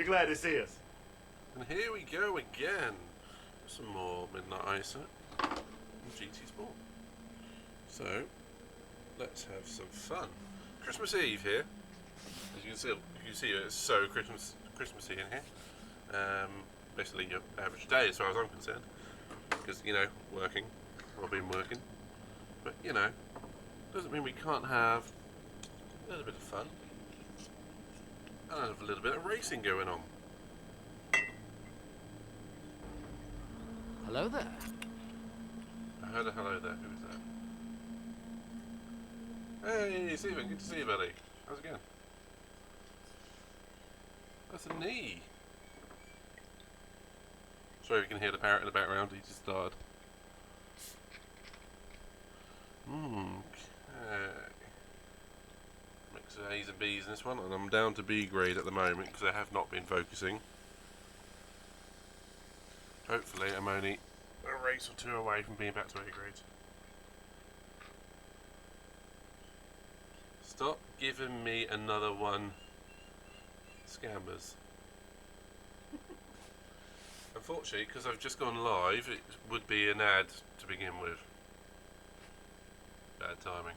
be glad to see us. And here we go again. Some more Midnight ISO and GT Sport. So, let's have some fun. Christmas Eve here. As you can see, it's so Christmassy in here. Basically your average day as far as I'm concerned. Because, you know, working. I've been working. But, you know, doesn't mean we can't have a little bit of fun. And have a little bit of racing going on. Hello there. I heard a hello there. Who was that? Hey, Stephen. Good to see you, buddy. How's it going? That's a knee. Sorry if you can hear the parrot in the background. He just started. Okay. Mix of A's and B's in this one, and I'm down to B grade at the moment because I have not been focusing. Hopefully I'm only a race or two away from being back to A grade. Stop giving me another one, scammers. Unfortunately, because I've just gone live, it would be an ad to begin with. Bad timing.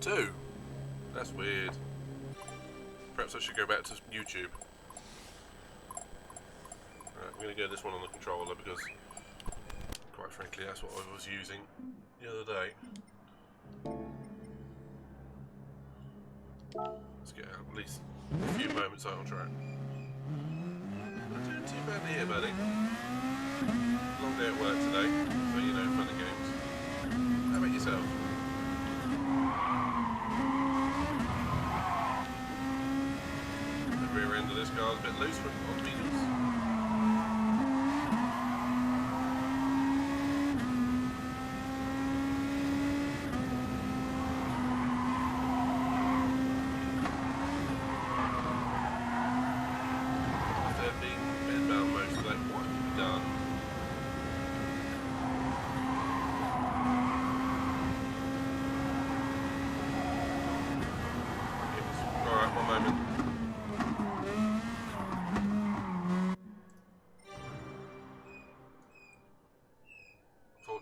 2. That's weird. Perhaps I should go back to YouTube. Right, I'm going to go this one on the controller because, quite frankly, that's what I was using the other day. Let's get at least a few moments out on track. Not doing too badly here, buddy. Long day at work today, so you know, fun and games. How about yourself? The rear end of this car is a bit loose on wheels.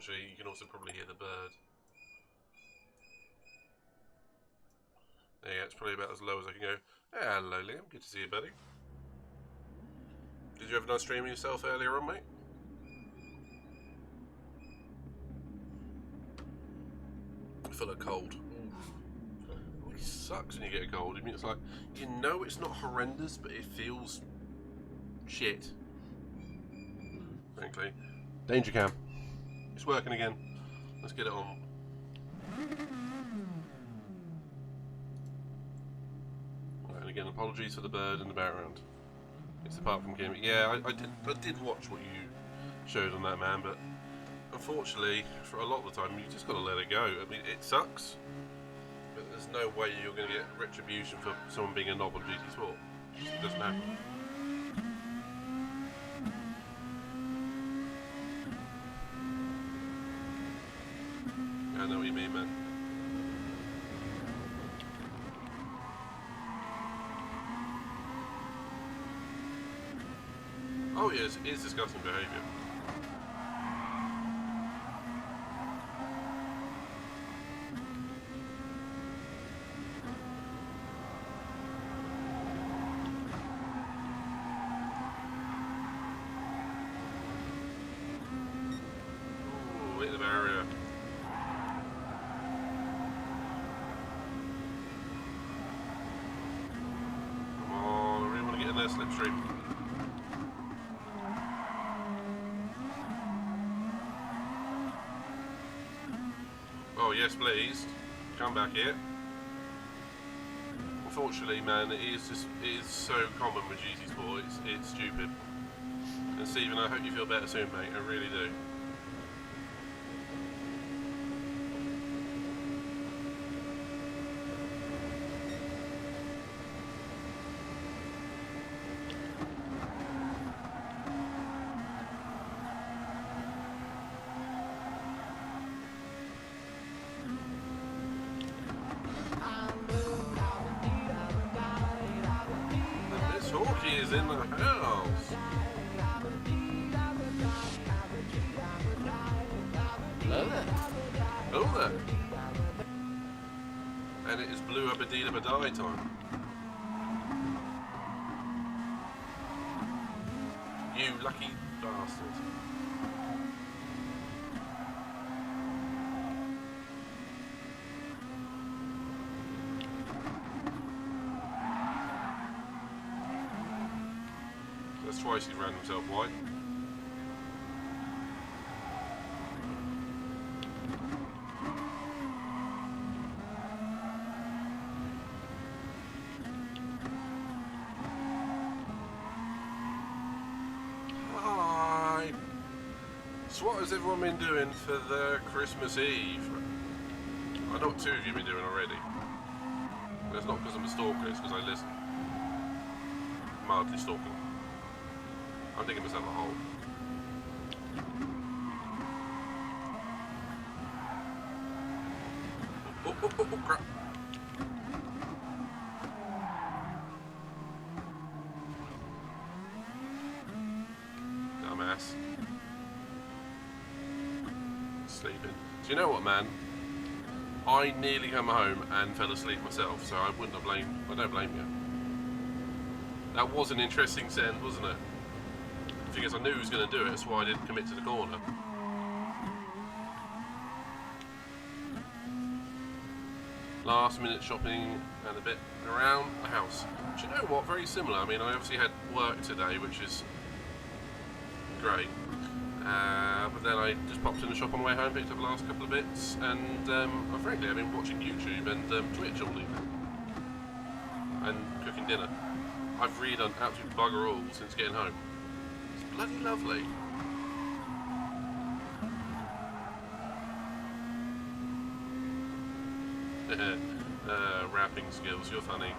You can also probably hear the bird. Yeah, it's probably about as low as I can go. Hello, Liam. Good to see you, buddy. Did you have a nice stream of yourself earlier on, mate? I feel like cold. It really sucks when you get a cold. I mean, it's like, you know it's not horrendous, but it feels shit. Frankly. Danger cam. It's working again. Let's get it on. Right, and again, apologies for the bird in the background. It's apart from Kim. Yeah, I did watch what you showed on that, man, but unfortunately, for a lot of the time, you just got to let it go. I mean, it sucks, but there's no way you're going to get retribution for someone being a knob on GT Sport. It doesn't happen. I know what you mean, man. Oh yes, it is disgusting behaviour. Ooh, hit the barrier. Slipstream. Oh yes, please come back here. Unfortunately, man, it is so common with GT Sport. It's stupid. And Stephen, I hope you feel better soon, mate. I really do. Spooky is in the house. Hello there. Hello there. And it is blue abadee-abadie time. You lucky bastard. That's twice he's ran himself white. Hi. So what has everyone been doing for the Christmas Eve? I know what two of you have been doing already. And it's not because I'm a stalker, it's because I listen. Mildly stalking. I'm digging myself a hole. Oh, crap. Dumbass. Sleeping. Do you know what, man? I nearly came home and fell asleep myself, so I don't blame you. That was an interesting send, wasn't it? Because I knew he was going to do it, that's why I didn't commit to the corner. Last minute shopping and a bit around the house. Do you know what? Very similar. I mean, I obviously had work today, which is great. But then I just popped in the shop on the way home, picked up the last couple of bits, and frankly, I've been watching YouTube and Twitch all evening. And cooking dinner. I've really done absolute bugger all since getting home. Bloody lovely. Rapping skills, you're funny.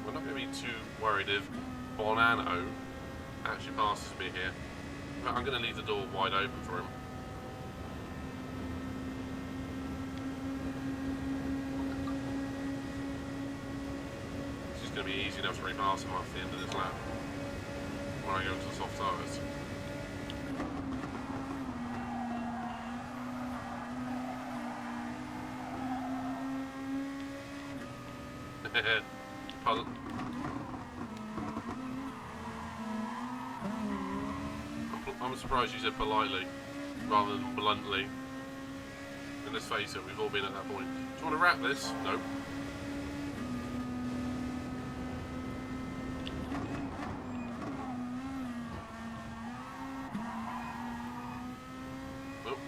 I'm not going to be too worried if Bonanno actually passes me here. But I'm going to leave the door wide open for him. It's just going to be easy enough to repass him after the end of this lap when I go into the soft tyres. I'm surprised you said politely rather than bluntly. And let's face it, we've all been at that point. Do you want to wrap this? No. Oh.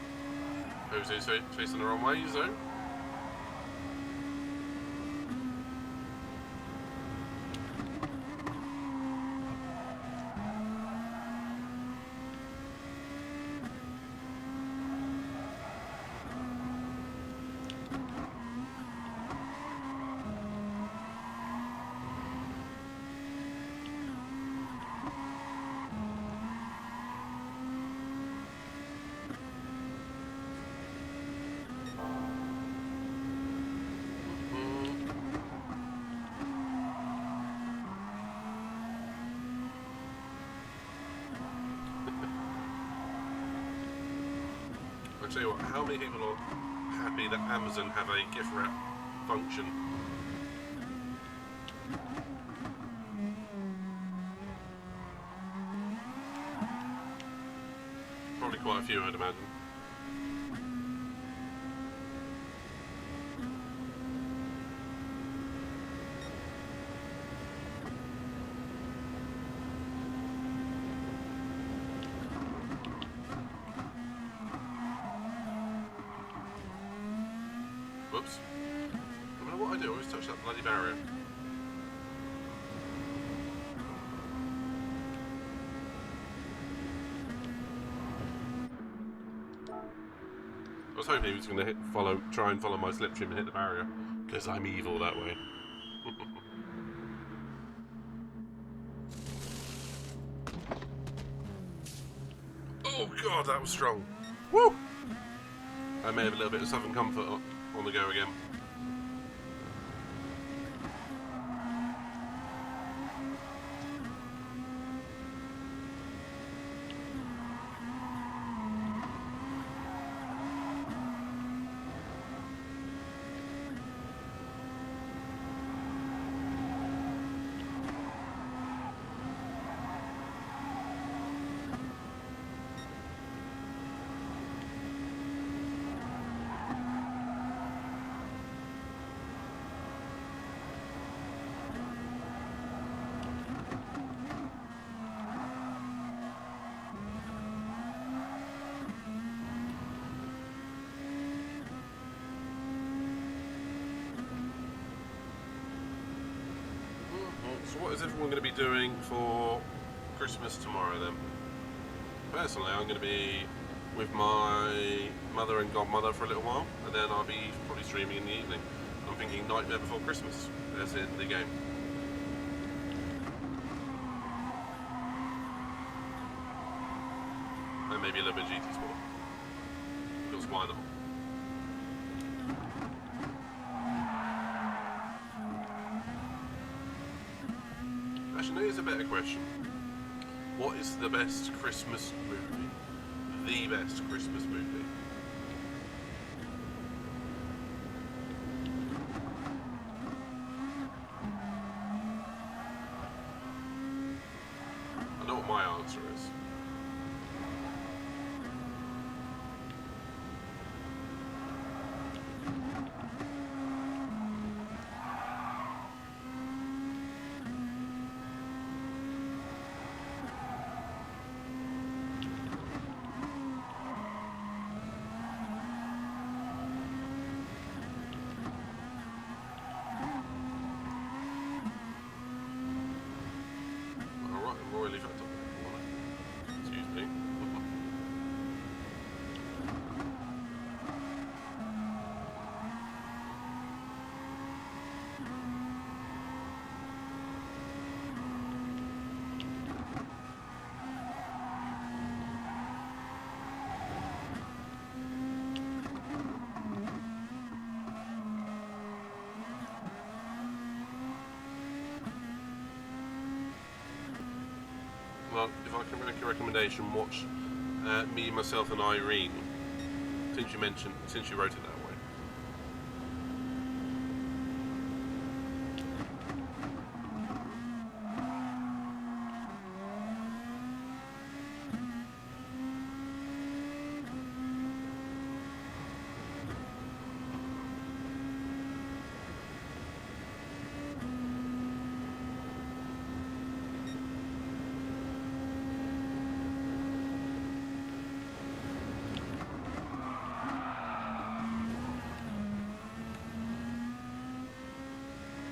Jose's facing the wrong way, so. I'll tell you what, how many people are happy that Amazon have a gift wrap function? Probably quite a few, I'd imagine. Whoops. No matter what I do, I always touch that bloody barrier. was hoping he was going to try and follow my slipstream and hit the barrier, because I'm evil that way. Oh god, that was strong. Woo! I may have a little bit of Southern Comfort on the go again. So what is everyone going to be doing for Christmas tomorrow then? Personally, I'm going to be with my mother and godmother for a little while, and then I'll be probably streaming in the evening. I'm thinking Nightmare Before Christmas, as in the game. And maybe a little bit of GT Sport. Because why not? Actually, no, here's a better question. What is the best Christmas movie? The best Christmas movie? I know what my answer is. Royally fucked up. Excuse me. Well, if I can make a recommendation, watch Me, Myself and Irene, since you wrote it that way.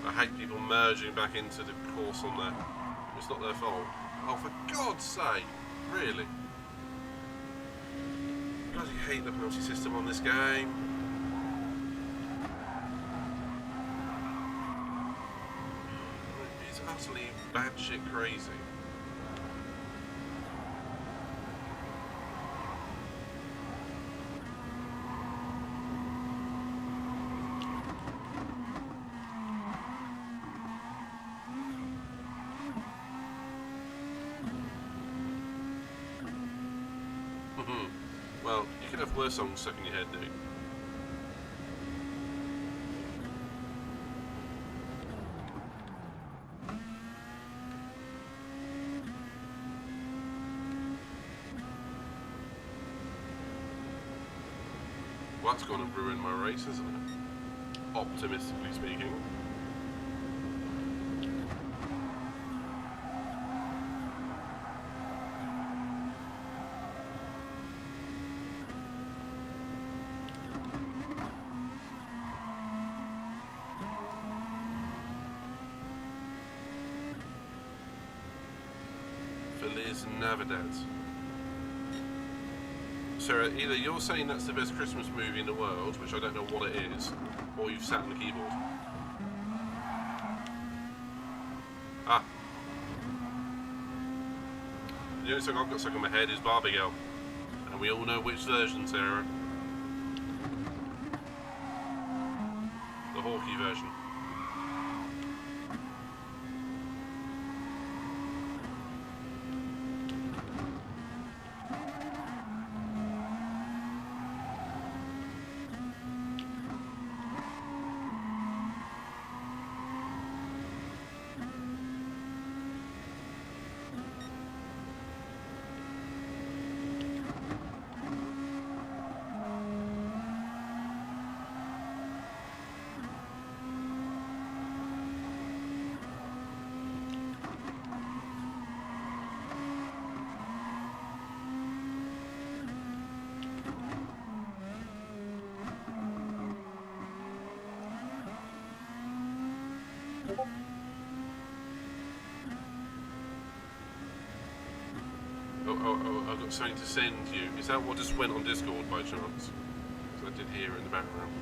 I hate people merging back into the course on there. It's not their fault. Oh, for God's sake! Really? Bloody hate the penalty system on this game. It's utterly batshit crazy. Well, you could have worse songs stuck in your head, dude. Well, that's gonna ruin my race, isn't it? Optimistically speaking. Feliz Navidad. Sarah, either you're saying that's the best Christmas movie in the world, which I don't know what it is, or you've sat on the keyboard. Ah. The only song I've got stuck in my head is Barbie Girl. And we all know which version, Sarah. The Hawkeye version. Oh, I've got something to send you. Is that what just went on Discord by chance? Because I did hear it in the background.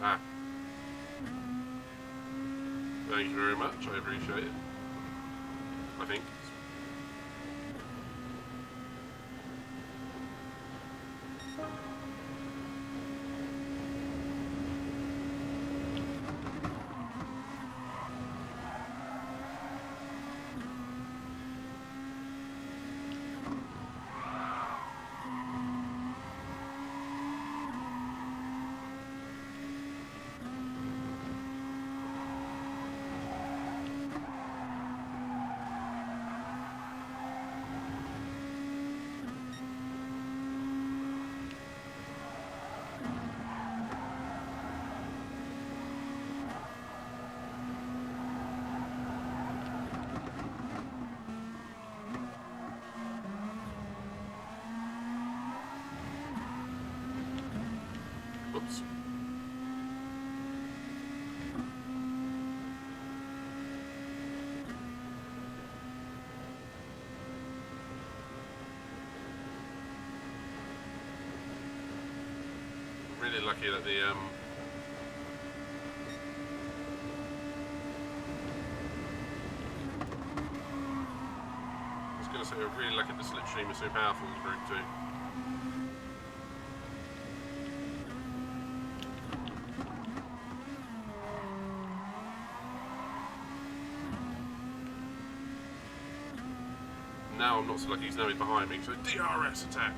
Ah. Thank you very much, I appreciate it. I think. Oops. Really lucky that the I was going to say we're really lucky the slipstream is so powerful in this group too. Now I'm not so lucky he's now behind me, so DRS attack.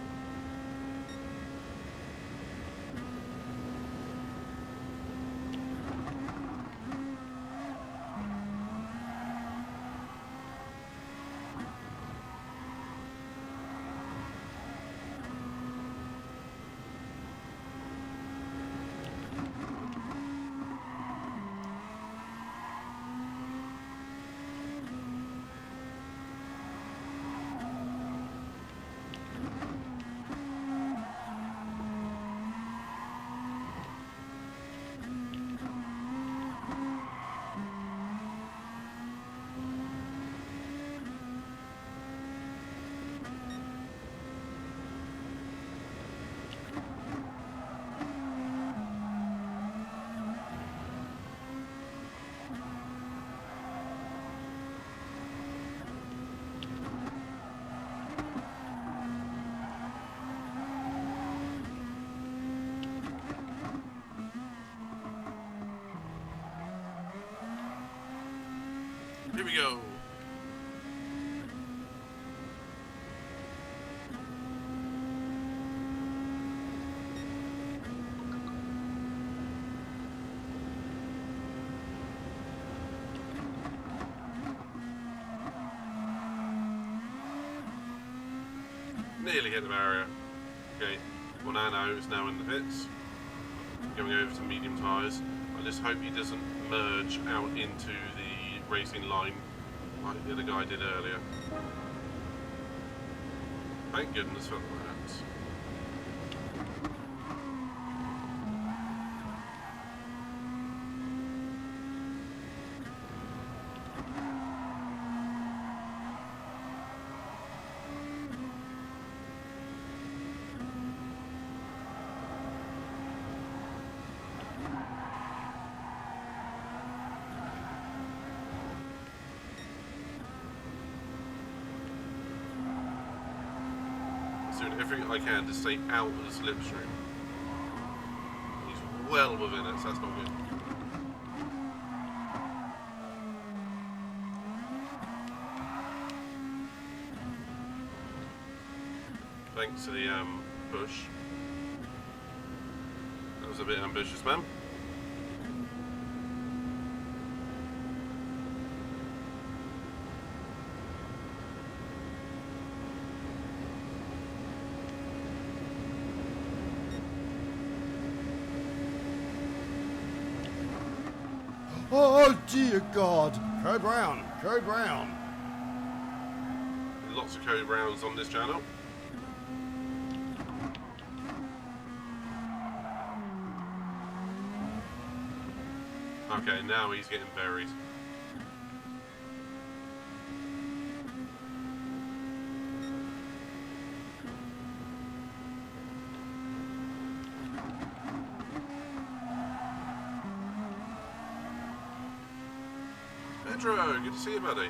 Here we go. Nearly hit the barrier. Okay, well now is now in the pits. Going over to medium tyres. I just hope he doesn't merge out into the racing line like the other guy did earlier. Thank goodness for that. doing everything I can to stay out of the slipstream. He's well within it, so that's not good. Thanks to the push. That was a bit ambitious, man. Oh dear God! Code Brown! Code Brown! Lots of Code Browns on this channel. Okay, now he's getting buried. Pedro, good to see you, buddy.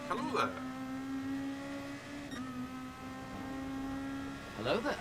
Hello there. Hello there.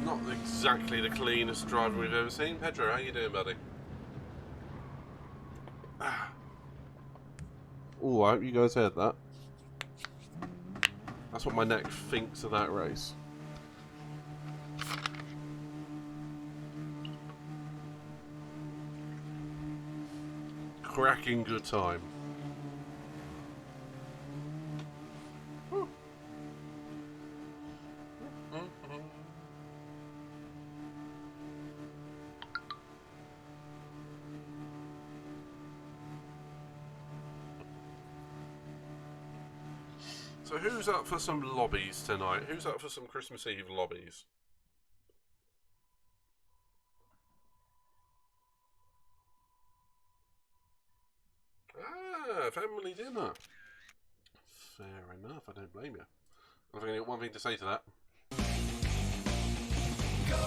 Not exactly the cleanest driver we've ever seen. Pedro, how you doing, buddy? Oh, I hope you guys heard that. That's what my neck thinks of that race. Cracking good time. So who's up for some lobbies tonight? Who's up for some Christmas Eve lobbies? Ah, family dinner. Fair enough, I don't blame you. I've only got one thing to say to that. Go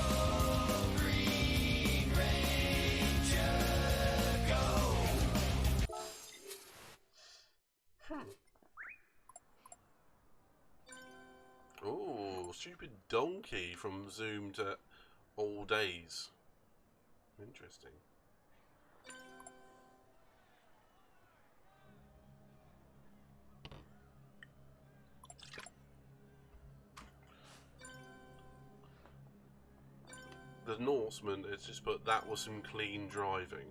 Green Ranger, go! Oh, stupid donkey from Zoom to All Days. Interesting. The Norseman has just put, that was some clean driving.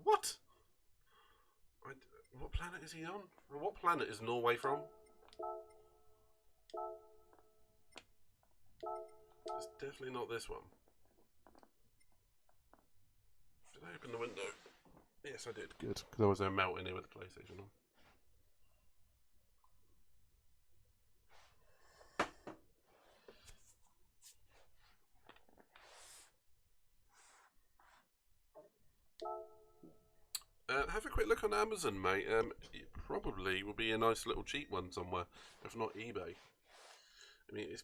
What? What planet is he on? What planet is Norway from? It's definitely not this one. Did I open the window? Yes, I did. Good. Because I was there melting here with the PlayStation on. Have a quick look on Amazon, mate. probably will be a nice little cheap one somewhere, if not eBay. I mean, it's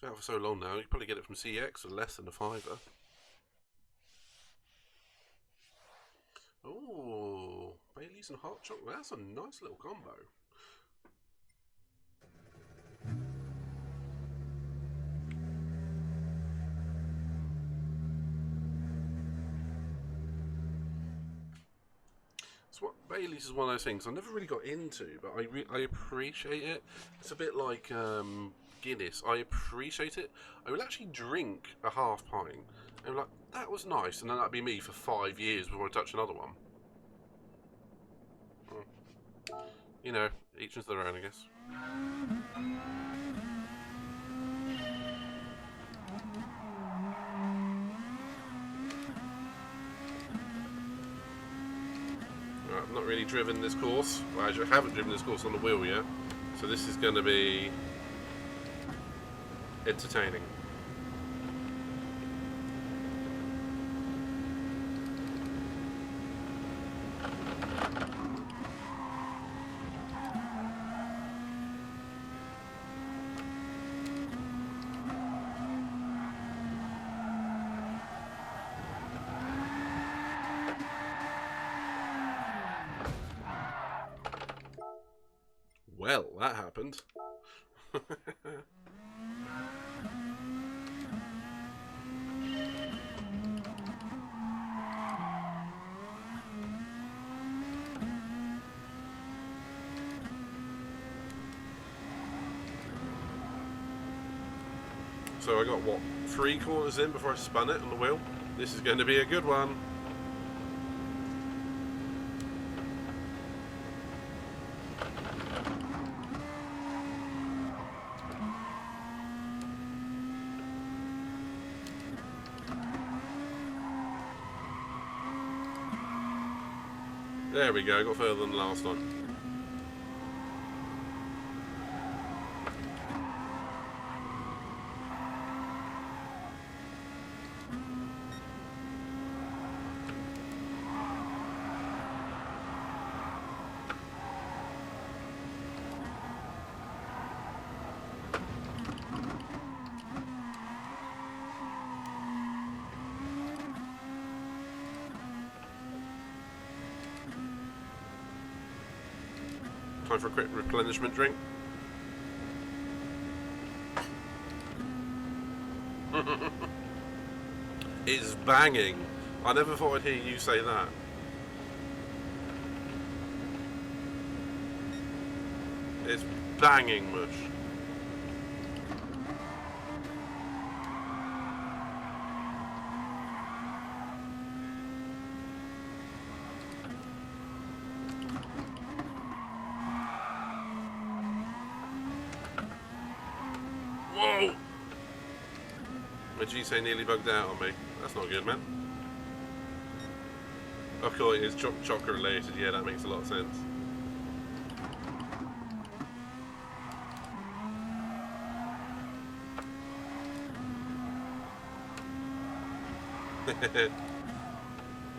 out for so long now. You can probably get it from CX for less than a £5. Oh, Baileys and hot chocolate. That's a nice little combo. Baileys is one of those things I never really got into, but I appreciate it. It's a bit like Guinness. I appreciate it. I will actually drink a half pint, and I'm like, that was nice, and then that'd be me for 5 years before I touch another one. You know, each one's their own, I guess. I've not really driven this course. Well, actually, I haven't driven this course on the wheel yet, so this is going to be entertaining. Well, that happened. So I got, what, 3 quarters in before I spun it on the wheel? This is going to be a good one. There we go, got further than the last time. Time for a quick replenishment drink. It's banging. I never thought I'd hear you say that. It's banging mush. Whoa! My G-Say nearly bugged out on me. That's not good, man. Of course, it's chocolate related. Yeah, that makes a lot of sense.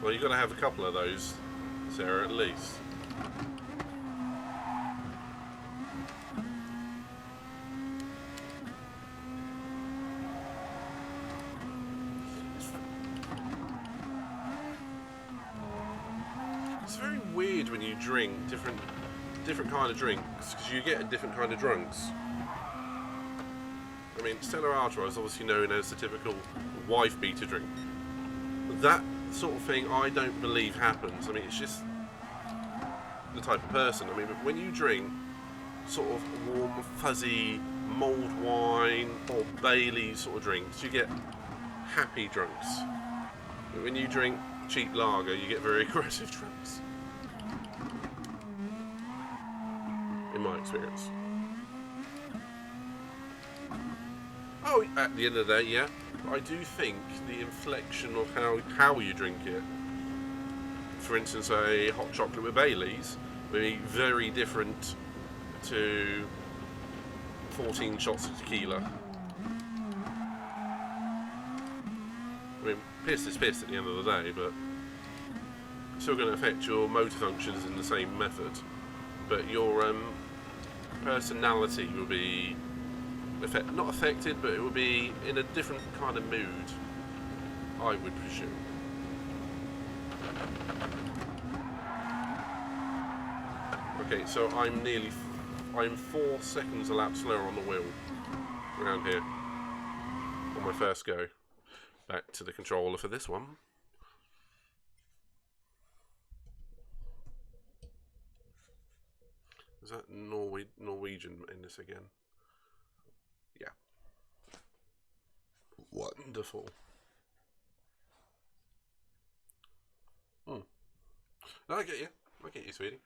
Well, you've got to have a couple of those, Sarah, at least. It's very weird when you drink different kind of drinks, because you get different kind of drunks. I mean, Stella Artois is obviously known as the typical wife beater drink. That sort of thing I don't believe happens. I mean, it's just the type of person. I mean, but when you drink sort of warm, fuzzy, mulled wine or Bailey sort of drinks, you get happy drunks. But when you drink cheap lager, you get very aggressive drunks. In my experience. Oh, at the end of the day, yeah. I do think the inflection of how you drink it, for instance, a hot chocolate with Baileys, would be very different to 14 shots of tequila. I mean, piss is piss at the end of the day, but still going to affect your motor functions in the same method, but your personality will be not affected, but it will be in a different kind of mood, I would presume. Okay, so I'm 4 seconds a lap slower on the wheel around here on my first go. Back to the controller for this one. Is that Norwegian in this again? Yeah. Wonderful. No, I get you. I get you, sweetie.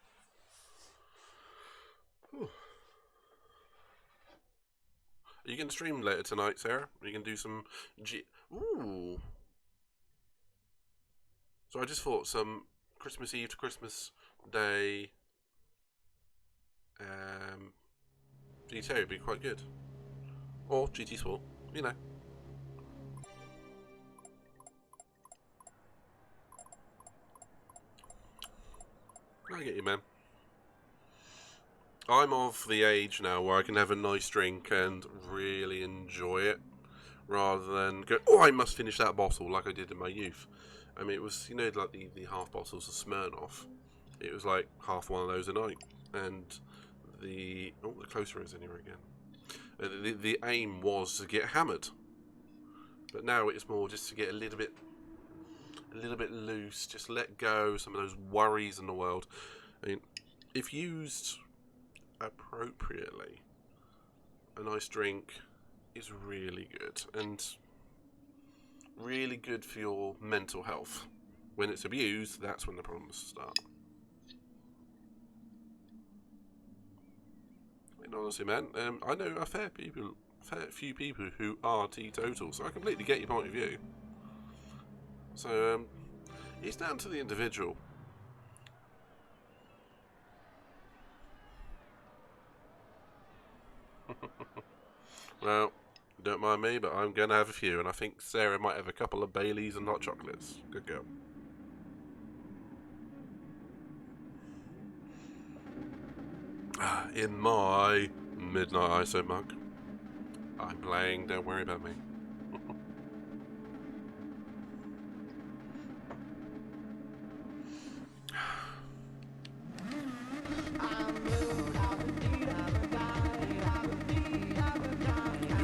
Whew. Are you going to stream later tonight, Sarah? Are you going to do some Ooh. So I just thought some Christmas Eve to Christmas Day GTA would be quite good. Or GT Sport, you know. I get you, man. I'm of the age now where I can have a nice drink and really enjoy it, rather than go, oh, I must finish that bottle like I did in my youth. I mean, it was, you know, like the half bottles of Smirnoff. It was like half one of those a night. And the closer is anywhere again. The aim was to get hammered. But now it's more just to get a little bit loose, just let go some of those worries in the world. I mean, if used appropriately, a nice drink is really good, and really good for your mental health. When it's abused, that's when the problems start. And honestly, man, I know a fair few people who are teetotal, so I completely get your point of view. So, it's down to the individual. Well, don't mind me, but I'm going to have a few, and I think Sarah might have a couple of Baileys and hot chocolates. Good girl. In my midnight ISO mug. I'm playing, don't worry about me.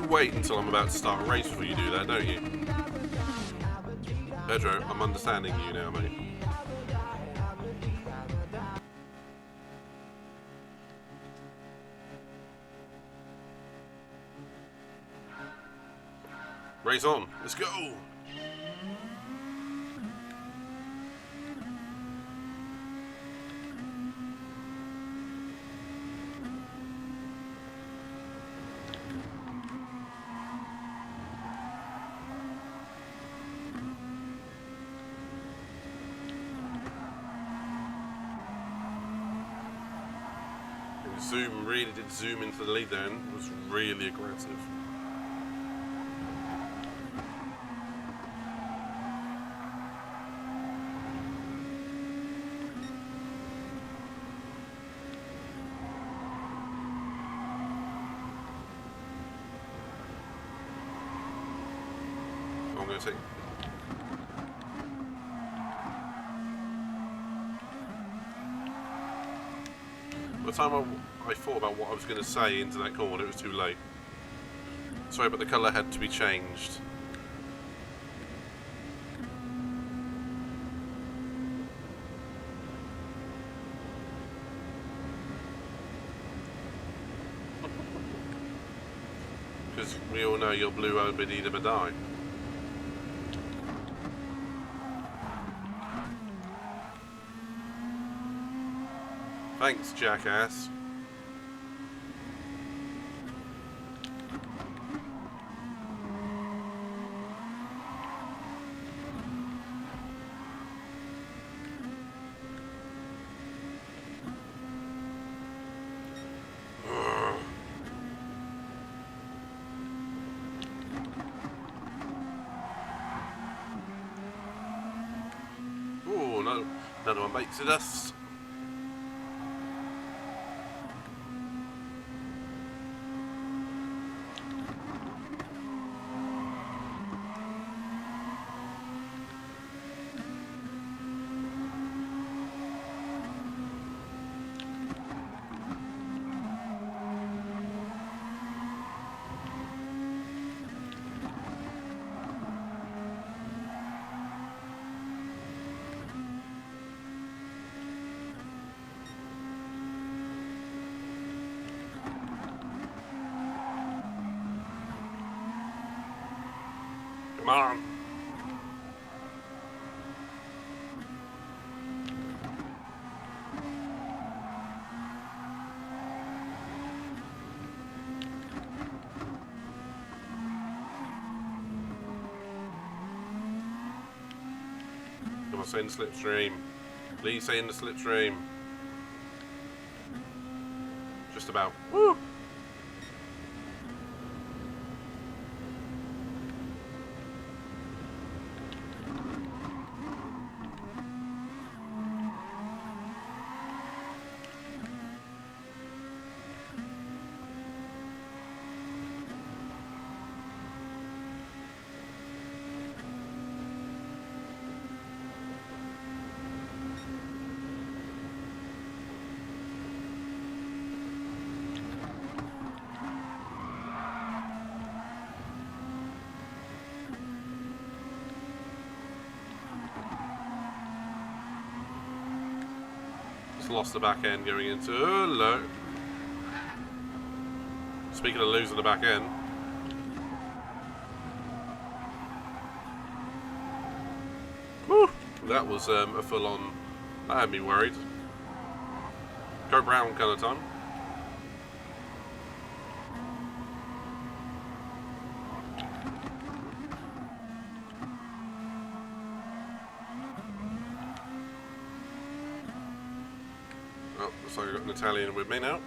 Wait until I'm about to start a race before you do that, don't you? Pedro, I'm understanding you now, mate. Race on, let's go! Zoom really did zoom into the lead there and was really aggressive. I'm going to take. By the time I thought about what I was going to say into that corner, it was too late. Sorry, but the colour had to be changed. Because we all know you're blue owned by Edith die. Thanks, jackass. Oh no! Another one bakes in us. Come on. Come on, stay in the slipstream. Please stay in the slipstream. Just about. Woo! Lost the back end going into low. Speaking of losing the back end, whew, that was a full-on. That had me worried. Go brown kind of time. So I've got an Italian with me now.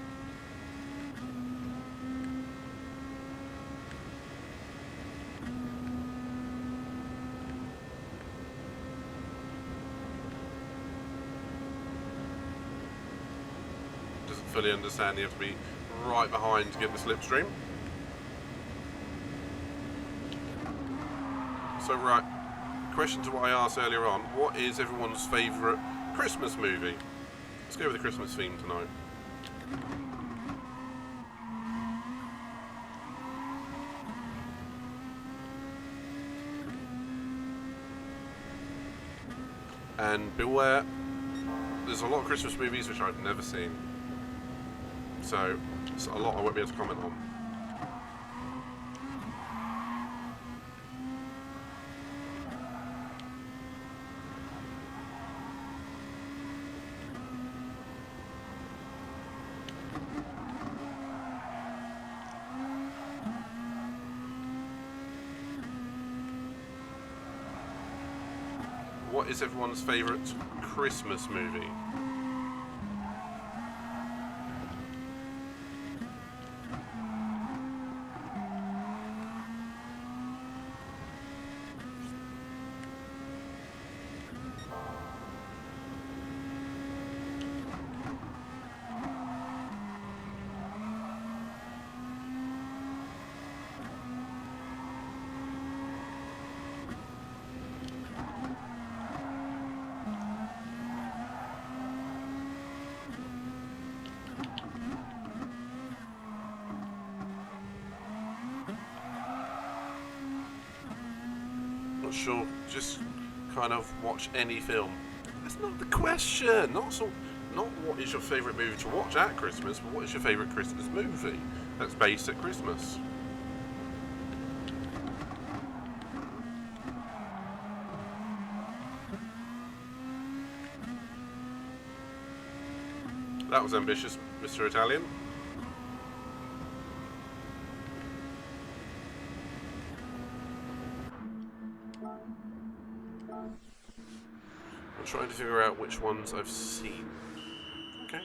Doesn't fully understand you have to be right behind to get the slipstream. So right, question to what I asked earlier on, what is everyone's favourite Christmas movie? Let's go with the Christmas theme tonight. And beware, there's a lot of Christmas movies which I've never seen. So, it's a lot I won't be able to comment on. What is everyone's favourite Christmas movie? Not sure, just kind of watch any film. That's not the question. Not what is your favourite movie to watch at Christmas, but what is your favourite Christmas movie that's based at Christmas? That was ambitious, Mr. Italian. I'm trying to figure out which ones I've seen. Okay.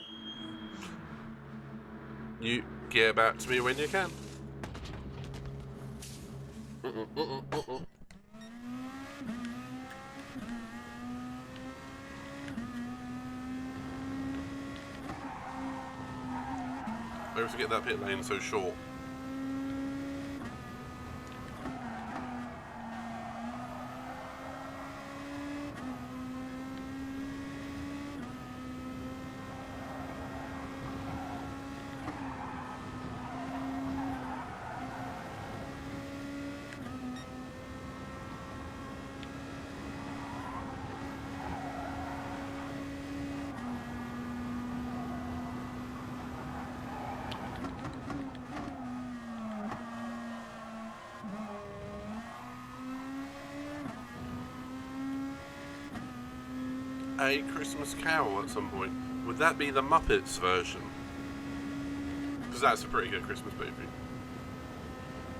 You get back to me when you can. Maybe to get that pit lane so short. A Christmas Carol at some point. Would that be the Muppets version? Because that's a pretty good Christmas movie.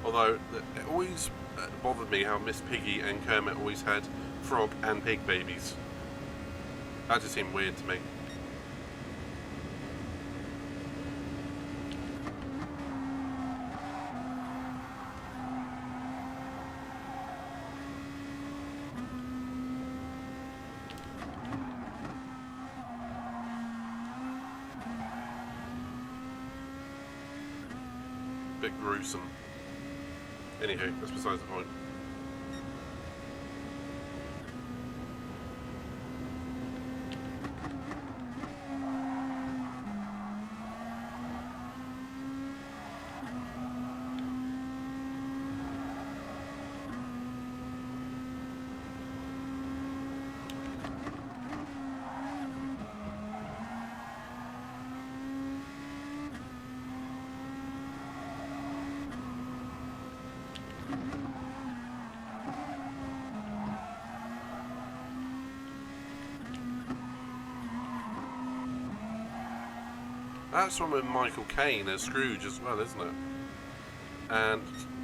Although, it always bothered me how Miss Piggy and Kermit always had frog and pig babies. That just seemed weird to me. Bit gruesome. Anywho, that's besides the point. That's one with Michael Caine as Scrooge as well, isn't it? And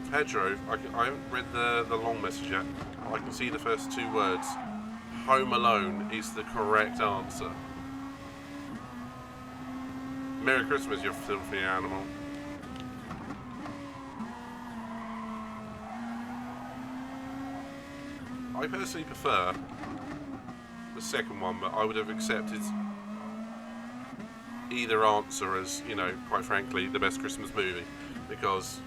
Pedro, I haven't read the long message yet. I can see the first two words. Home Alone is the correct answer. Merry Christmas, you filthy animal. I personally prefer the second one, but I would have accepted either answer as, you know, quite frankly, the best Christmas movie, because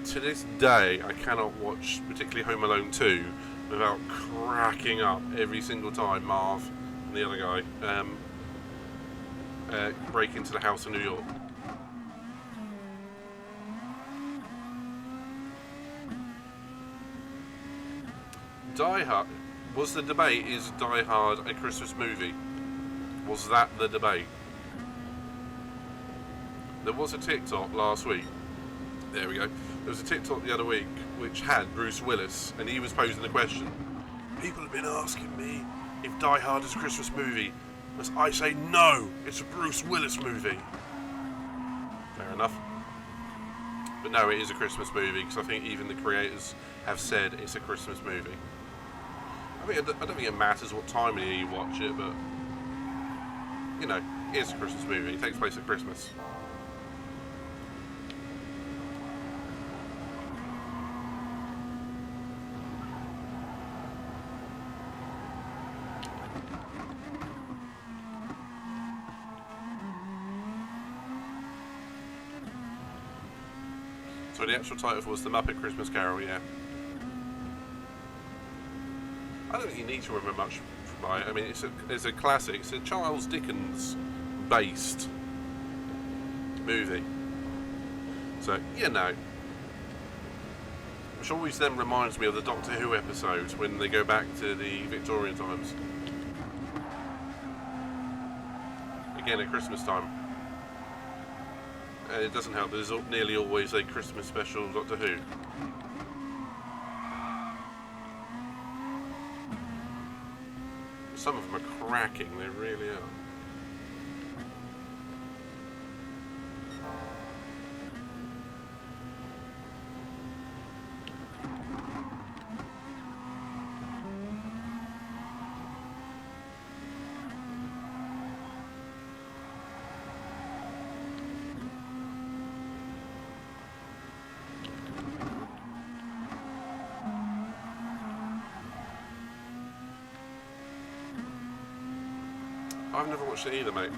to this day I cannot watch particularly Home Alone 2 without cracking up every single time Marv and the other guy break into the house in New York. Die Hard was the debate, is Die Hard a Christmas movie? Was that the debate? There was a TikTok last week. There we go. There was a TikTok the other week which had Bruce Willis, and he was posing the question. People have been asking me if Die Hard is a Christmas movie. I say no, it's a Bruce Willis movie. Fair enough. But no, it is a Christmas movie, because I think even the creators have said it's a Christmas movie. I don't think it matters what time of year you watch it, but, you know, it's a Christmas movie. It takes place at Christmas. So the actual title was The Muppet Christmas Carol, yeah. I don't think you need to remember much by it. I mean, it's a classic. It's a Charles Dickens-based movie. So, you know. Which always then reminds me of the Doctor Who episode when they go back to the Victorian times. Again, at Christmas time. And it doesn't help, there's nearly always a Christmas special Doctor Who. Some of them are cracking, they really are. I've never watched it either, mate.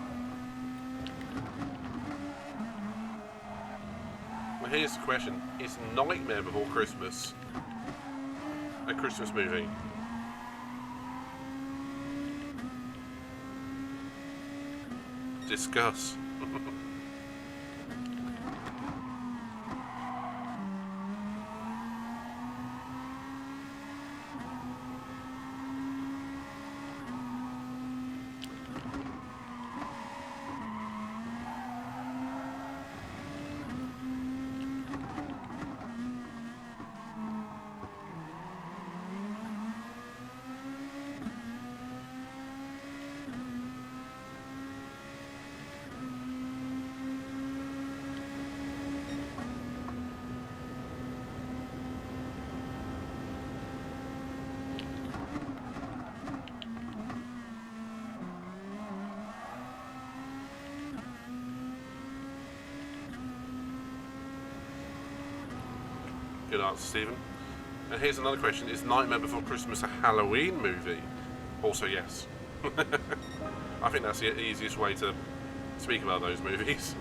here's the question. Is Nightmare Before Christmas a Christmas movie? Discuss. Good answer, Stephen. And here's another question. Is Nightmare Before Christmas a Halloween movie? Also, yes. I think that's the easiest way to speak about those movies.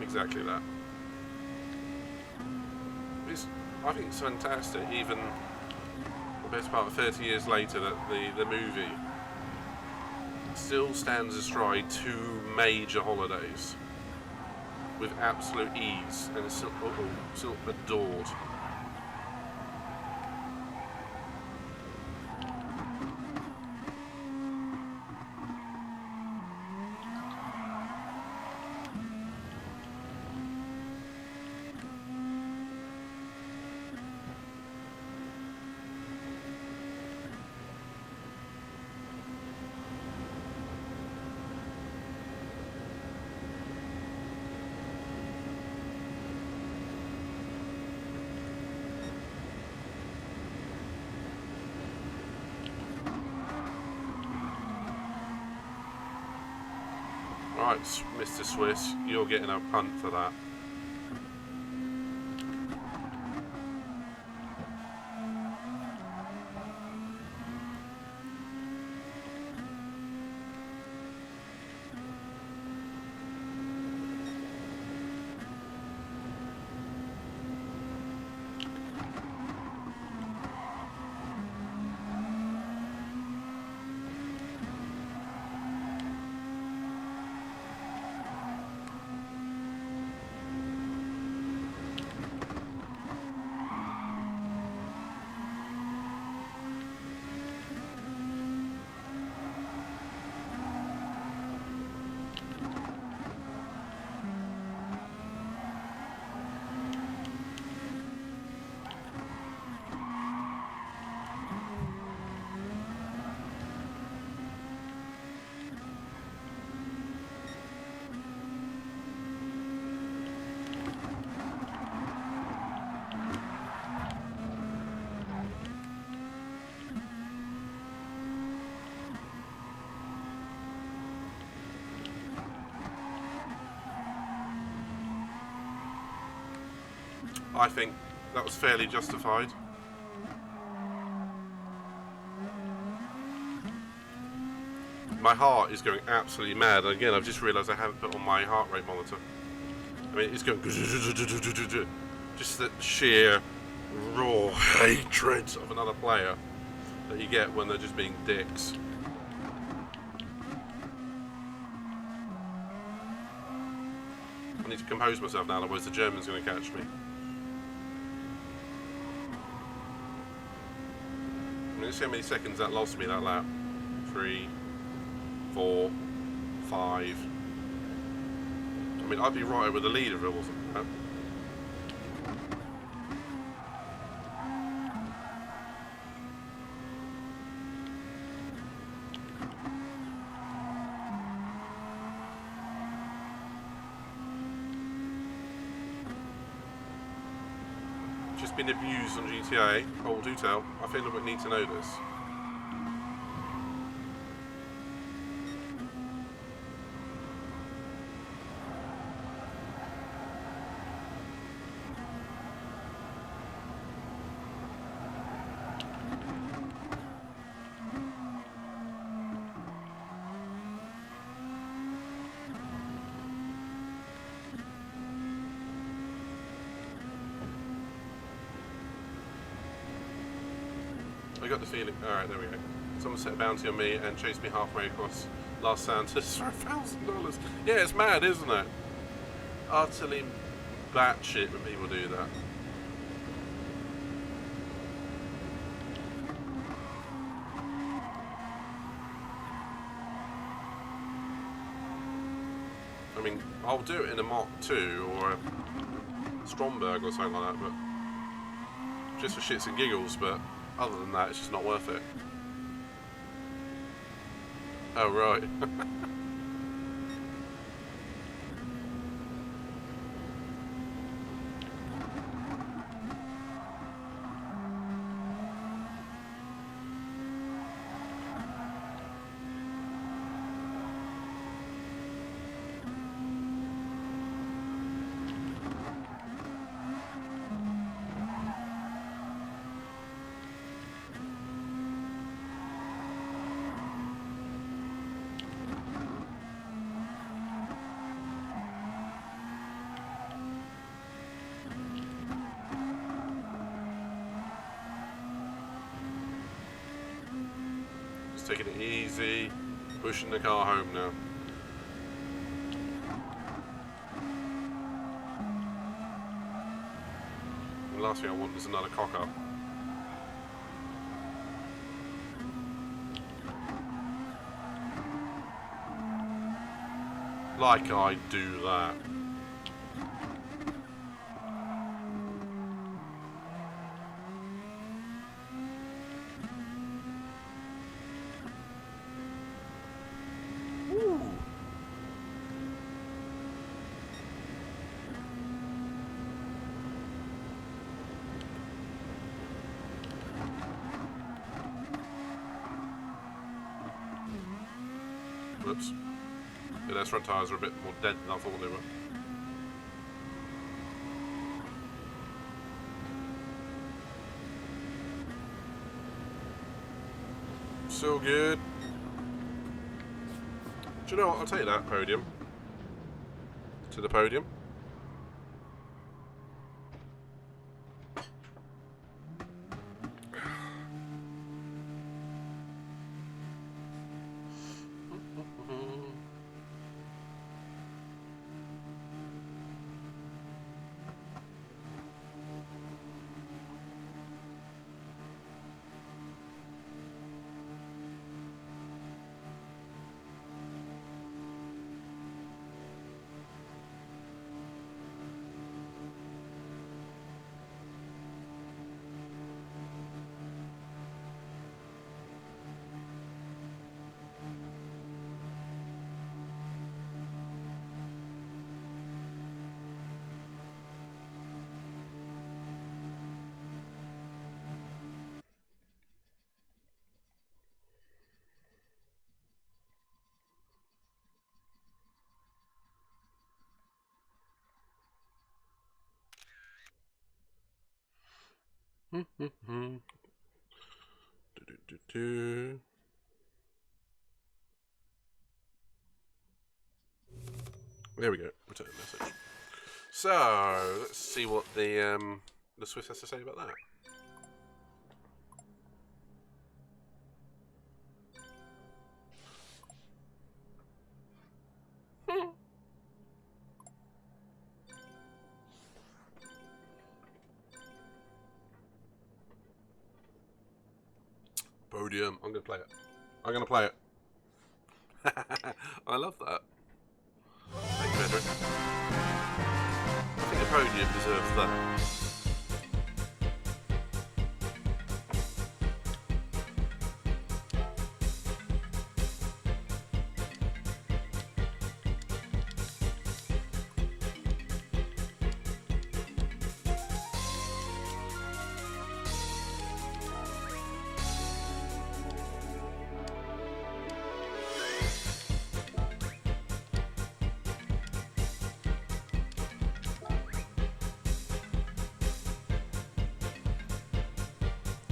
Exactly that. I think it's fantastic, even the best part of 30 years later, that the movie still stands astride two major holidays with absolute ease, and is still adored. Right, Mr. Swiss, you're getting a punt for that. I think that was fairly justified. My heart is going absolutely mad. And again, I've just realised I haven't put on my heart rate monitor. I mean, it's going just the sheer raw hatred of another player that you get when they're just being dicks. I need to compose myself now, otherwise the German's going to catch me. I mean, let's see how many seconds that lost me, that lap. 3, 4, 5. I mean, I'd be right with the lead if it wasn't that. Just been abused on GTA. Oh, do tell. I feel like we need to know this. I got the feeling. Alright, there we go. Someone set a bounty on me and chased me halfway across Los Santos for $1,000. Yeah, it's mad, isn't it? Utterly batshit when people do that. I mean, I'll do it in a Mach 2 or a Stromberg or something like that, but just for shits and giggles, but other than that, it's just not worth it. Oh, right. Taking it easy, pushing the car home now. The last thing I want is another cock up. Like I do that. Whoops. Yeah, those front tyres are a bit more dent than I thought they were. So good. Do you know what? I'll take that podium. To the podium. There we go. Return message. So let's see what the Swiss has to say about that. Podium. I'm gonna play it. I'm gonna play it. I love that. Thank you, Edric. I think the podium deserves that.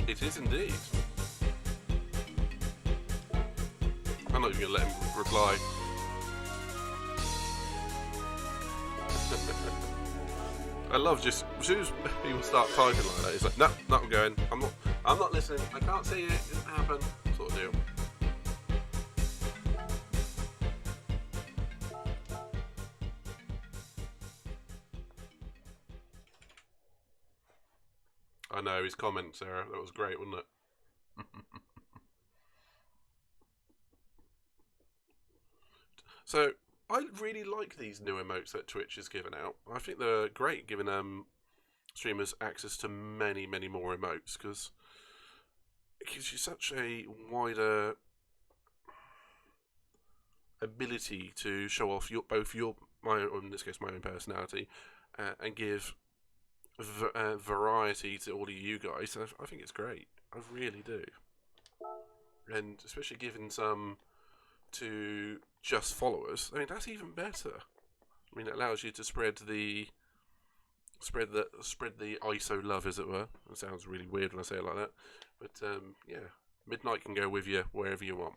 It is indeed. I'm not even going to let him reply. I love just as soon as people start typing like that, it's like, no, I'm going. I'm not listening. I can't see it. It didn't happen. Sort of deal. I know, his comment, Sarah. That was great, wasn't it? So, I really like these new emotes that Twitch is giving out. I think they're great, giving streamers access to many, many more emotes, because it gives you such a wider ability to show off in this case, my own personality, and give variety to all of you guys. I think it's great. I really do. And especially giving some to just followers. I mean, that's even better. I mean, it allows you to spread the ISO love, as it were. It sounds really weird when I say it like that, but yeah, Midnight can go with you wherever you want.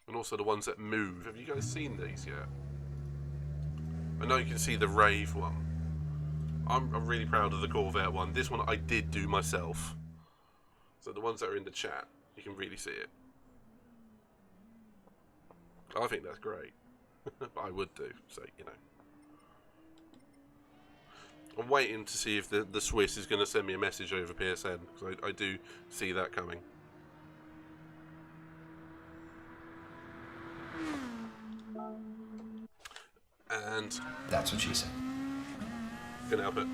And also the ones that move. Have you guys seen these yet? I know you can see the Rave one. I'm really proud of the Corvette one. This one I did do myself. So the ones that are in the chat, you can really see it. I think that's great. I would do, so you know. I'm waiting to see if the Swiss is going to send me a message over PSN, because I do see that coming. And That's what she said. couldn't help it.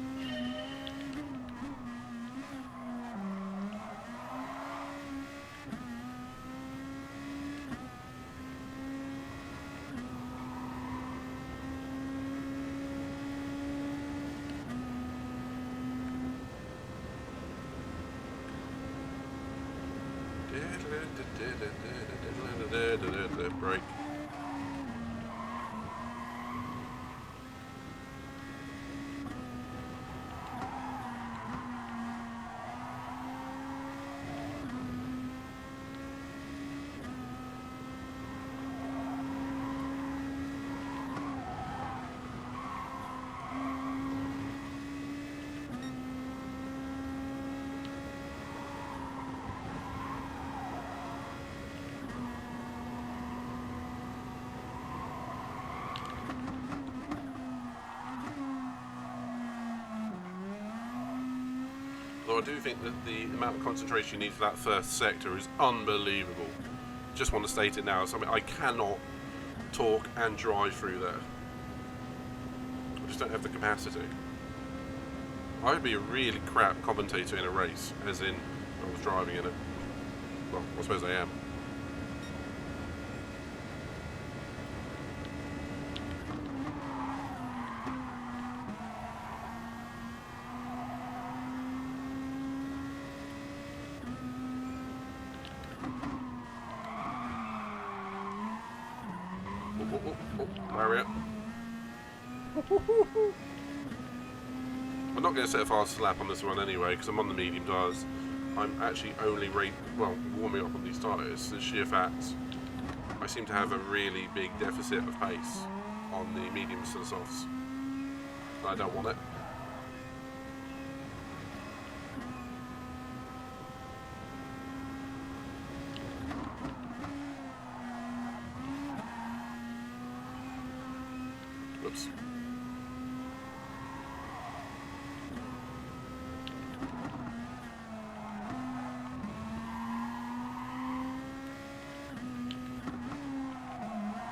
Break. Though I do think that the amount of concentration you need for that first sector is unbelievable. Just want to state it now. So I mean, I cannot talk and drive through there. I just don't have the capacity. I would be a really crap commentator in a race, as in I was driving in it. Well, I suppose I am. Barrier. I'm not going to set a fast lap on this one anyway, because I'm on the medium tyres. I'm actually only warming up on these tyres. The sheer fact I seem to have a really big deficit of pace on the mediums to the softs. I don't want it. Whoops.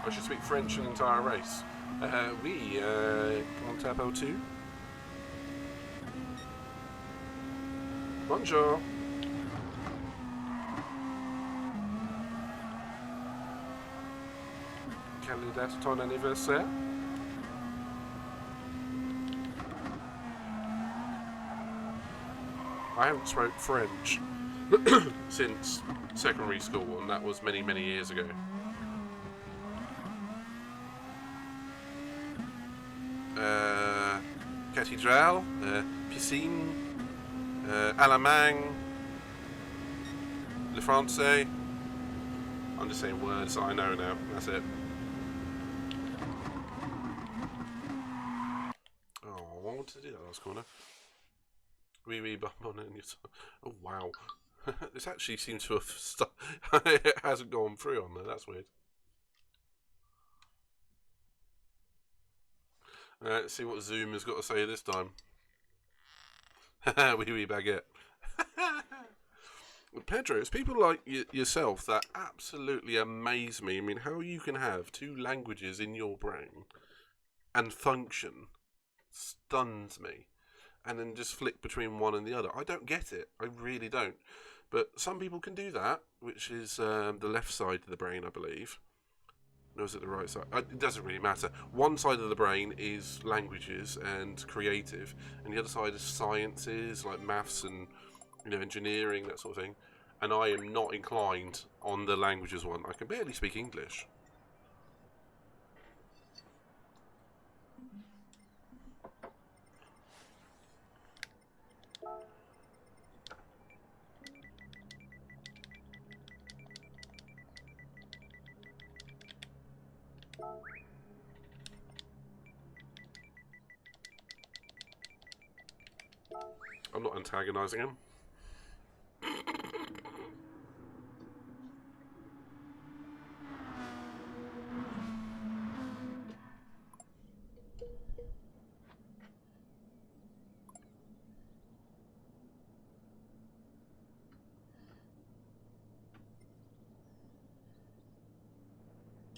I should speak French an entire race. Oui, on tape 2. Bonjour. Quel est ton anniversaire? I haven't spoke French since secondary school, and that was many, many years ago. Cathédrale, piscine, Allemagne, le français. I'm just saying words that I know now. That's it. Oh. last corner. Wee wee bum on it. Oh wow. This actually seems to have it hasn't gone through on there. That's weird. Let's see what Zoom has got to say this time. Wee wee baguette. Pedro, it's people like yourself that absolutely amaze me. I mean, how you can have two languages in your brain and function stuns me. And then just flick between one and the other. I don't get it. I really don't. But some people can do that, which is the left side of the brain, I believe. No, is it the right side? It doesn't really matter. One side of the brain is languages and creative, and the other side is sciences, like maths and engineering, that sort of thing. And I am not inclined on the languages one. I can barely speak English. I'm not antagonising him.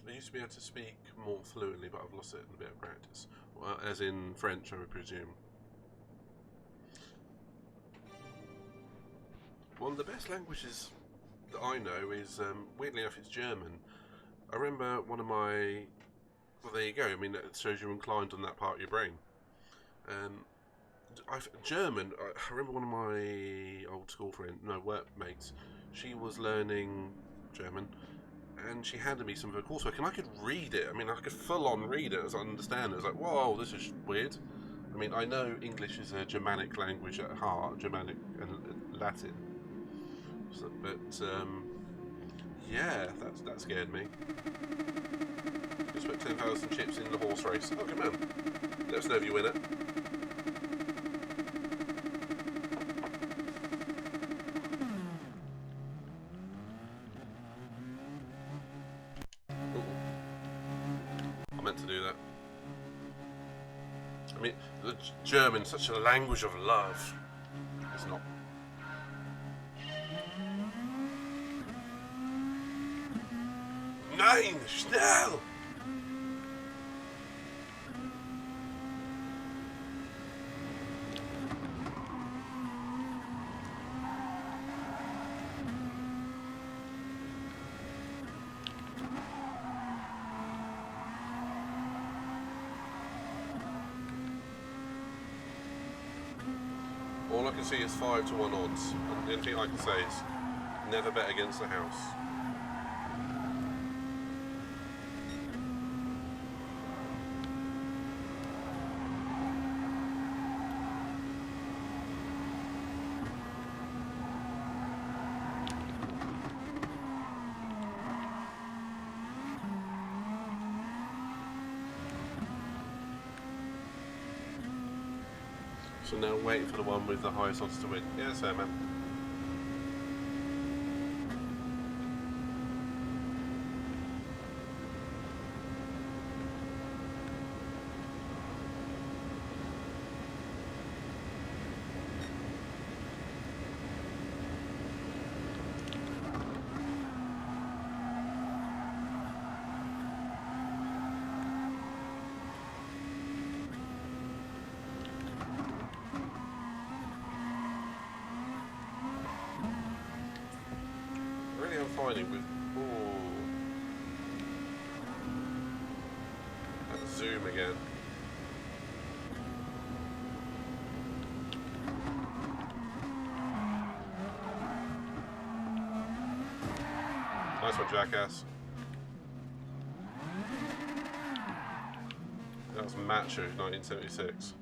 I used to be able to speak more fluently, but I've lost it in a bit of practice. Well, as in French, I would presume. One of the best languages that I know is, weirdly enough, it's German. I remember one of my... Well, there you go. I mean, it shows you're inclined on that part of your brain. German, I remember one of my old school friends, workmates, she was learning German, and she handed me some of her coursework, and I could read it. I mean, I could full-on read it as I understand it. I was like, whoa, this is weird. I mean, I know English is a Germanic language at heart, Germanic and Latin. So, but, yeah, that scared me. Just put 10,000 chips in the horse race. Oh, good man. Let us know if you win it. Ooh. I meant to do that. I mean, the German, such a language of love. It's not. Nein, schnell! All I can see is 5-1 odds. And the only thing I can say is never bet against the house. So now waiting for the one with the highest odds to win. Yeah, sir, man. I'm finding with that zoom again. Nice one, jackass. That was Macho 1976.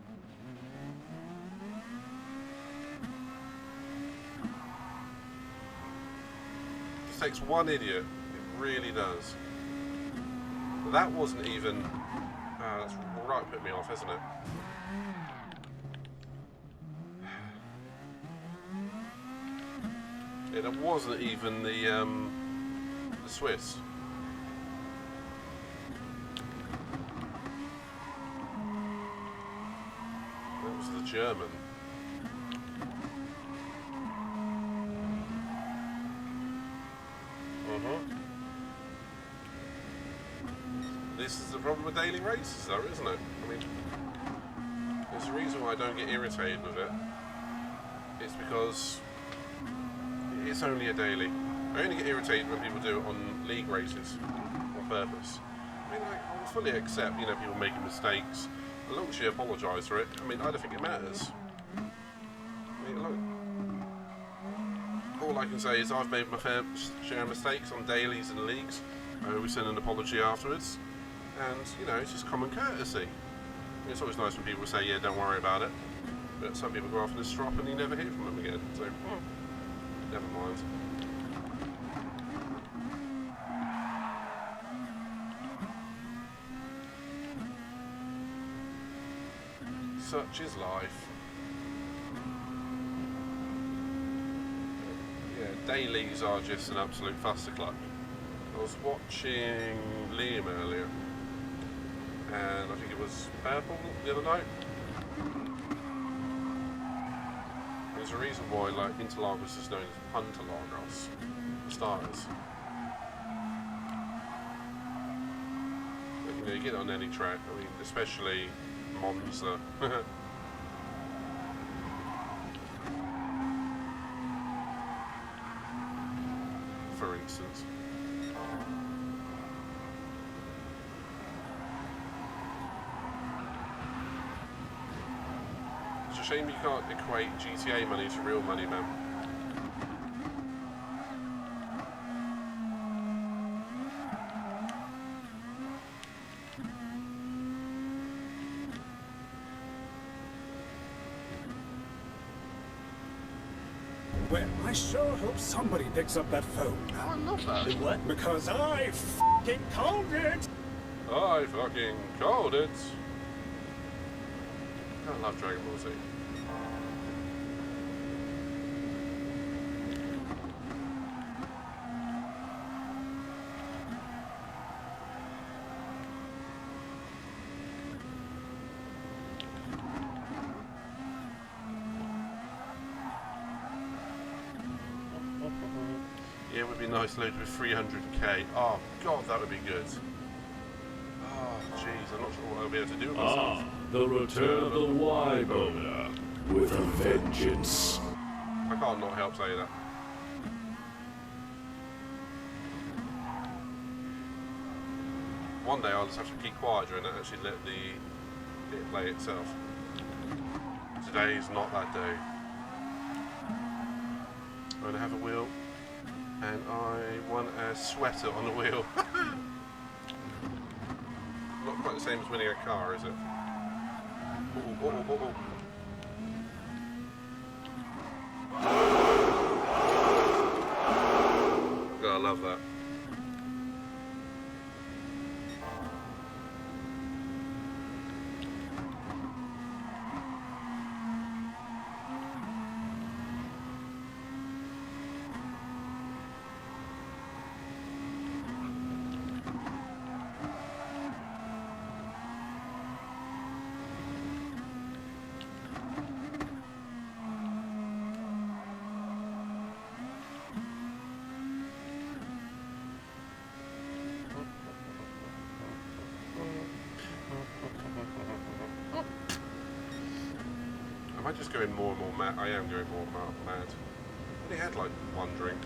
Takes one idiot, it really does. That wasn't even... that's right put me off, isn't it? It wasn't even the Swiss. That was the German. This is the problem with daily races, though, isn't it? I mean, there's a reason why I don't get irritated with it. It's because it's only a daily. I only get irritated when people do it on league races on purpose. I mean, I fully accept, people making mistakes. As long as you apologise for it, I mean, I don't think it matters. I mean, look, all I can say is I've made my fair share of mistakes on dailies and leagues. I always send an apology afterwards. And, it's just common courtesy. It's always nice when people say, yeah, don't worry about it. But some people go off in a strop and you never hear from them again. So, never mind. Such is life. Yeah, dailies are just an absolute fustercluck. I was watching Liam earlier, and I think it was Purple the other night. There's a reason why, Interlagos is known as Punterlagos, for starters. But, you get it on any track. I mean, especially Monza. For instance. It's a shame you can't equate GTA money to real money, man. Well, I sure hope somebody picks up that phone. Oh, I love that. What? Because I f***ing called it! I fucking called it. I love Dragon Ball Z. Yeah, it would be nice loaded with 300k. Oh god, that would be good. Oh jeez, I'm not sure what I'll be able to do with myself. The return of the Y-boner with a vengeance. I can't not help say that. One day I'll just have to keep quieter and actually let it play itself. Today is not that day. I'm going to have a wheel, and I want a sweater on the wheel. Not quite the same as winning a car, is it? Oh. God, I love that. Am I just going more and more mad? I am going more and more mad. I only had like one drink.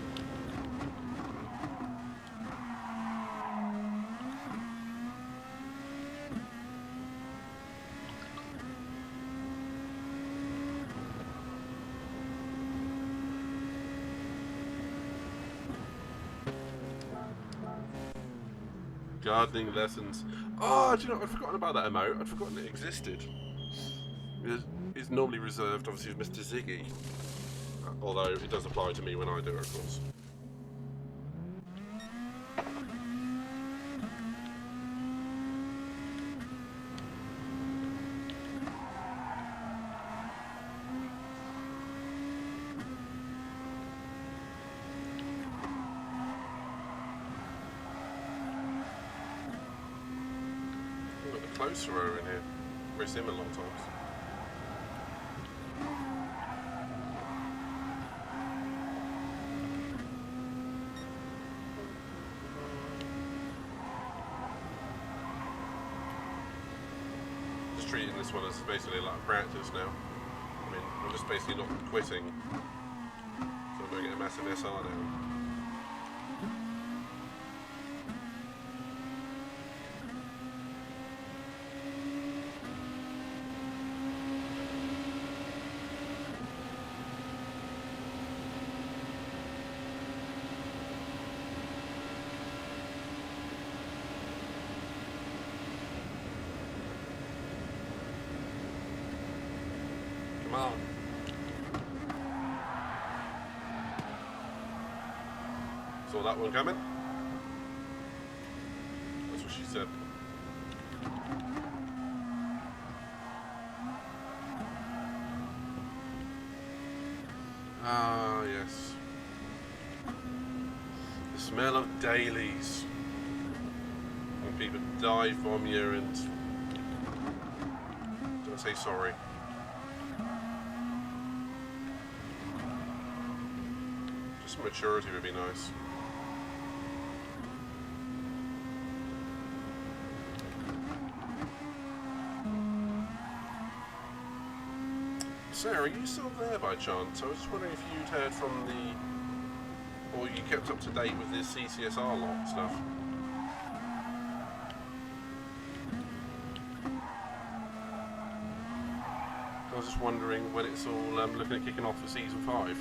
Gardening lessons. Oh, do you know, I'd forgotten about that emote. I'd forgotten it existed. It's normally reserved, obviously, with Mr. Ziggy. Although it does apply to me when I do it, of course. close to her in here. Race him a lot of times. Just treating this one as basically like practice now. I mean, I'm just basically not quitting. So I'm going to get a massive SR down. Come on. Saw that one coming. That's what she said. Ah, yes. The smell of dailies. When people dive bomb you and don't say sorry. Just maturity would be nice. Sarah, are you still there by chance? I was just wondering if you'd heard from the... or you kept up to date with this CCSR lot stuff. I was just wondering when it's all looking at kicking off for Season 5.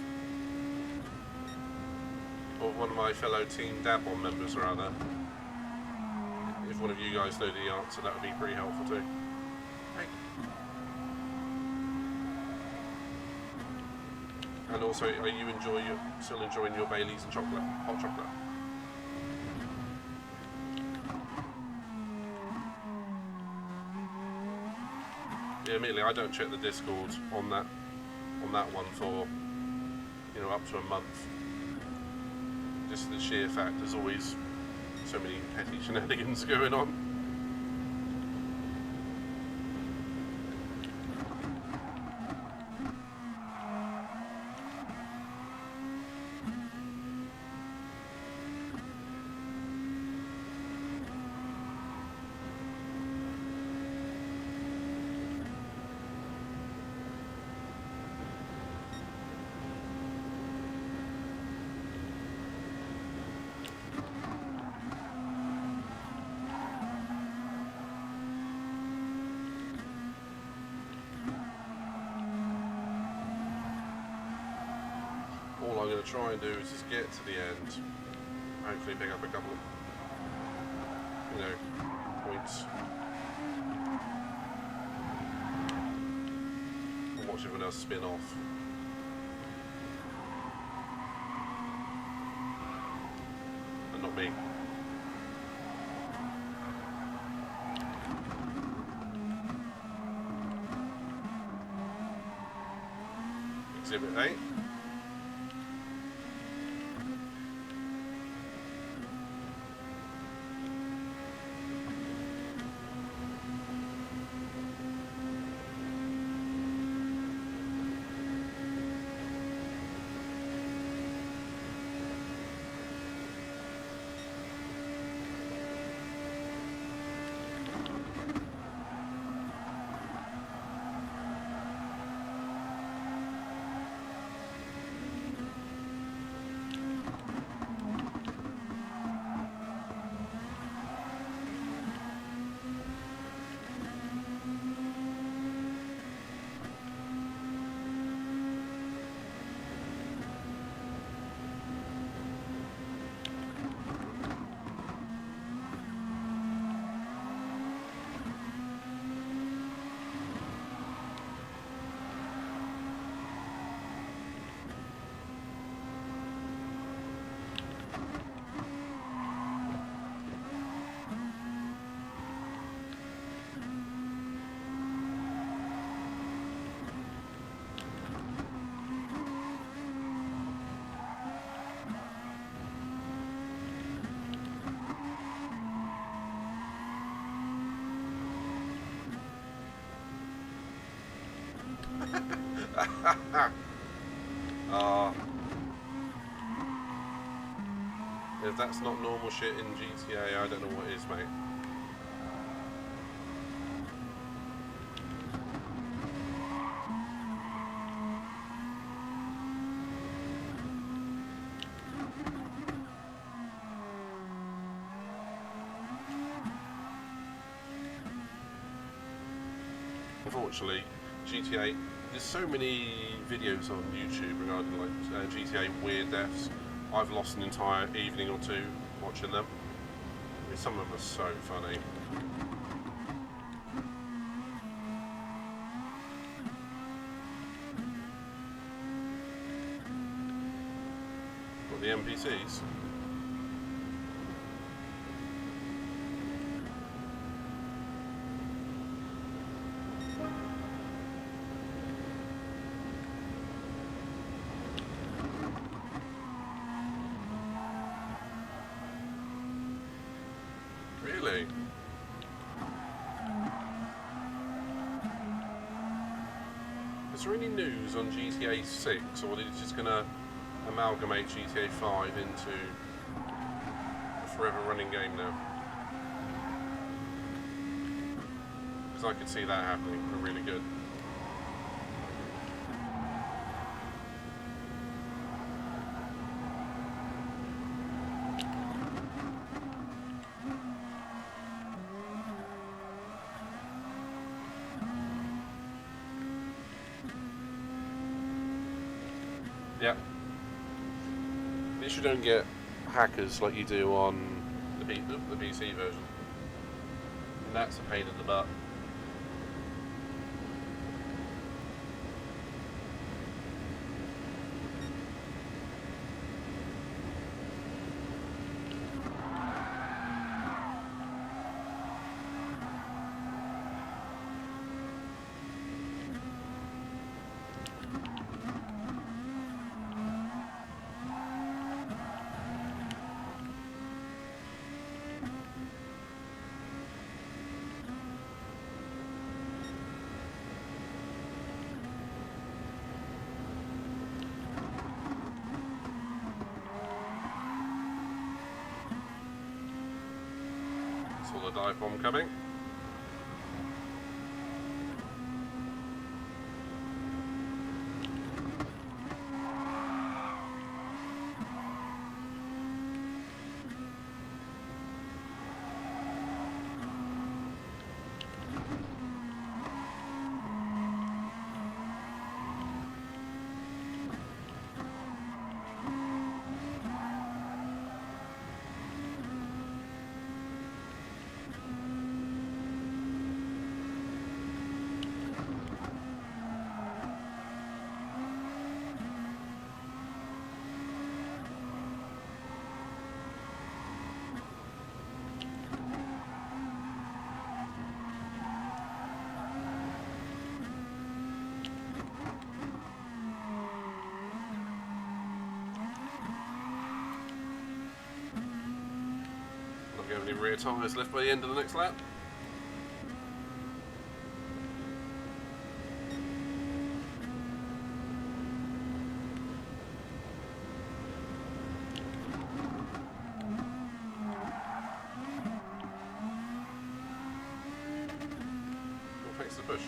Or one of my fellow Team Dabon members, rather. If one of you guys know the answer, that would be pretty helpful too. Hey. And also, are you still enjoying your Baileys and chocolate, hot chocolate? Yeah, admittedly, I don't check the Discord on that one for up to a month. Just the sheer fact there's always so many petty shenanigans going on. All I'm going to try and do is just get to the end, hopefully pick up a couple of, points. And watch everyone else spin off. And not me. Exhibit 8. Ah. If that's not normal shit in GTA, I don't know what is, mate. Unfortunately, GTA, there's so many videos on YouTube regarding like GTA weird deaths. I've lost an entire evening or two watching them. I mean, some of them are so funny. What, the NPCs? Really? Is there any news on GTA 6, or are they just going to amalgamate GTA 5 into a forever running game now? Because I could see that happening really good. Yeah. At least you don't get hackers like you do on the PC version. And that's a pain in the butt. Saw the dive bomb coming. Not going to have any rear tyres left by the end of the next lap. Well, thanks to the push.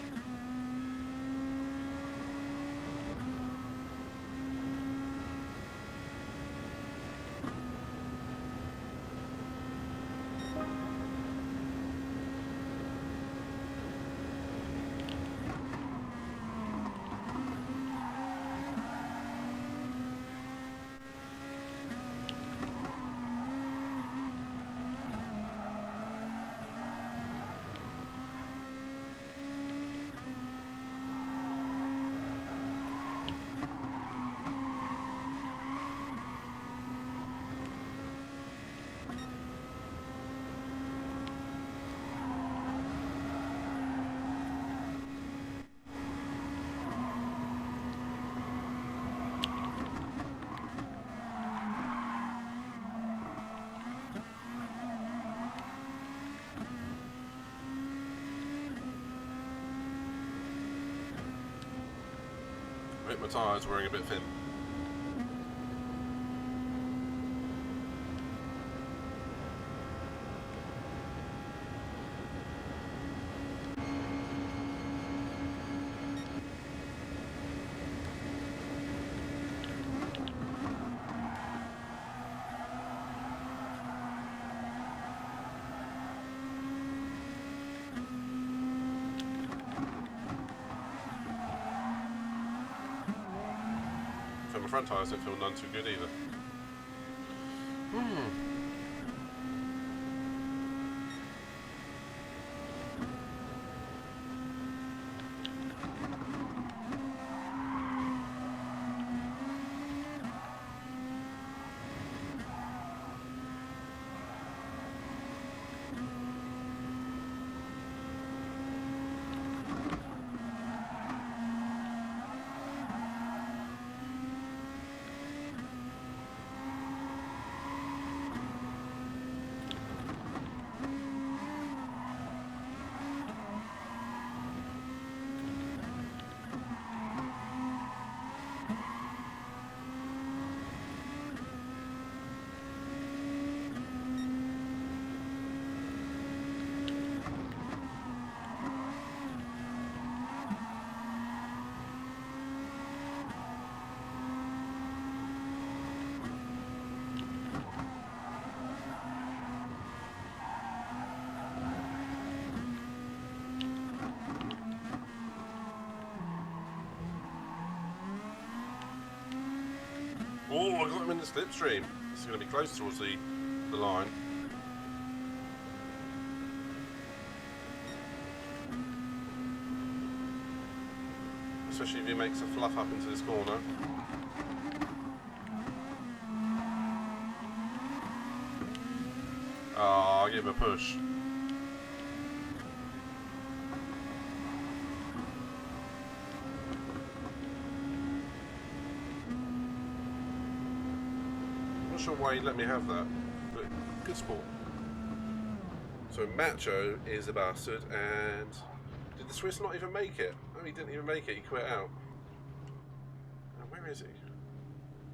admit my tyres wearing a bit thin. So my front tyres don't feel none too good either. Oh, I got him in the slipstream. This is going to be close towards the line. Especially if he makes a fluff up into this corner. Ah, I'll give him a push. Not sure why he let me have that, but good sport. So Macho is a bastard, and did the Swiss not even make it? No, he didn't even make it. He quit out. Where is he?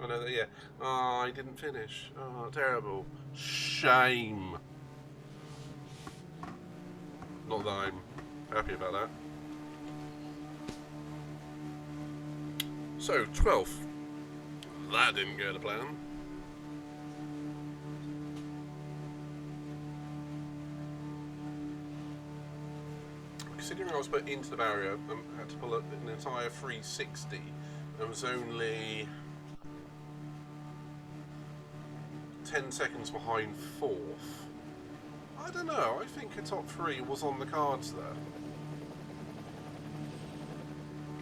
Oh no, yeah. Oh, he didn't finish. Oh, terrible. Shame. Not that I'm happy about that. So 12th. That didn't go to plan. Considering I was put into the barrier and had to pull up an entire 360, I was only 10 seconds behind 4th. I don't know, I think a top 3 was on the cards there.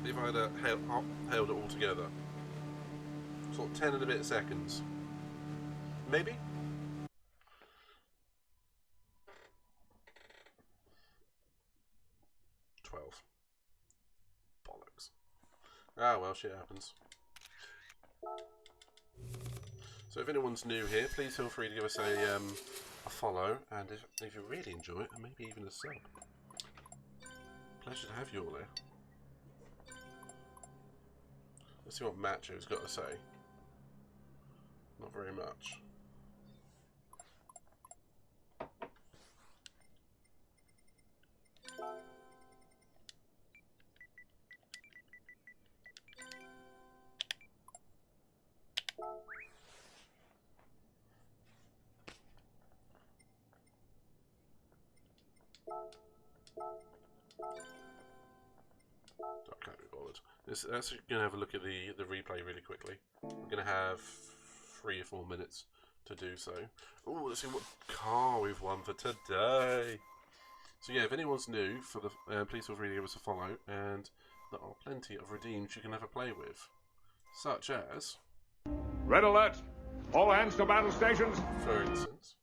If I had held it all together. Sort of 10 and a bit seconds. Maybe? Ah, well, shit happens. So if anyone's new here, please feel free to give us a follow, and if you really enjoy it, and maybe even a sub. Pleasure to have you all there. Let's see what Macho's got to say. Not very much. I can't be bothered. Let's going to have a look at the replay really quickly. We're going to have 3 or 4 minutes to do so. Oh, let's see what car we've won for today. So yeah, if anyone's new, for the please feel free to give us a follow, and there are plenty of redeems you can have a play with, such as... Red alert! All hands to battle stations! For instance...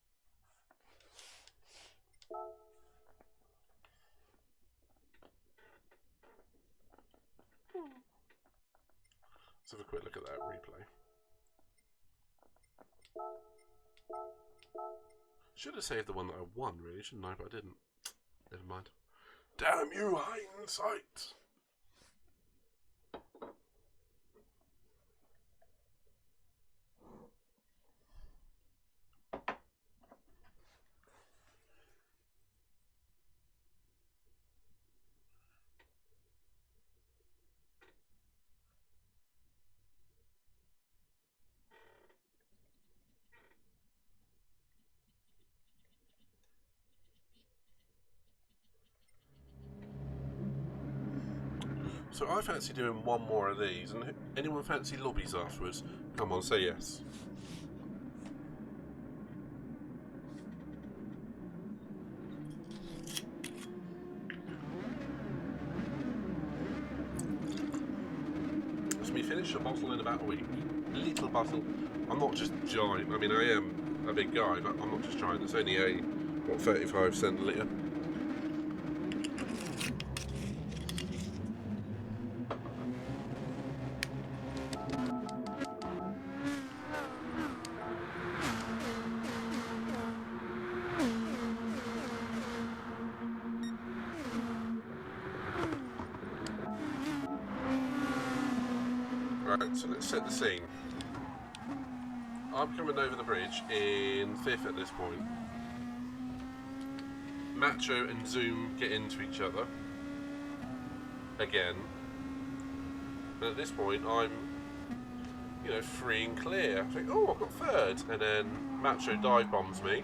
Let's have a quick look at that replay. Should have saved the one that I won, really, shouldn't I? But I didn't. Never mind. Damn you, hindsight! So I fancy doing one more of these, and anyone fancy lobbies afterwards? Come on, say yes. That's me finish a bottle in about a week. Little bottle. I'm not just giant. I mean, I am a big guy, but I'm not just giant. It's only a, what, 35 centilitre. Right, so let's set the scene. I'm coming over the bridge in 5th at this point. Macho and Zoom get into each other. Again. And at this point, I'm, you know, free and clear. I think, oh, I've got 3rd. And then Macho dive bombs me.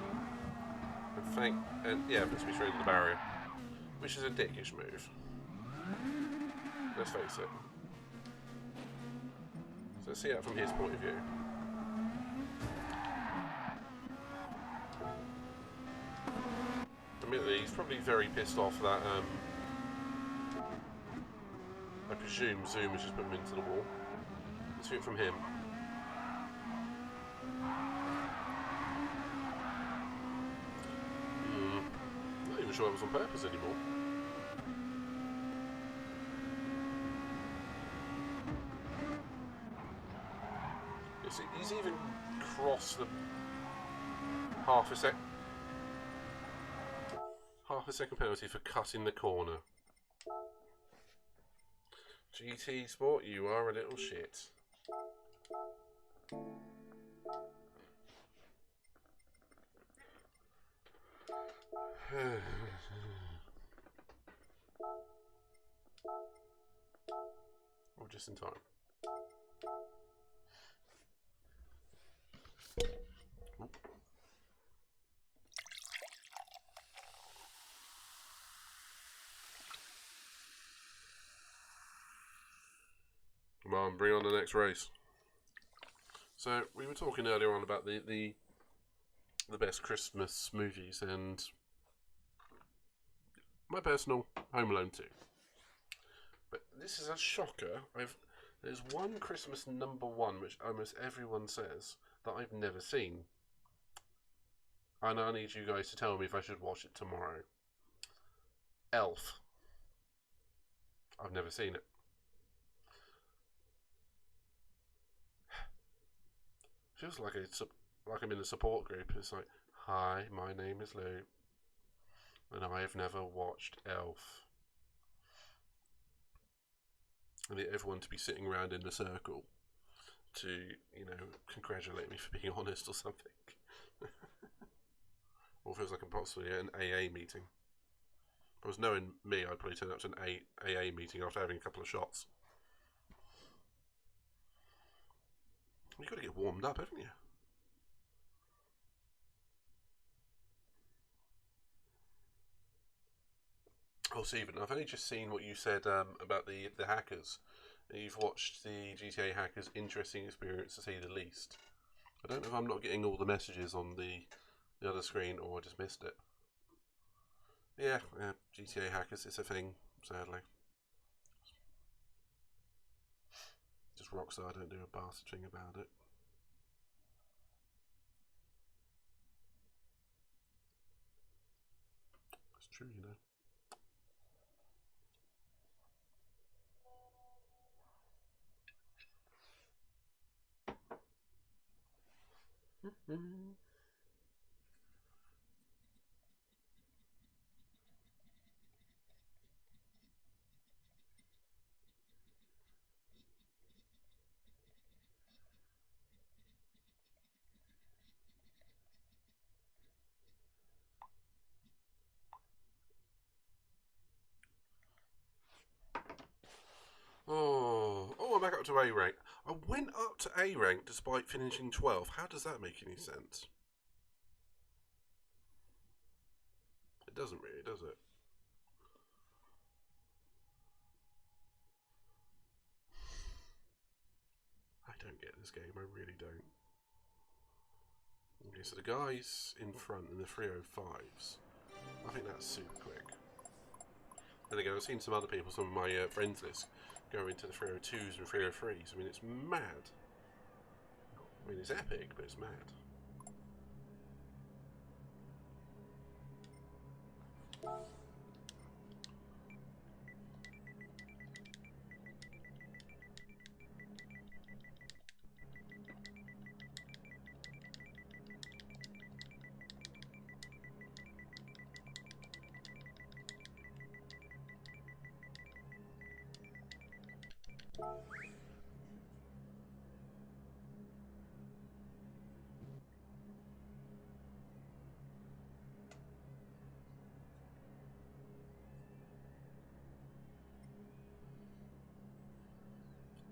And yeah, puts me through the barrier. Which is a dickish move. Let's face it. So let's see that from his point of view. Admittedly, he's probably very pissed off that, I presume Zoom has just put him into the wall. Let's hear it from him. Not even sure that was on purpose anymore. He's even crossed the half a second penalty for cutting the corner. GT Sport, you are a little shit. Or just in time. Come on, bring on the next race. So we were talking earlier on about the best Christmas movies, and my personal Home Alone 2. But this is a shocker. There's one Christmas #1 which almost everyone says that I've never seen, and I need you guys to tell me if I should watch it tomorrow. Elf. I've never seen it. Feels like I'm in a support group. It's like, hi, my name is Lou, and I have never watched Elf. I need everyone to be sitting around in a circle to, you know, congratulate me for being honest or something. Or feels like I'm possibly at an AA meeting. If I was knowing me, I'd probably turn up to an AA meeting after having a couple of shots. You've got to get warmed up, haven't you? Oh, Stephen, I've only just seen what you said about the hackers. You've watched the GTA Hackers Interesting Experience, to say the least. I don't know if I'm not getting all the messages on the other screen, or I just missed it. Yeah, GTA Hackers is a thing, sadly. Just Rockstar don't do a bastard thing about it. It's true, you know. Oh, I'm back up to A rank. I went up to A rank despite finishing 12th. How does that make any sense? It doesn't really, does it? this game, I really don't. Okay, so the guys in front in the 305s, I think that's super quick. Then again, I've seen some other people, some of my friends list, go into the 302s and 303s. I mean, it's mad. I mean, it's epic, but it's mad.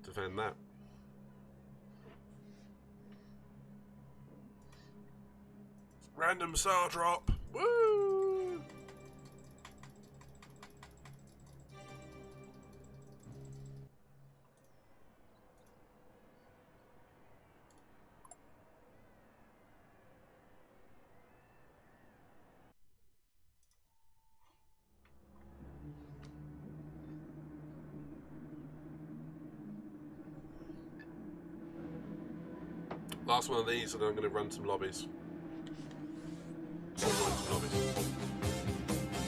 Defend that. Random star drop. Woo! Last one of these, and then I'm going to run some lobbies.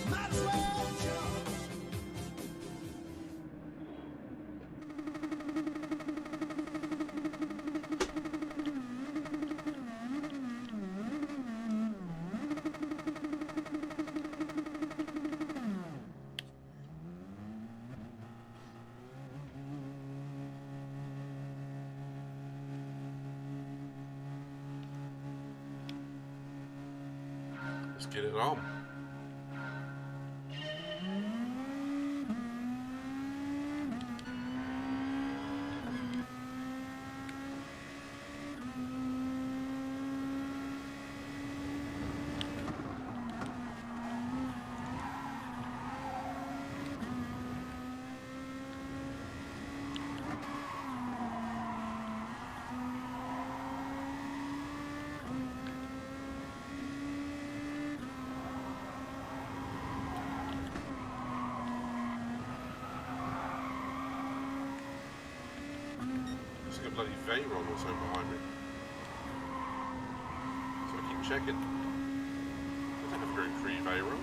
Might as well jump. Let's get it on. There's like a bloody Veyron or something behind me. So I keep checking. I don't have a very free Veyron.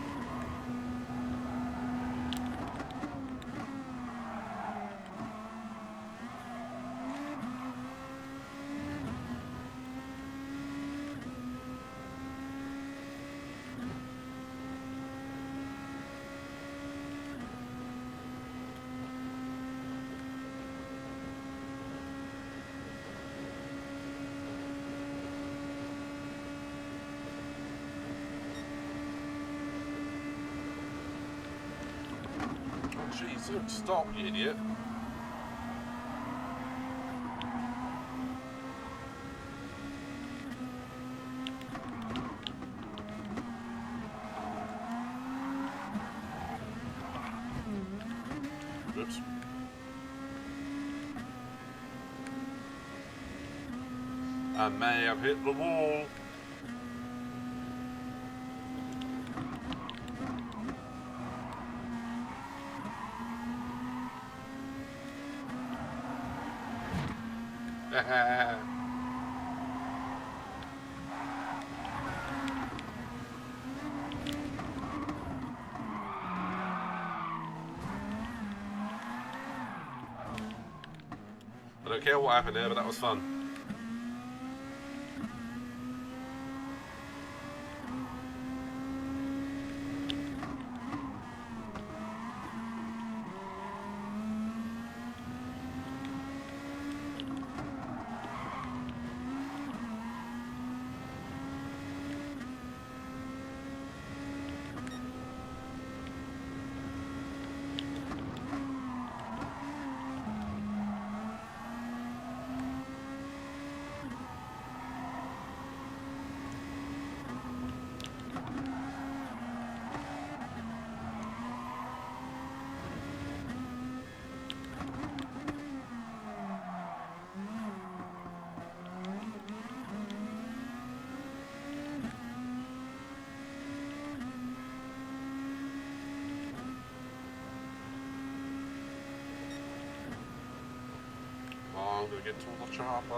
Jeez, don't stop, you idiot. Oops. I may have hit the wall. I don't care what happened there, but that was fun. I'm going to get to the chopper.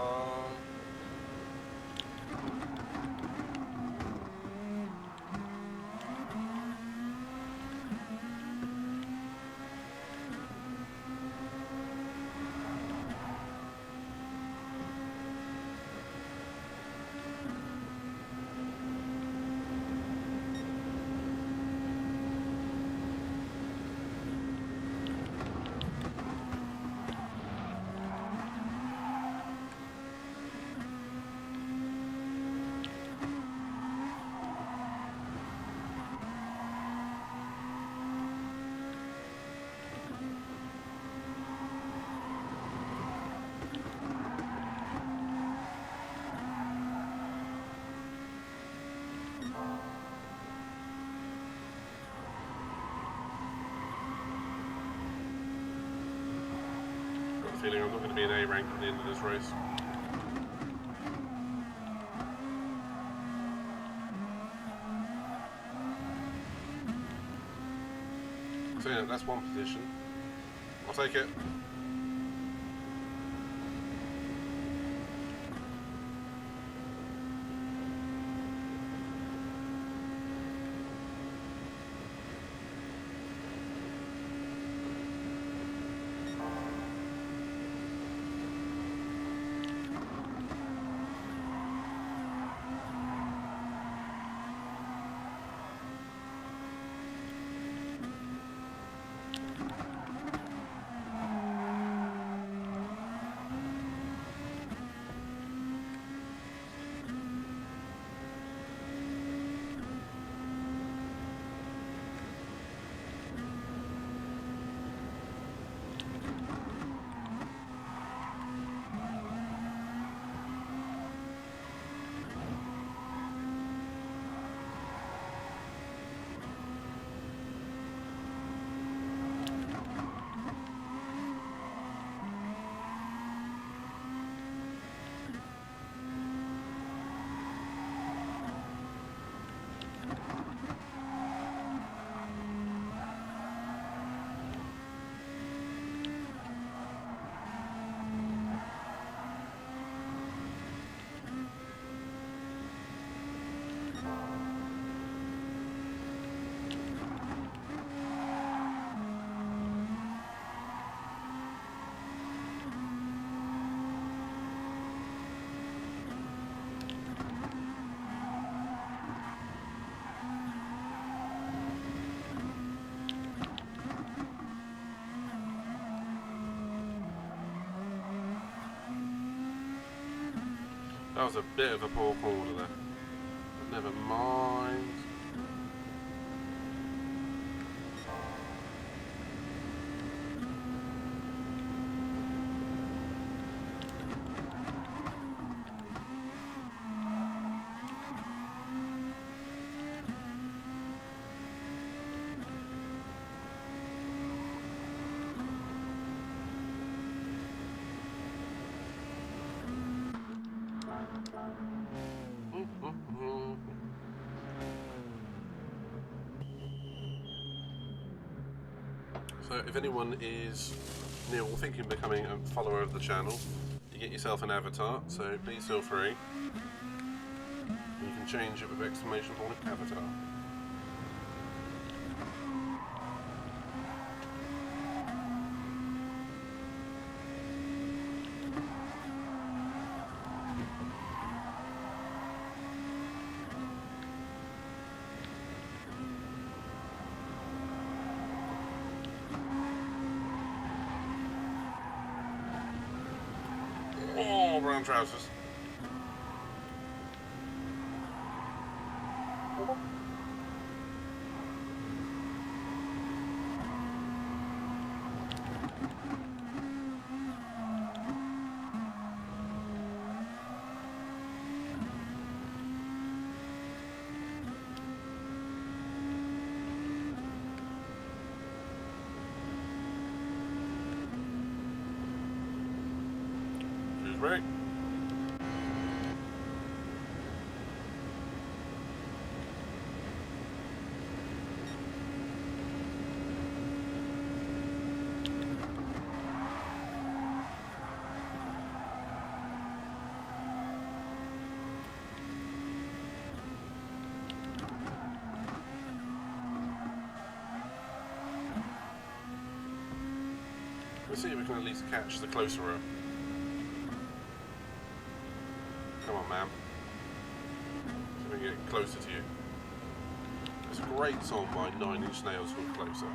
Feeling I'm not going to be in A rank at the end of this race. So yeah, that's one position. I'll take it. That was a bit of a poor corner there. But never mind. So if anyone is near or thinking of becoming a follower of the channel, you get yourself an avatar, so please feel free. You can change it with exclamation point avatar. Oh, brown trousers. She's right. Let's see if we can at least catch the closer row. Come on, ma'am. See if we can get closer to you. It's a great song by 9 Inch Nails called Closer.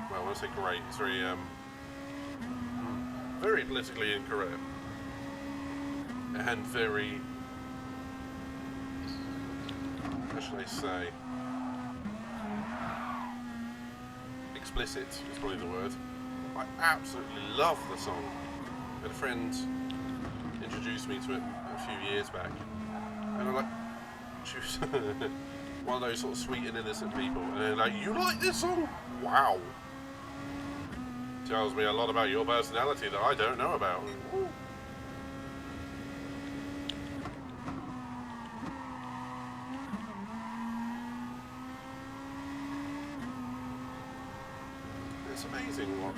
Well, when I say great, it's very, very politically incorrect. And very, how should I say, explicit is probably the word. I absolutely love the song. I had a friend introduced me to it a few years back, and I'm like, she was one of those sort of sweet and innocent people, and they're like, you like this song? Wow. Tells me a lot about your personality that I don't know about. Woo. It's amazing what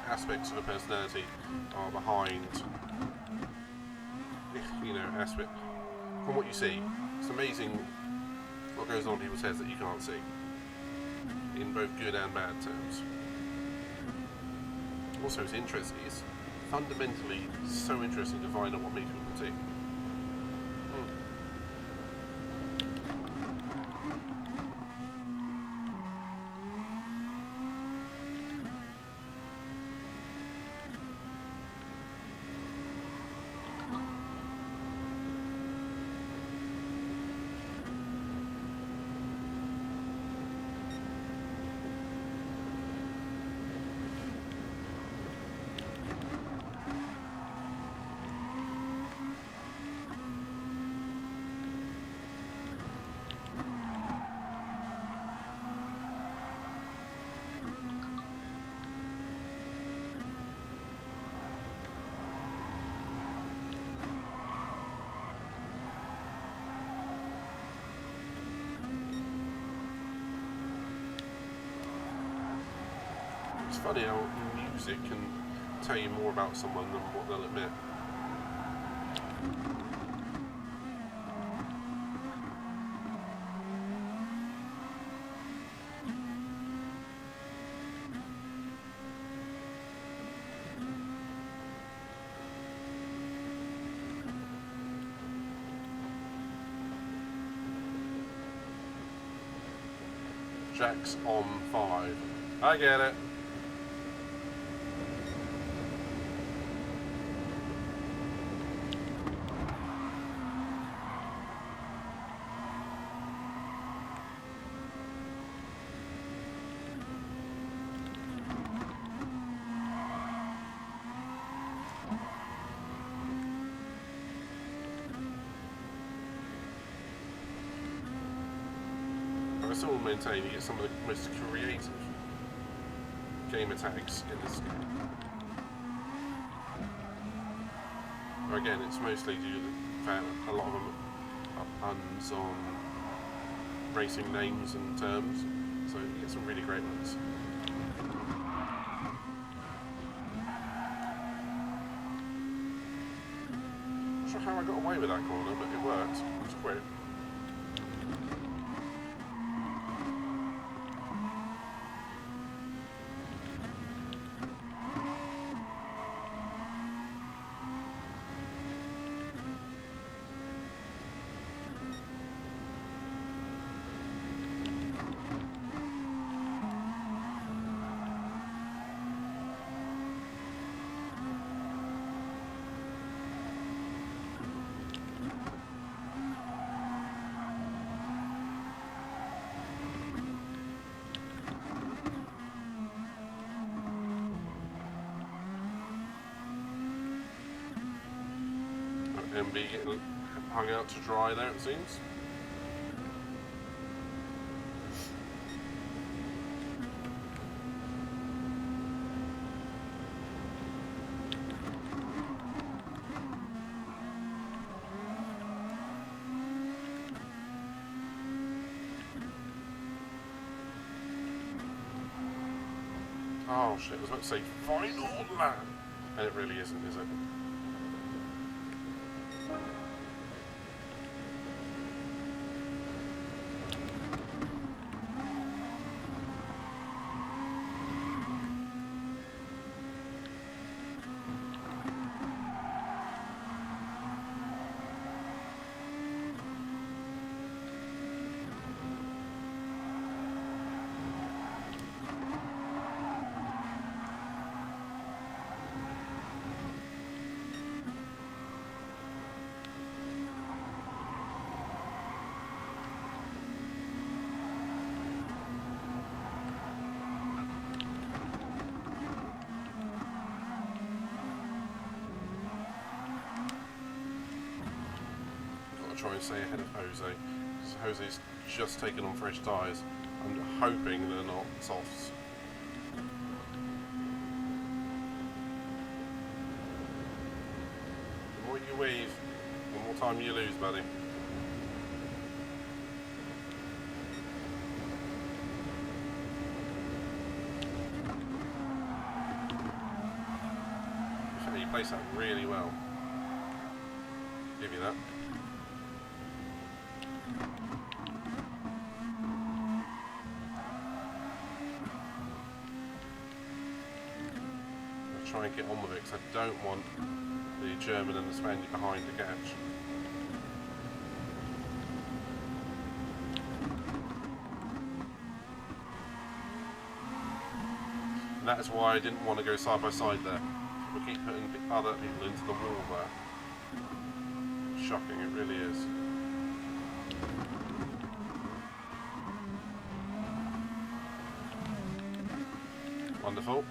aspects of a personality are behind, you know, aspect from what you see. It's amazing what goes on in people's heads that you can't see, in both good and bad terms. Also, it's interesting. It's fundamentally so interesting to find out what makes people tick. It's funny how music can tell you more about someone than what they'll admit. Jack's on 5. I get it. I still maintain you get some of the most creative game attacks in this game. Again, it's mostly due to the fact that a lot of them are puns on racing names and terms, so you get some really great ones. Not sure how I got away with that corner, but it worked. It was quick. MB getting hung out to dry there, it seems. Oh shit, I was about to say final lap, and it really isn't, is it? try and stay ahead of Jose. Because Jose's just taken on fresh tyres. I'm hoping they're not softs. The more you weave, the more time you lose, buddy. You place that really well. Give you that. I'll try and get on with it because I don't want the German and the Spaniard behind to catch. And that is why I didn't want to go side by side there. We keep putting other people into the wall there. Shocking, it really is. Wonderful.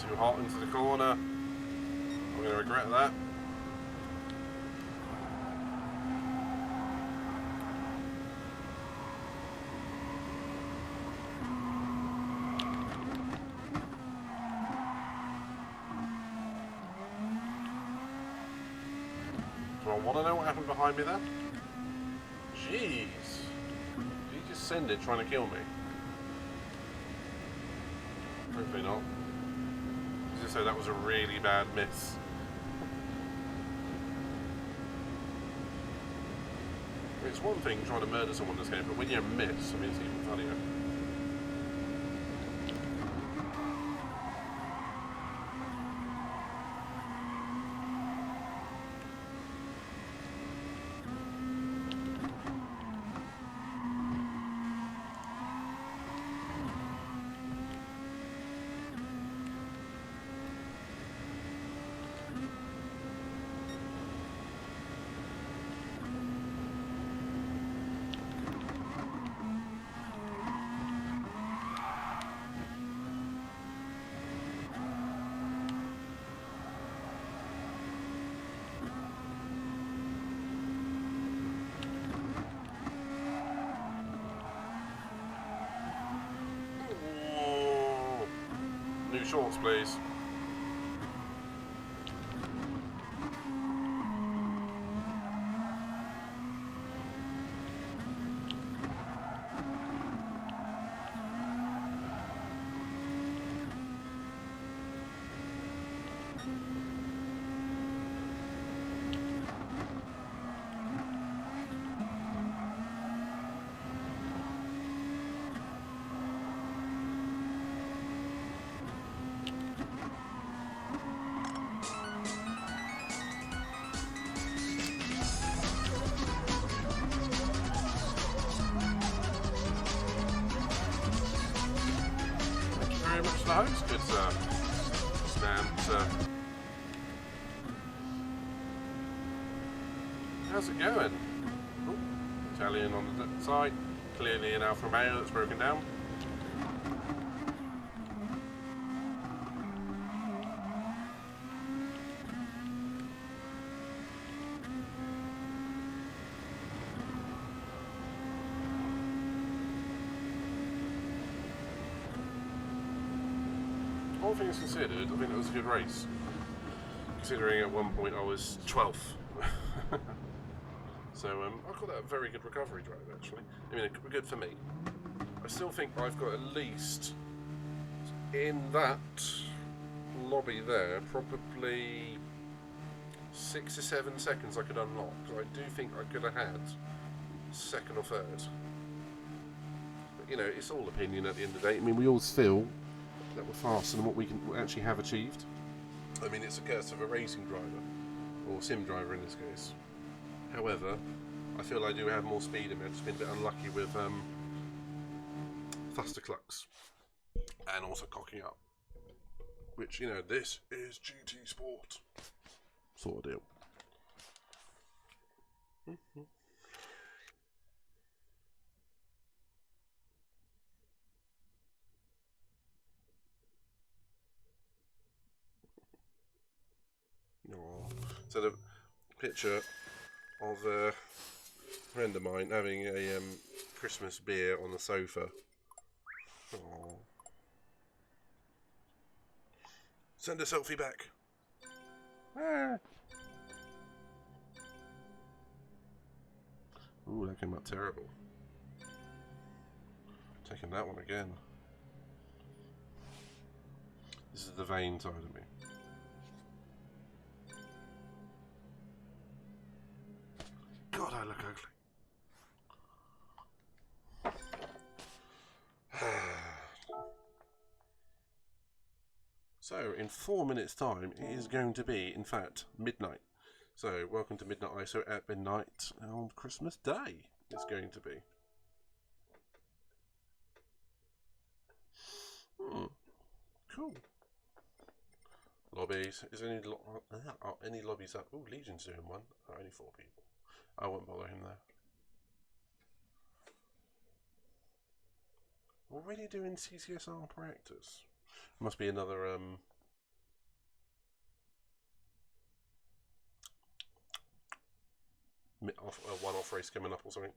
Too hot into the corner. I'm going to regret that. Do I want to know what happened behind me there? Jeez. Did he just send it trying to kill me? Hopefully not. So that was a really bad miss. I mean, it's one thing trying to murder someone in this game, but when you miss, I mean, it's even funnier. New shorts, please. the host, good sir. Ma'am, sir. How's it going? Oh, Italian on the side. Clearly an Alfa Romeo that's broken down. All things considered, I think it was a good race. Considering at one point I was 12th. So I call that a very good recovery drive, actually. I mean, good for me. I still think I've got at least, in that lobby there, probably 6 or 7 seconds I could unlock. I do think I could have had second or third. But, you know, it's all opinion at the end of the day. I mean, we always feel that we're faster than what we can actually have achieved. I mean, it's a curse of a racing driver, or sim driver in this case. However, I feel I do have more speed in me. I've just been a bit unlucky with faster clucks and also cocking up. Which, you know, this is GT Sport sort of deal. Oh. So the picture of a friend of mine having a Christmas beer on the sofa. Oh. Send a selfie back. Ah. Ooh, that came out terrible. Taking that one again. This is the vain side of me. God, I look ugly. So, in 4 minutes' time, it is going to be, in fact, midnight. So, welcome to Midnight ISO at midnight on Christmas Day. It's going to be. Cool. Lobbies. Is there any lobbies up? Oh, Legion's doing one. Oh, only 4 people. I won't bother him there. Already doing CCSR practice. Must be another one-off race coming up or something.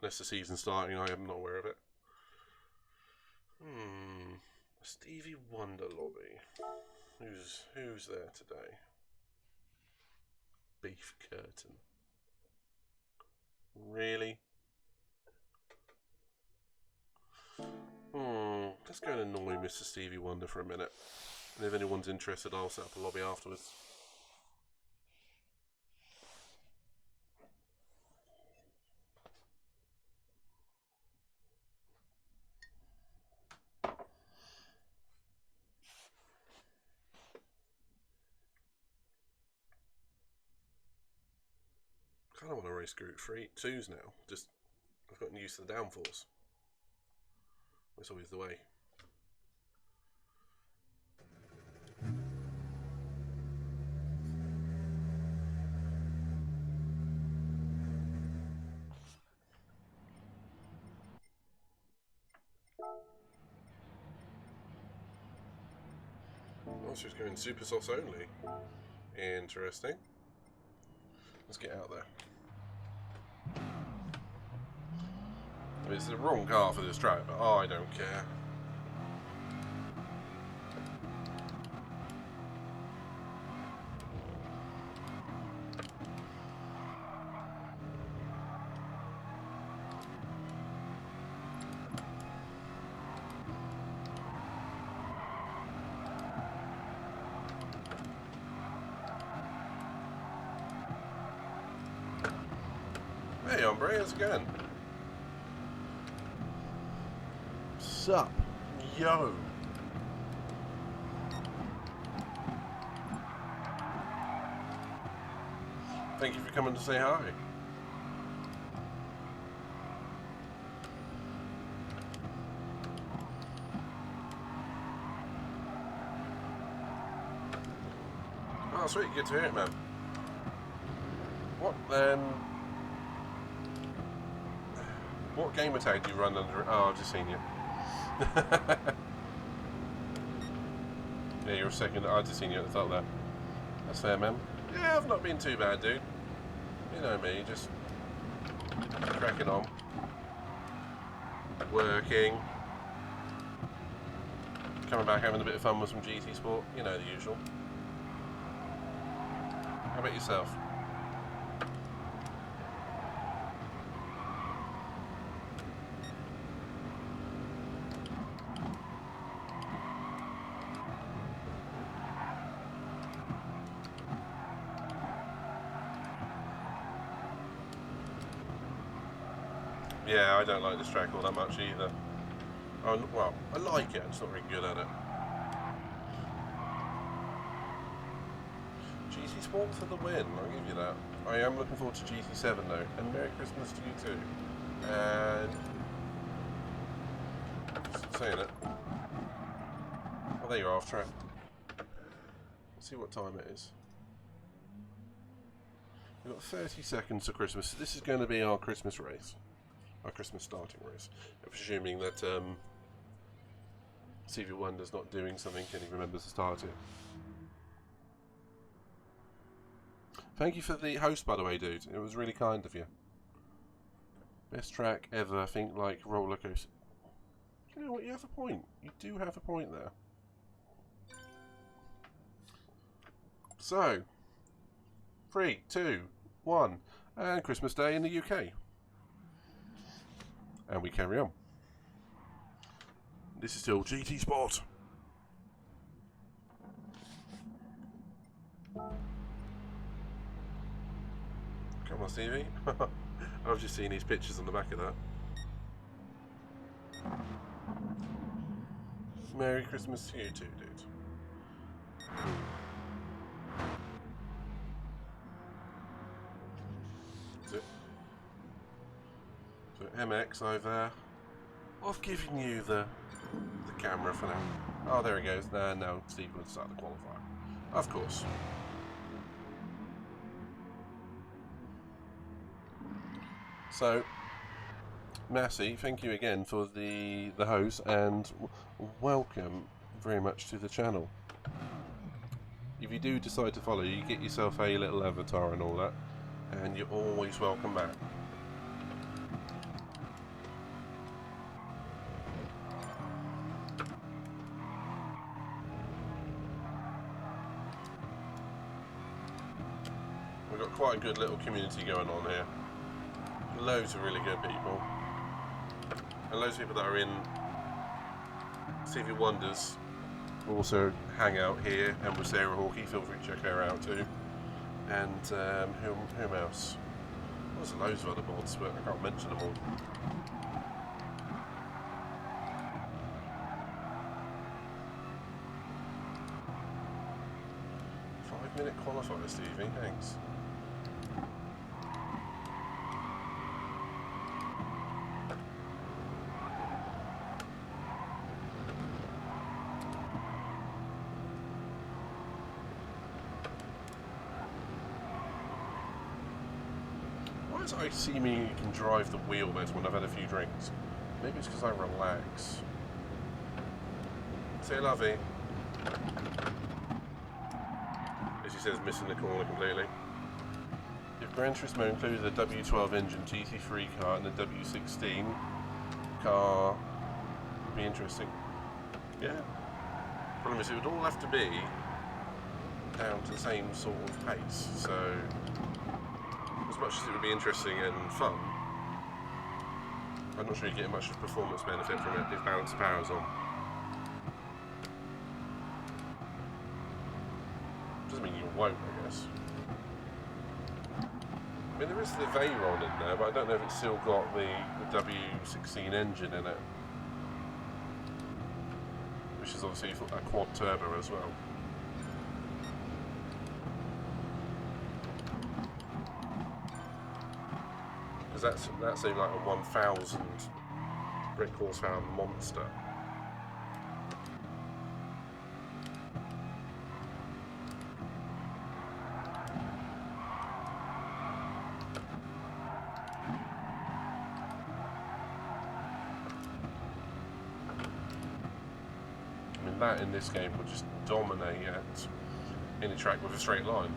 Unless the season's starting, I am not aware of it. Stevie Wonder lobby. Who's there today? Beef curtain. Really? Let's go and annoy Mr. Stevie Wonder for a minute. And if anyone's interested, I'll set up a lobby afterwards. Kind of want to race Group 2s now. Just, I've gotten used to the downforce. That's always the way. Oh, she's going super sauce only. Interesting. Let's get out there. It's the wrong car for this track, but I don't care. Hey, hombre, how's it going? Sup? Yo! Thank you for coming to say hi. sweet, good to hear it, man. What what gamer tag do you run under? Oh, I've just seen you. Yeah, you're a second. I've just seen you at the top there. That's fair, man. Yeah, I've not been too bad, dude. You know me, just cracking on. Working. Coming back, having a bit of fun with some GT Sport. You know, the usual. How about yourself? Yeah, I don't like this track all that much either. Well, I like it, I'm just not very good at it. GT Sport for the win, I'll give you that. I am looking forward to GT7 though, and Merry Christmas to you too. And... just saying it. Oh, there you are, off track. Let's see what time it is. We've got 30 seconds to Christmas, so this is going to be our Christmas race. Our Christmas starting race. Presuming that Stevie Wonder's not doing something and he remembers to start it. Thank you for the host, by the way, dude. It was really kind of you. Best track ever, I think, like roller coaster. You know what? You have a point. You do have a point there. So, 3, 2, 1, and Christmas Day in the UK. And we carry on. This is still GT Sport. Come on, Stevie. I've just seen these pictures on the back of that. Merry Christmas to you too, dude. That's it. So MX, I've given you the camera for now. Oh, there he goes. No, Steve would start the qualifier. Of course. So, Massey, thank you again for the host, and welcome very much to the channel. If you do decide to follow, you get yourself a little avatar and all that, and you're always welcome back. We've got quite a good little community going on here. Loads of really good people. And loads of people that are in Stevie Wonders also hang out here, and with Sarah Hawkey, feel free to check her out too. And whom else? There's loads of other mods, but I can't mention them all. Five-minute qualifier, Stevie, thanks. I see me can drive the wheel better when I've had a few drinks. Maybe it's because I relax. Say lovey. As he says, missing the corner completely. If Gran Turismo included a W12 engine GT3 car and a W16 car, would be interesting. Yeah. Problem is, it would all have to be down to the same sort of pace, so as much as it would be interesting and fun, I'm not sure you get much performance benefit from it if balance of power's on. Doesn't mean you won't, I guess. I mean, there is the Veyron in there, but I don't know if it's still got the W16 engine in it, which is obviously a quad turbo as well. That's a like a 1,000 brake horsepower monster. that in this game will just dominate at any track with a straight line.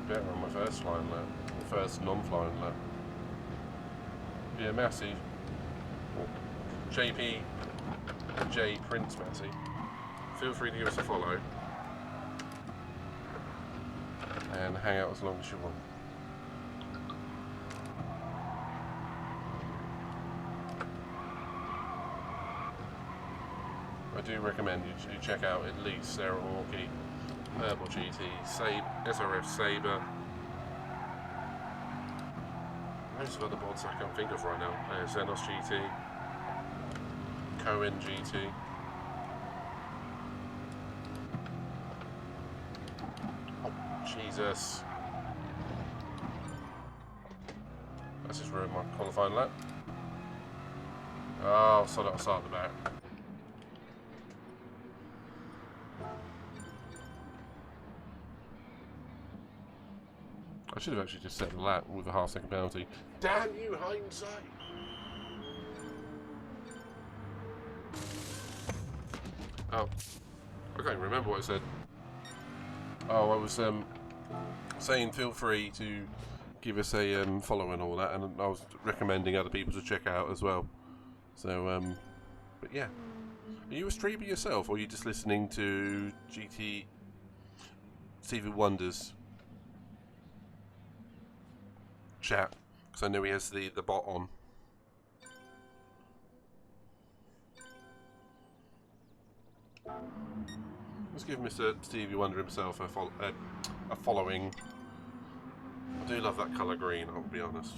Better on my first flying lap, or first non-flying lap. Yeah, Massey, or JP J Prince Massey, feel free to give us a follow and hang out as long as you want. I do recommend you check out at least Sarah Hawkey, Purple GT, SRF Sabre. Loads of other mods I can't think of right now. Xenos GT, Cohen GT. Oh, Jesus. That's just ruined my qualifying lap. Oh, so that'll start the back. I should have actually just set the lap with a half-second penalty. Damn you, hindsight! Oh, I can't even remember what I said. Oh, I was saying feel free to give us a follow and all that, and I was recommending other people to check out as well. So, but yeah. Are you a streamer yourself, or are you just listening to GT Stevie Wonder's chat? Because I know he has the bot on. Let's give Mr. Stevie Wonder himself a following. I do love that colour green, I'll be honest.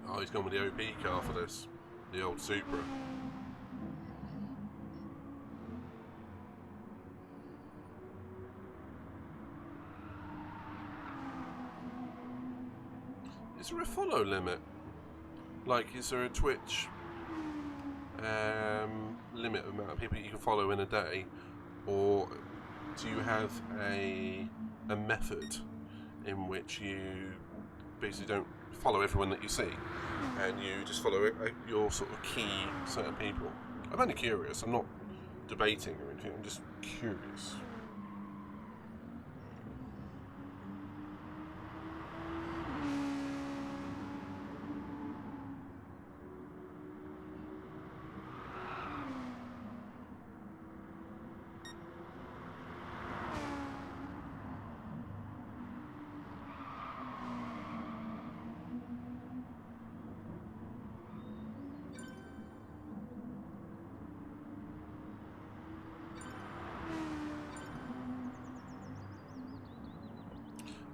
Oh, he's gone with the OP car for this. The old Supra. Is there a follow limit? Like, is there a Twitch limit amount of people you can follow in a day? Or do you have a method in which you basically don't follow everyone that you see and you just follow your sort of key certain people? I'm only curious, I'm not debating or anything, I'm just curious.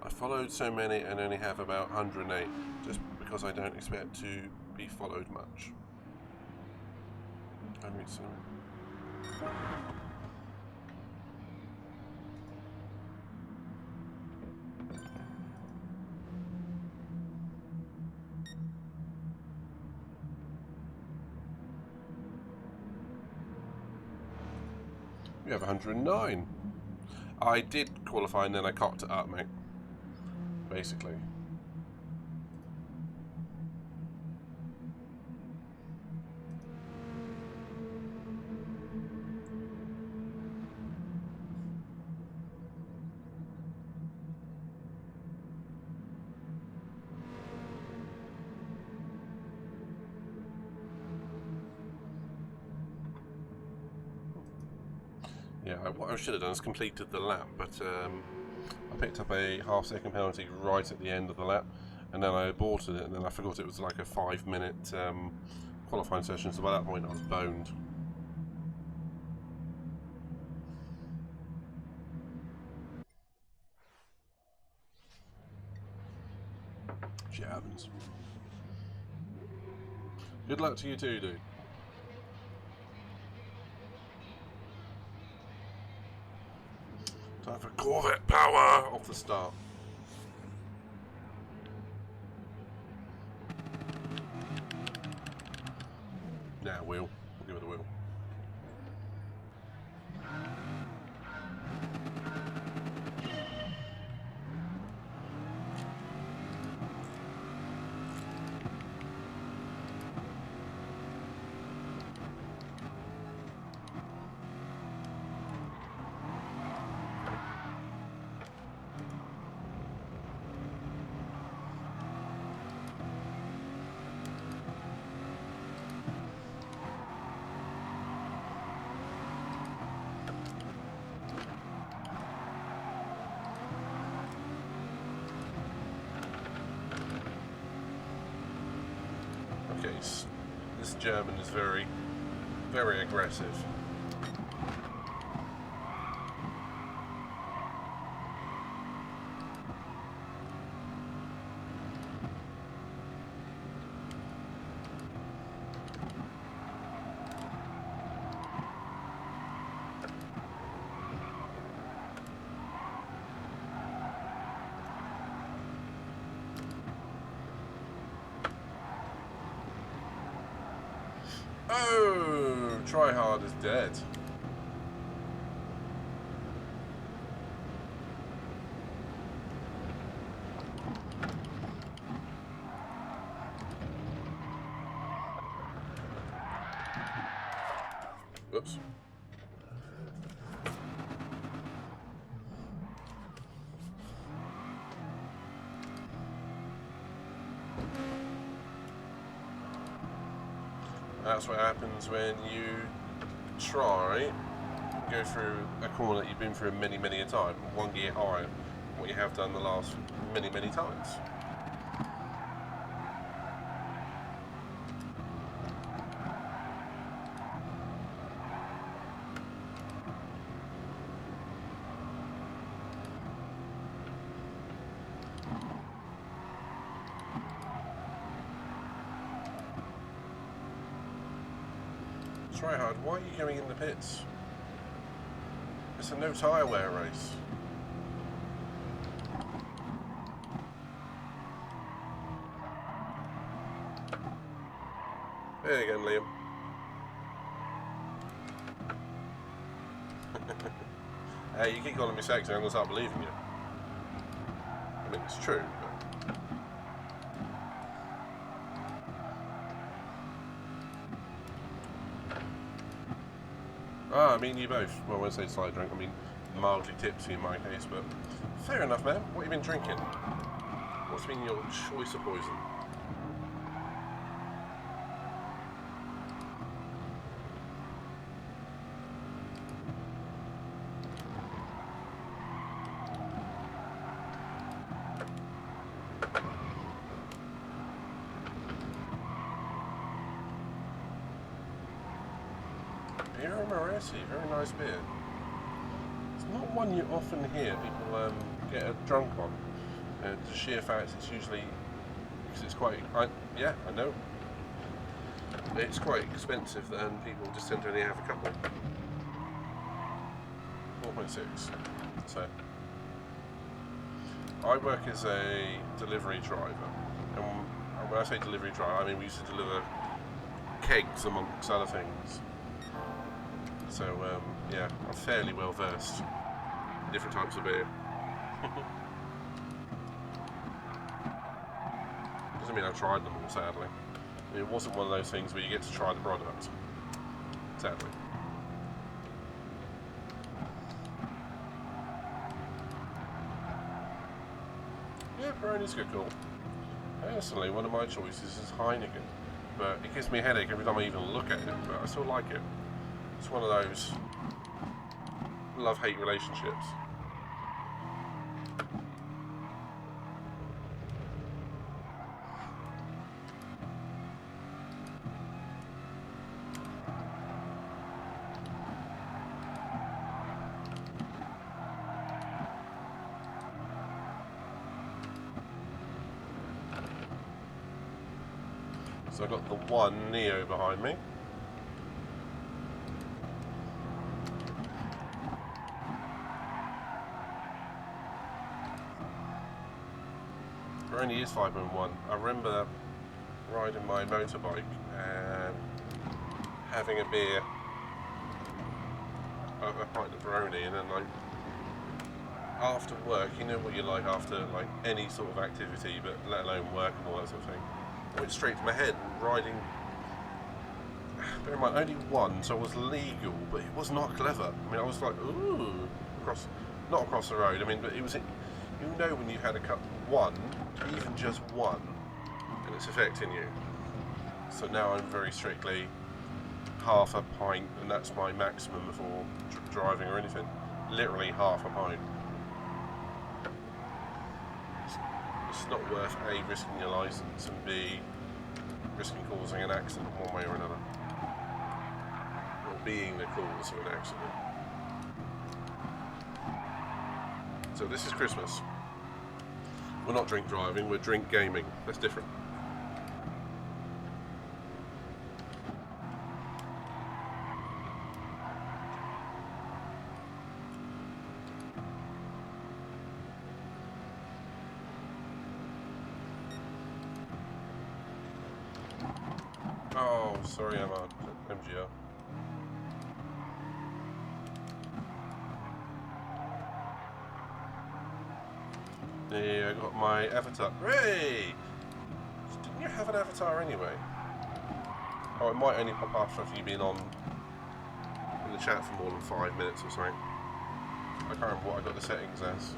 I followed so many and only have about 108 just because I don't expect to be followed much. I read some. We have 109. I did qualify and then I cocked it up, mate. Basically. Yeah, what I should have done is completed the lap, but I picked up a half-second penalty right at the end of the lap, and then I aborted it, and then I forgot it was like a 5-minute qualifying session, so by that point I was boned. Shit happens. Good luck to you too, dude. Time for Corvette power off the start. Nah, wheel. We'll give it a wheel. Okay, this German is very, very aggressive. Oh, try hard is dead. Whoops. That's what happens when you try go through a corner that you've been through many, many a time, one gear higher than what you have done the last many, many times. Try hard, why are you going in the pits? It's a no tyre wear race. There you go, Liam. Hey, you keep calling me sexy, I'm going to start believing you. I mean, it's true, but... Ah, I mean, you both. Well, when I say slight drunk, I mean mildly tipsy in my case, but fair enough, man. What have you been drinking? What's been your choice of poison? Very nice beer. It's not one you often hear people get drunk on. The sheer fact it's usually because it's quite. Yeah, I know. It's quite expensive, and people just tend to only have a couple. 4.6. So I work as a delivery driver, and when I say delivery driver, I mean we used to deliver kegs amongst other things. So, yeah, I'm fairly well versed in different types of beer. Doesn't mean I've tried them all, sadly. I mean, it wasn't one of those things where you get to try the product, sadly. Yeah, Peroni's good call. Personally, one of my choices is Heineken, but it gives me a headache every time I even look at it, but I still like it. It's one of those love-hate relationships. So I've got the one Neo behind me. It only is 5.1. I remember riding my motorbike and having a beer, a pint of Peroni, and then like after work, you know what you're like after like any sort of activity, but let alone work and all that sort of thing. I went straight to my head riding. Bear in mind, only one, so it was legal, but it was not clever. I mean, I was like, ooh, not across the road. I mean, but it was. You know when you've had a cup one, even just one, and it's affecting you. So now I'm very strictly half a pint, and that's my maximum before driving or anything. Literally half a pint. It's not worth A, risking your license, and B, risking causing an accident one way or another. Or being the cause of an accident. So this is Christmas. We're not drink driving, we're drink gaming. That's different. Oh, sorry, I'm on MGO. Yeah, I got my avatar. Hey! Didn't you have an avatar anyway? Oh, it might only pop up if you've been on in the chat for more than 5 minutes or something. I can't remember what I got the settings as.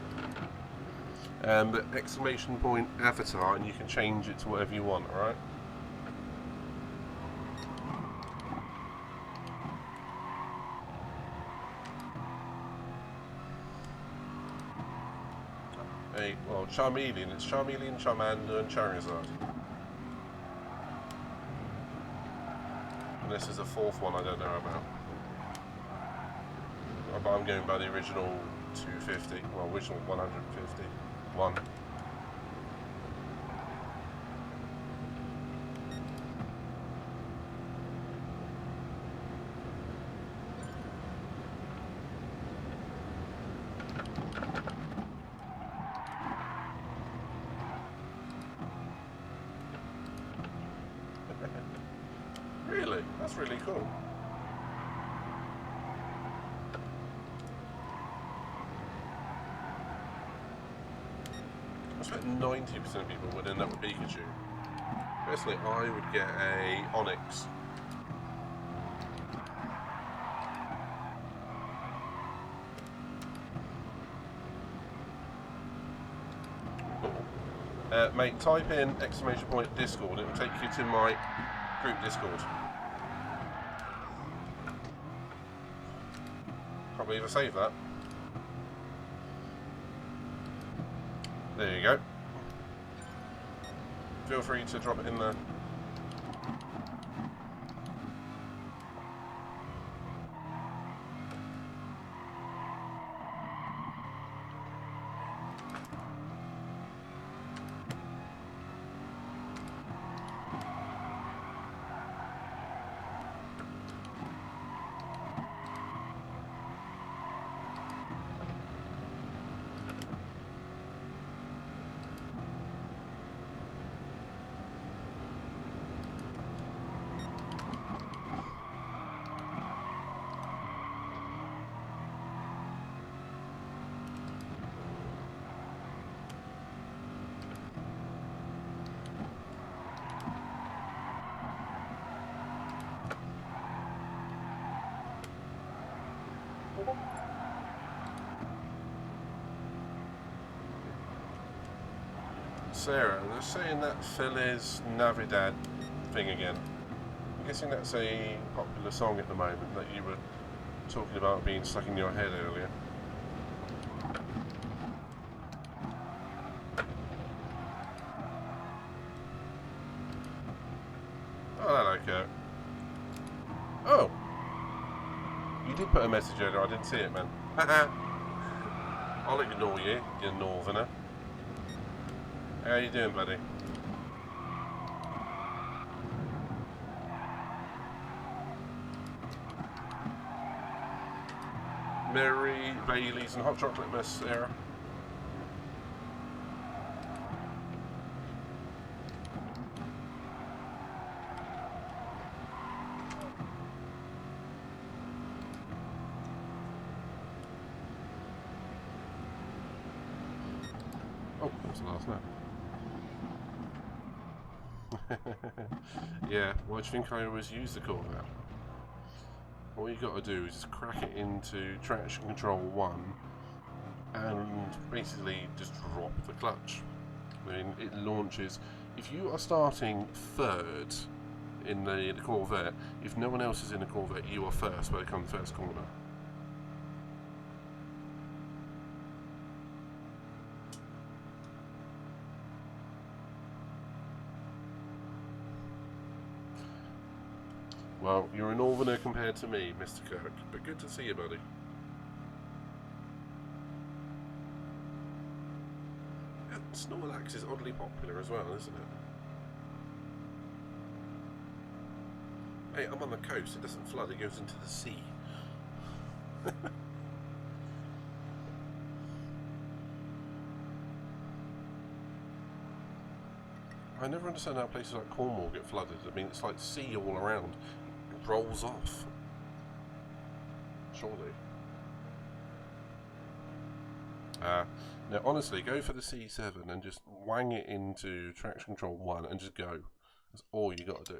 But exclamation point avatar, and you can change it to whatever you want, alright? Well, Charmeleon. It's Charmeleon, Charmander, and Charizard. And this is a fourth one I don't know about. But I'm going by the original 250. Well, original 150. One. Really? That's really cool. I expect 90% of people would end up with Pikachu. Personally, I would get a Onyx. Mate, type in exclamation point Discord. It will take you to my group Discord. Can't believe I saved that. There you go. Feel free to drop it in there. Sarah, they're saying that Feliz Navidad thing again. I'm guessing that's a popular song at the moment that you were talking about being stuck in your head earlier. Oh, hello, Kurt. Oh! You did put a message earlier, I didn't see it, man. I'll ignore you, you northerner. How you doing, buddy? Mary, Bailey's and hot chocolate mess, Sarah. Oh, that was the last nap. Yeah, why do you think I always use the Corvette? All you got to do is just crack it into traction control 1 and basically just drop the clutch. I mean, it launches. If you are starting third in the Corvette, if no one else is in the Corvette, you are first when it comes first corner. Well, you're a northerner compared to me, Mr. Kirk, but good to see you, buddy. Yeah, Snorlax is oddly popular as well, isn't it? Hey, I'm on the coast, it doesn't flood, it goes into the sea. I never understand how places like Cornwall get flooded. I mean, it's like sea all around. It rolls off. Surely. Now, honestly, go for the C7 and just wang it into traction control 1 and just go. That's all you got to do.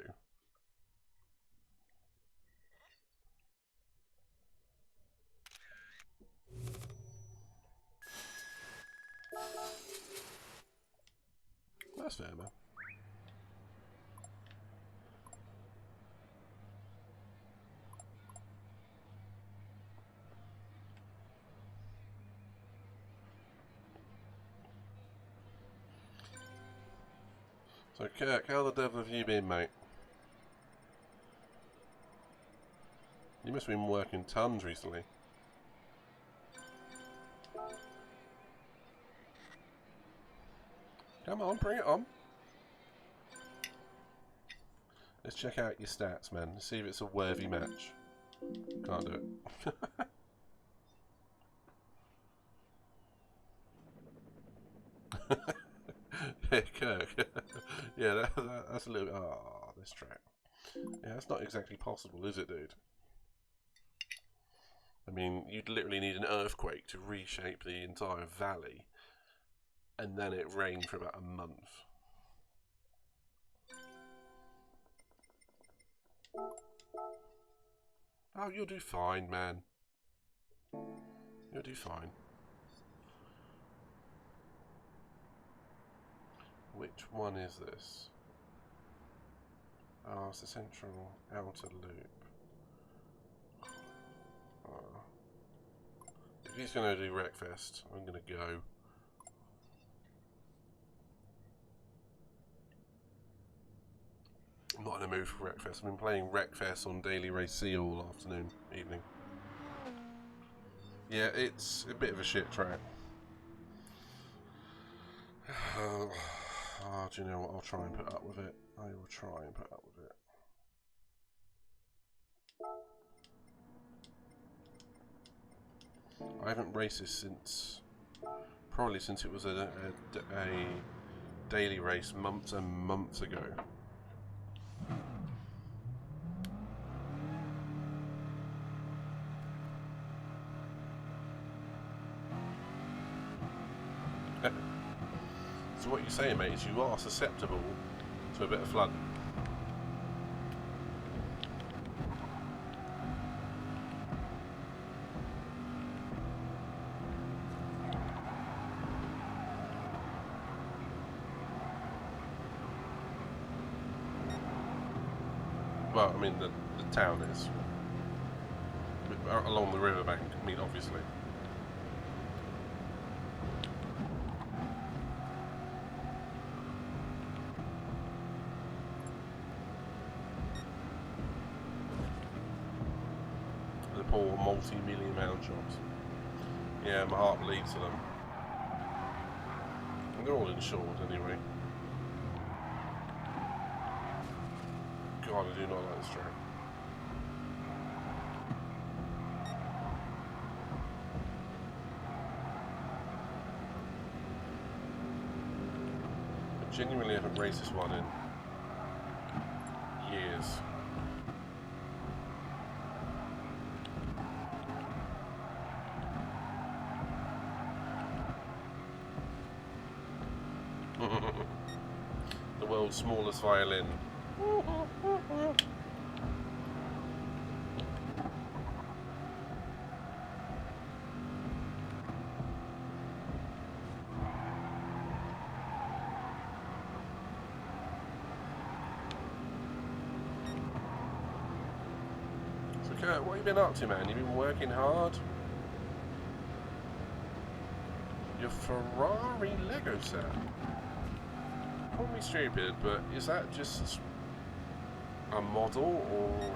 That's fair, man. So, Kirk, how the devil have you been, mate? You must have been working tons recently. Come on, bring it on. Let's check out your stats, man. See if it's a worthy match. Can't do it. Yeah, Kirk. Yeah, that's a little bit... Oh, this track. Yeah, that's not exactly possible, is it, dude? I mean, you'd literally need an earthquake to reshape the entire valley. And then it rained for about a month. Oh, you'll do fine, man. You'll do fine. Which one is this? Oh, it's the central outer loop. Oh. If he's going to do Wreckfest, I'm going to go. I'm not in a mood for Wreckfest. I've been playing Wreckfest on Daily Race C all afternoon, evening. Yeah, it's a bit of a shit track. Oh, do you know what? I'll try and put up with it. I will try and put up with it. I haven't raced this since... Probably since it was a daily race months and months ago. So what you're saying, mate, is you are susceptible to a bit of flooding. Well, I mean, the town is. Along the riverbank, I mean, obviously. The poor multi-million pound shops. Yeah, my heart bleeds for them. And they're all insured anyway. God, I do not like this track. genuinely haven't raced this one in years. The world's smallest violin. So Kurt, what have you been up to, man? You've been working hard? Your Ferrari Lego set. Probably stupid, but is that just a model or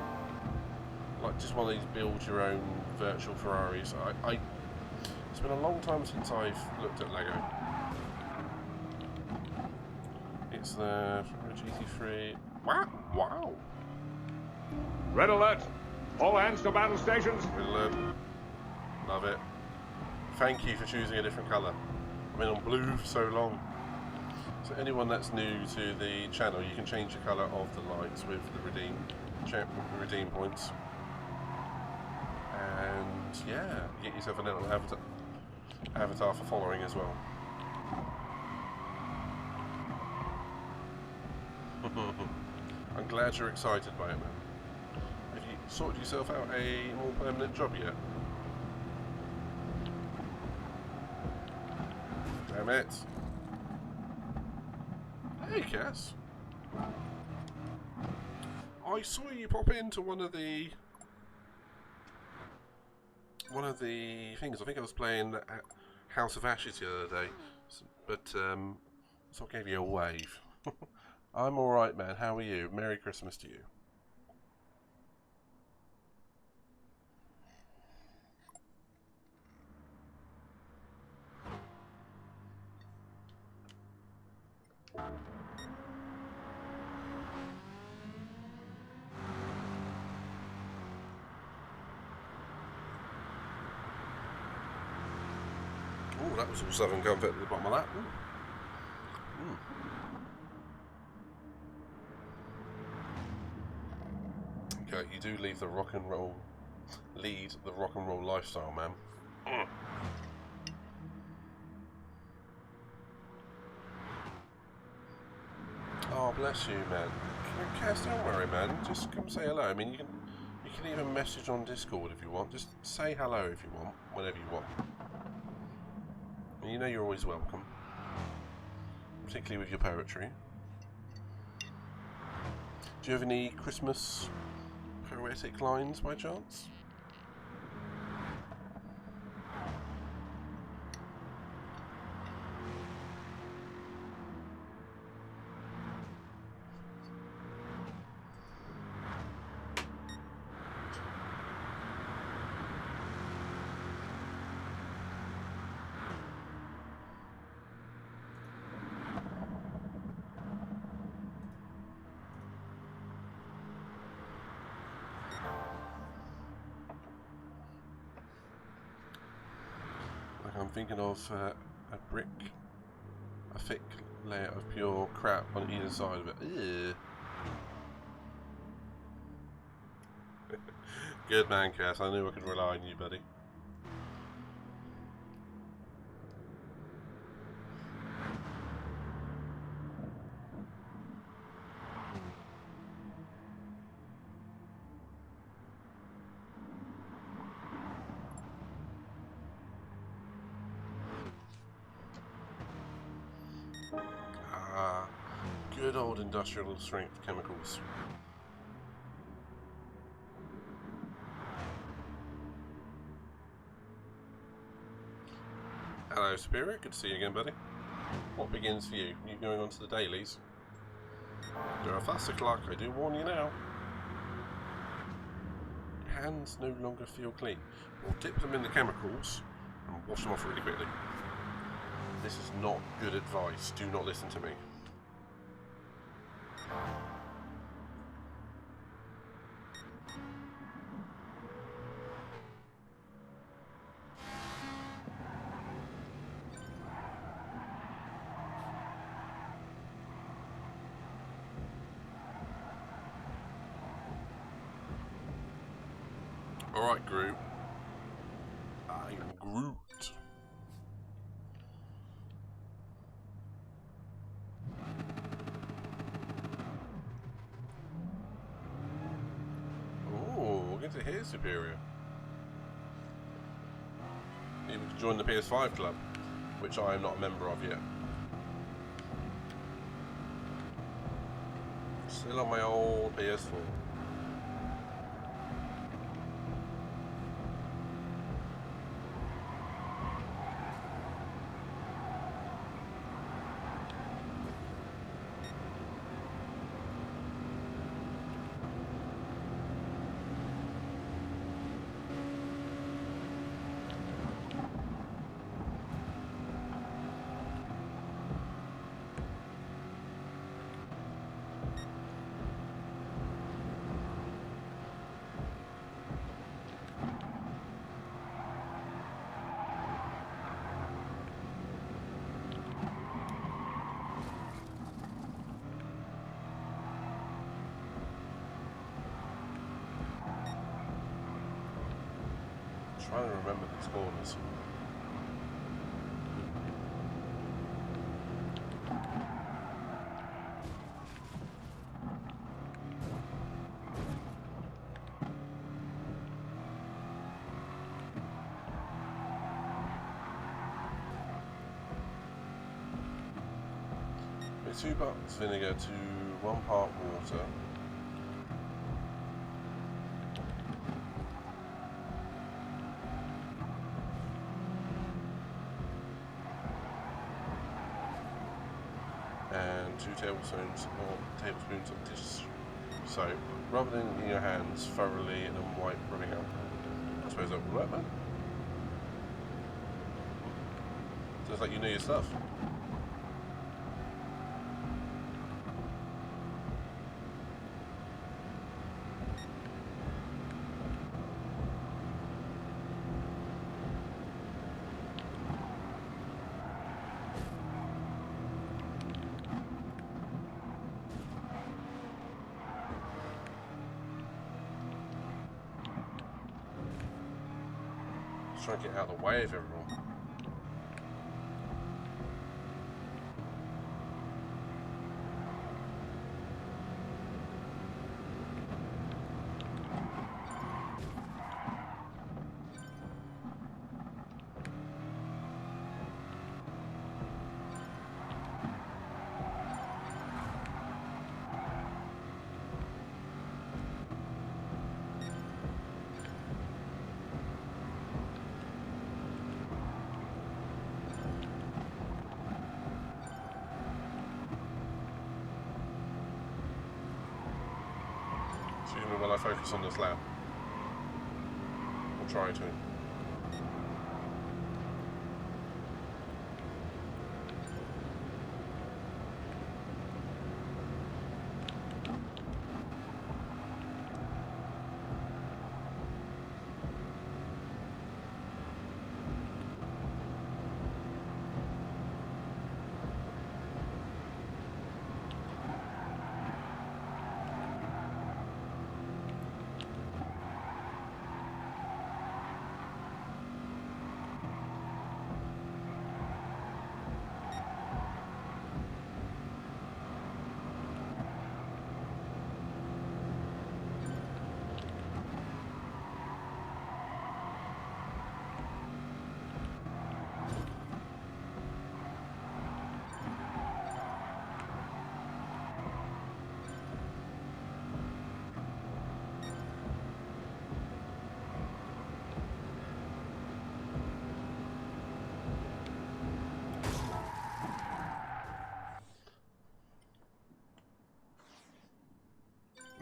like just one of these build your own virtual Ferraris? It's been a long time since I've looked at Lego. It's the GT3. Wow. Red alert! All hands to battle stations! Love it. Thank you for choosing a different colour. I've been on blue for so long. So anyone that's new to the channel, you can change the colour of the lights with the redeem points. And yeah, get yourself a little avatar for following as well. I'm glad you're excited by it, man. Have you sorted yourself out a more permanent job yet? Damn it. Hey, Cass. I saw you pop into one of the things. I think I was playing House of Ashes the other day, but so I gave you a wave. I'm all right, man. How are you? Merry Christmas to you. Oh, that was all Southern Comfort at the bottom of that. Okay, you do lead the rock and roll lifestyle, man. Oh, bless you, man. Cass, don't worry, man. Just come say hello. I mean, you can even message on Discord if you want. Just say hello if you want, whenever you want. And you know you're always welcome, particularly with your poetry. Do you have any Christmas poetic lines by chance? I'm thinking of a thick layer of pure crap on either side of it. Ew. Good man, Cass. I knew I could rely on you, buddy. Good old industrial strength chemicals. Hello, Spirit. Good to see you again, buddy. What begins for you? You going on to the dailies? You're a faster clock, I do warn you now. Your hands no longer feel clean. We'll dip them in the chemicals and wash them off really quickly. This is not good advice. Do not listen to me. Alright, Groot. I'm Groot. Oh, we're going to hear Superior. Maybe we could join the PS5 club, which I am not a member of yet. Still on my old PS4. Trying to remember these corners. With 2 parts vinegar to 1 part water. And 2 tablespoons of dish soap. Rub it in your hands thoroughly and then wipe rubbing out. I suppose that will work, man. Sounds like you know your stuff. Try and get out of the way of everyone. Excuse me while I focus on this lab. I'll try to.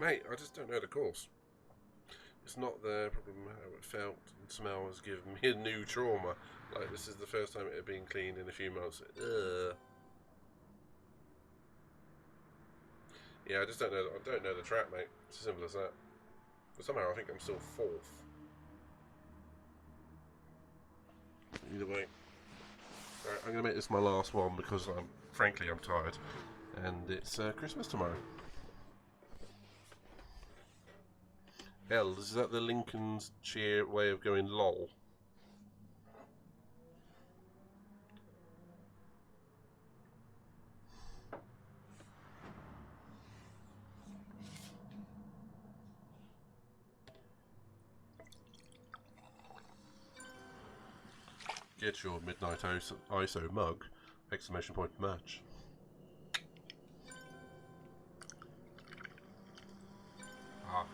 Mate, I just don't know the course. It's not the problem how it felt and smell has given me a new trauma. Like, this is the first time it had been cleaned in a few months. Yeah, I just don't know. I don't know the track, mate. It's as simple as that. But somehow I think I'm still 4th. Either way. Alright, I'm going to make this my last one because frankly I'm tired. And it's Christmas tomorrow. L, is that the Lincoln's cheer way of going lol? Get your midnight ISO mug! Exclamation point match. Ah.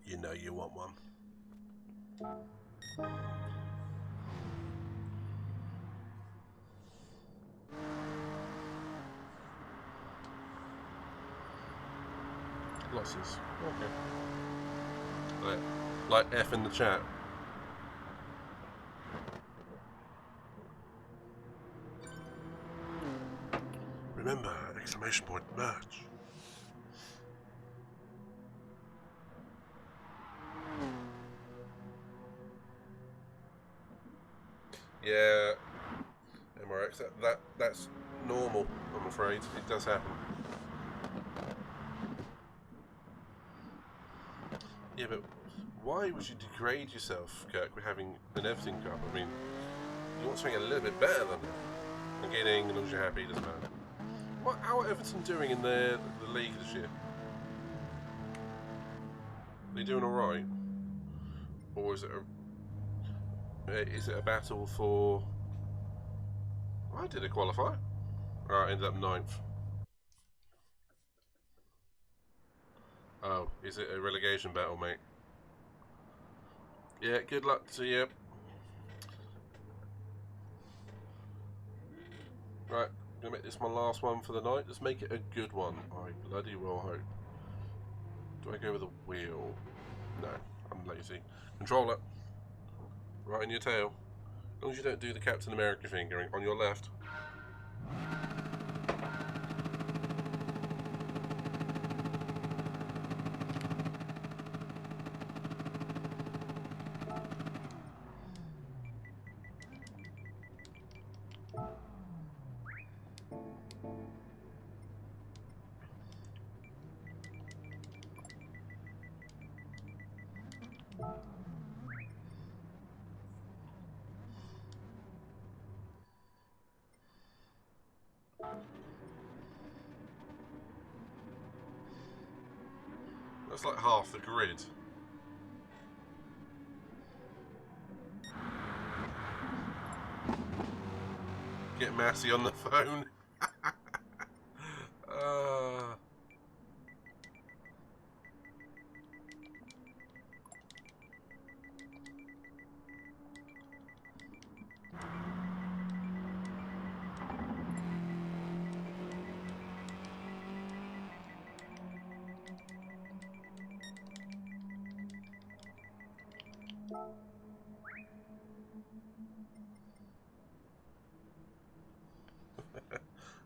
You know you want one. Losses. Okay. Like F in the chat. Remember, exclamation point merch. Yeah, MRX, that's normal, I'm afraid. It does happen. Yeah, but why would you degrade yourself, Kirk, with having an everything cup? I mean, you want something a little bit better than that. And getting, as long as you're happy, doesn't matter. How are Everton doing in the league this year? Are they doing alright? Or is it a battle for... Why did they qualify? Alright, ended up 9th. Oh, is it a relegation battle, mate? Yeah, good luck to you. Right, gonna make this my last one for the night. Let's make it a good one. I bloody well hope. Do I go with a wheel? No, I'm lazy. Controller. Right in your tail. As long as you don't do the Captain America thing going on your left. That's like half the grid. Get Massey on the phone.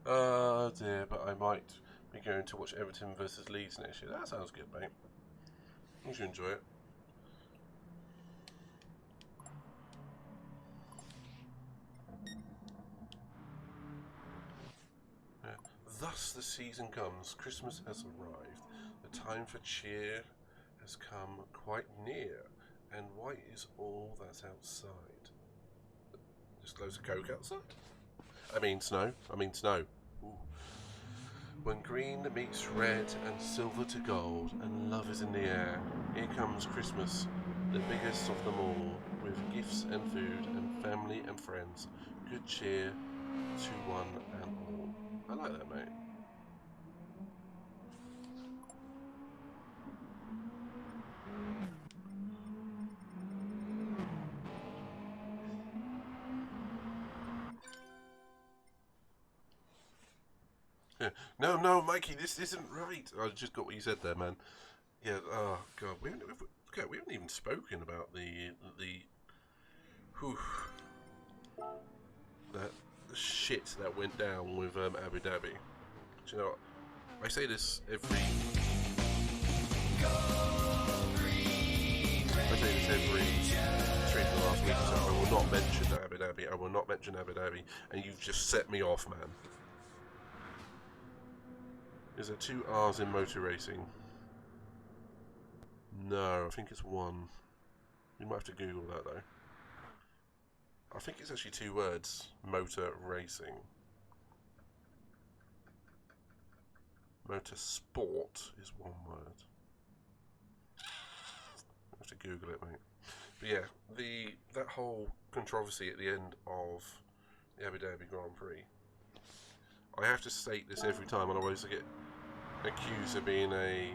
Oh dear, but I might be going to watch Everton versus Leeds next year. That sounds good, mate. You should enjoy it. Yeah. Thus the season comes. Christmas has arrived. The time for cheer has come quite near. And white is all that's outside. Just loads of coke outside? I mean snow. Ooh. When green meets red and silver to gold and love is in the air, here comes Christmas, the biggest of them all, with gifts and food and family and friends. Good cheer to one and all. I like that, mate. No, Mikey, this isn't right. I just got what you said there, man. Yeah. Oh God, we haven't even spoken about the shit that went down with Abu Dhabi. Do you know what? I say this every. Stream for the last week or so. I will not mention Abu Dhabi. I will not mention Abu Dhabi, and you've just set me off, man. Is there 2 R's in motor racing? No, I think it's 1. You might have to Google that though. I think it's actually 2 words. Motor racing. Motor sport is 1 word. I have to Google it, mate. But yeah, that whole controversy at the end of the Abu Dhabi Grand Prix. I have to state this every time, otherwise I get accused of being a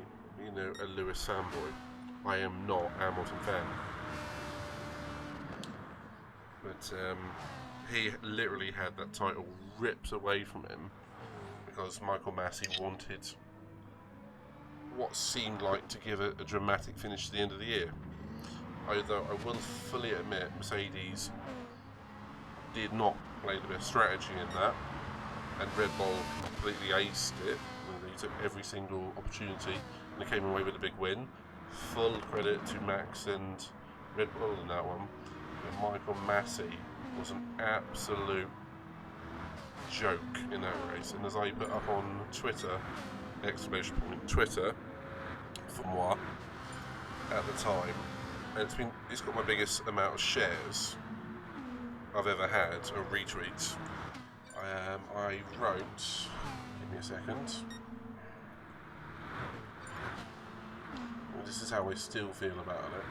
Lewis fanboy. I am not a Hamilton fan. But he literally had that title ripped away from him because Michael Massey wanted what seemed like to give a dramatic finish to the end of the year. Although I will fully admit Mercedes did not play the best strategy in that, and Red Bull completely aced it. They took every single opportunity and they came away with a big win. Full credit to Max and Red Bull in that one. But Michael Massey was an absolute joke in that race, and as I put up on Twitter, Twitter for moi at the time, and it's got my biggest amount of shares I've ever had, or retweets. I wrote, give me a second. Well, this is how I still feel about it.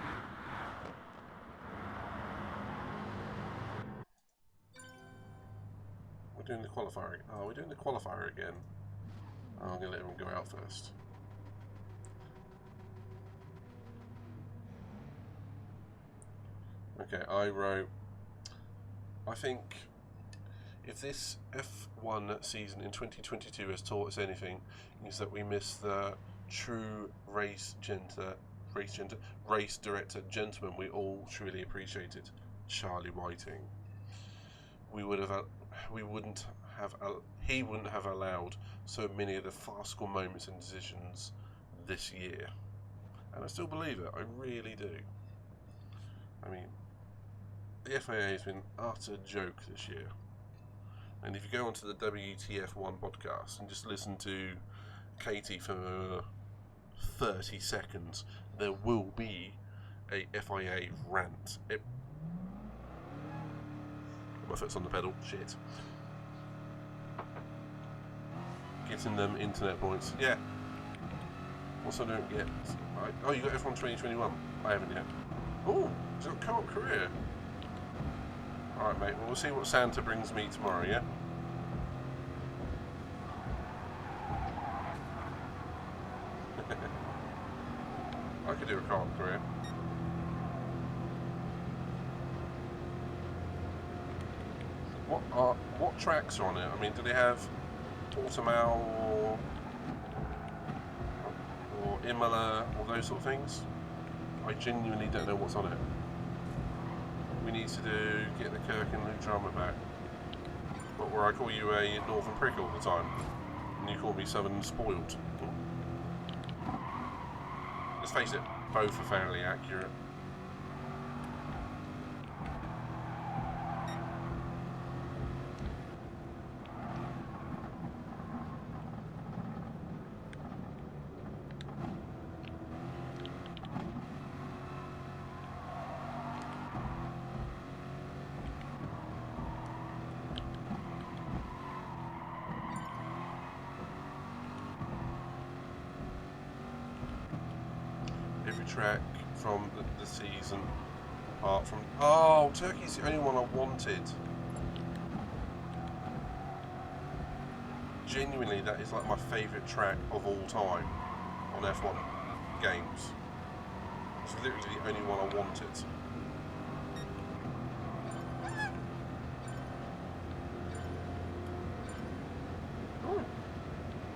We're doing the qualifier. Oh, we're doing the qualifier again. Oh, I'm going to let everyone go out first. Okay, I wrote, I think if this F1 season in 2022 has taught us anything, is that we miss the true race director gentleman we all truly appreciated, Charlie Whiting. He wouldn't have allowed so many of the farcical moments and decisions this year, and I still believe it. I really do. I mean, the FIA has been utter joke this year. And if you go onto the WTF1 podcast and just listen to Katie for 30 seconds, there will be a FIA rant. My foot's on the pedal. Shit. Getting them internet points. Yeah. What's I don't get? Oh, you got F1 2021. I haven't yet. Oh, it's got co-op career. Alright, mate, well, we'll see what Santa brings me tomorrow, yeah? I could do a co-op career. What tracks are on it? I mean, do they have Portimao or Imola, or those sort of things? I genuinely don't know what's on it. We need to get the Kirk and Luke drama back. But where I call you a northern prick all the time, and you call me southern spoiled. Let's face it, both are fairly accurate. Track from the season, apart from Turkey's the only one I wanted. Genuinely, that is like my favourite track of all time on F1 games. It's literally the only one I wanted.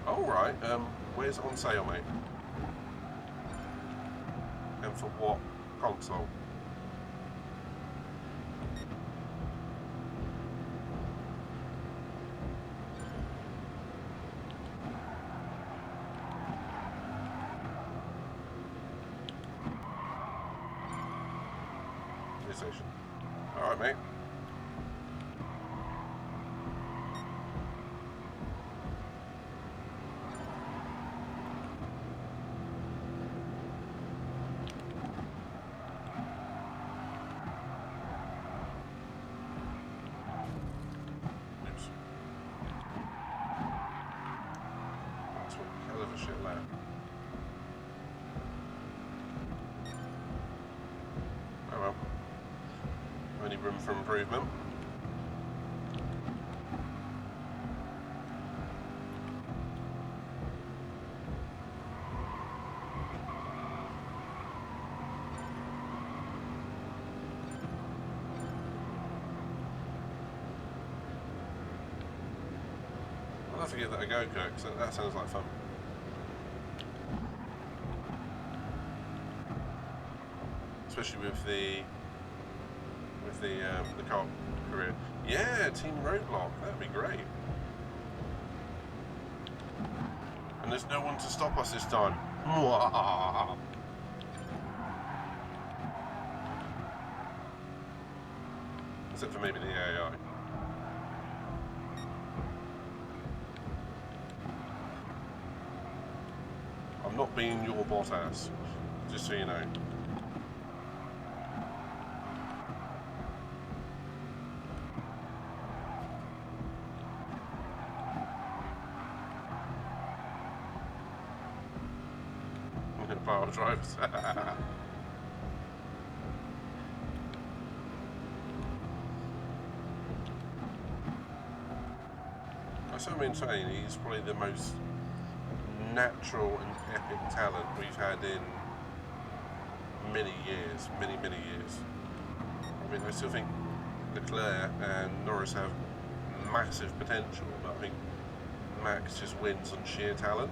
Alright, where's it on sale, mate? And for what console? PlayStation. Alright, mate. room for improvement. I'll have to give that a go, Kirk, because that sounds like fun. Especially with the car career. Yeah, Team Roadblock, that'd be great. And there's no one to stop us this time. Mwah. Except for maybe the AI. I'm not being your bot ass, just so you know. Pile drivers. That's what I mean, saying he's probably the most natural and epic talent we've had in many years, many years. I mean, I still think Leclerc and Norris have massive potential, but I think Max just wins on sheer talent.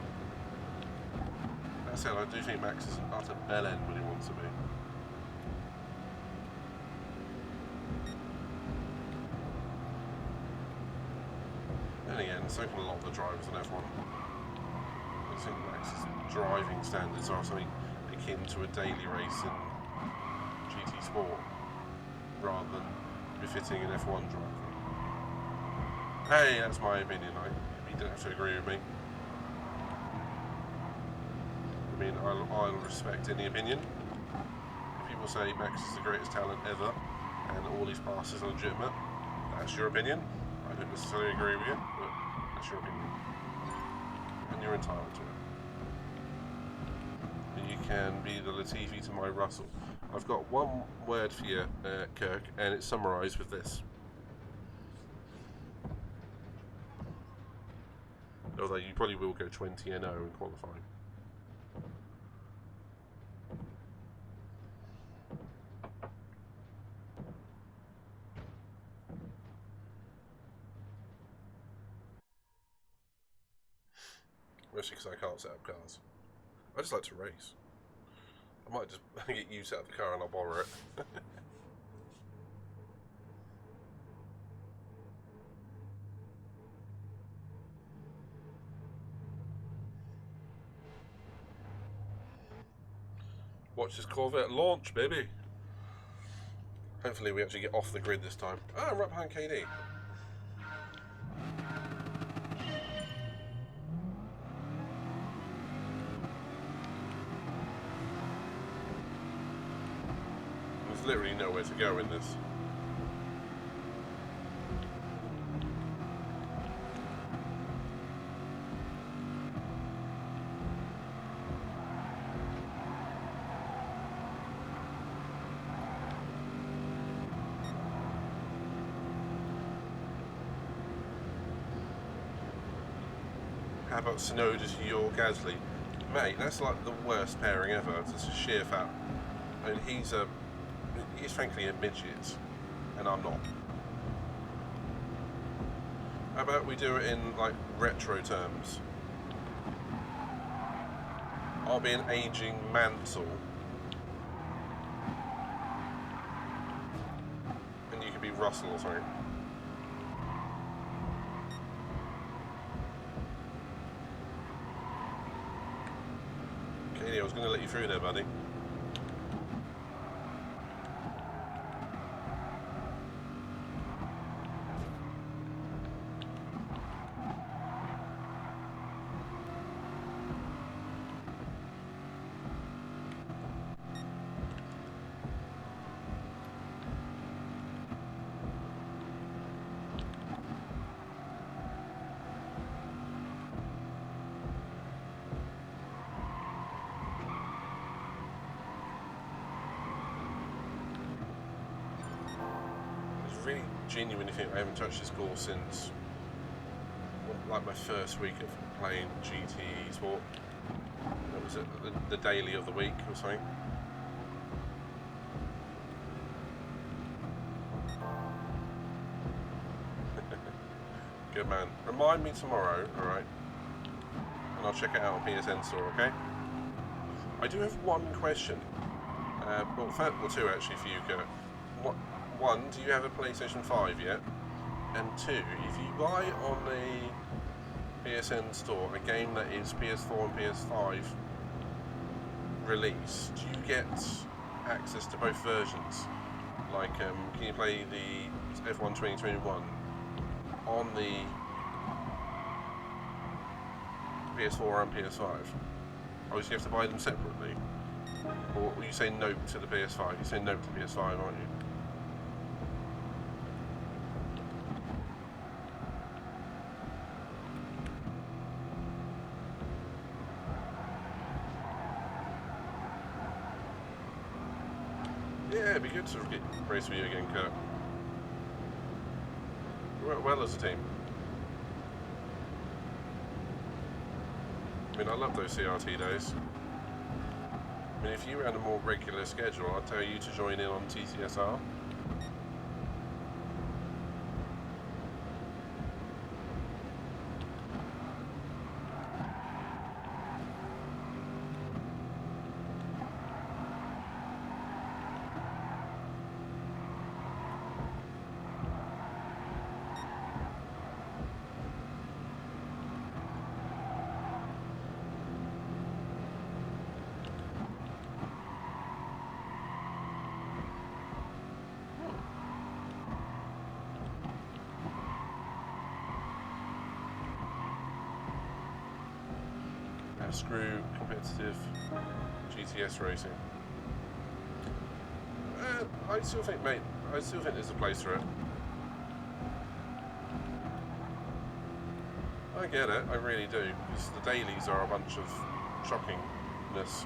That said, I do think Max is an utter bellend when he wants to be. Then again, so can a lot of the drivers on F1. I think Max's driving standards are something akin to a daily race in GT Sport, rather than befitting an F1 driver. Hey, that's my opinion. You don't have to agree with me. I mean, I'll respect any opinion. If people say Max is the greatest talent ever and all his passes are legitimate, that's your opinion. I don't necessarily agree with you, but that's your opinion. And you're entitled to it. You can be the Latifi to my Russell. I've got one word for you, Kirk, and it's summarised with this. Although you probably will go 20-0 in qualifying. Especially because I can't set up cars. I just like to race. I might just get you set up the car and I'll borrow it. Watch this Corvette launch, baby. Hopefully we actually get off the grid this time. Ah, I'm right behind KD. There's literally nowhere to go in this. How about Tsunoda to your Gasly? Mate, that's like the worst pairing ever. It's just a sheer fact. I mean, he's frankly a midget, and I'm not. How about we do it in like retro terms? I'll be an aging Mansell, and you can be Russell or something. I was going to let you through there, buddy. really genuinely think I haven't touched this course since, well, like, my first week of playing GT Sport. What was it? The daily of the week or something. Good man. Remind me tomorrow, alright? And I'll check it out on PSN Store, okay? I do have one question. Well, two actually for you, Kurt. One, do you have a PlayStation 5 yet? And two, if you buy on the PSN Store a game that is PS4 and PS5 release, do you get access to both versions? Like, can you play the F1 2021 on the PS4 and PS5? Or do you have to buy them separately? Or you say no to the PS5? You say no to PS5, aren't you? Yeah, it'd be good to get race with you again, Kurt. We work well as a team. I mean, I love those CRT days. I mean, if you ran a more regular schedule, I'd tell you to join in on TCSR. Screw competitive GTS racing. I still think, mate, there's a place for it. I get it, I really do, because the dailies are a bunch of shockingness.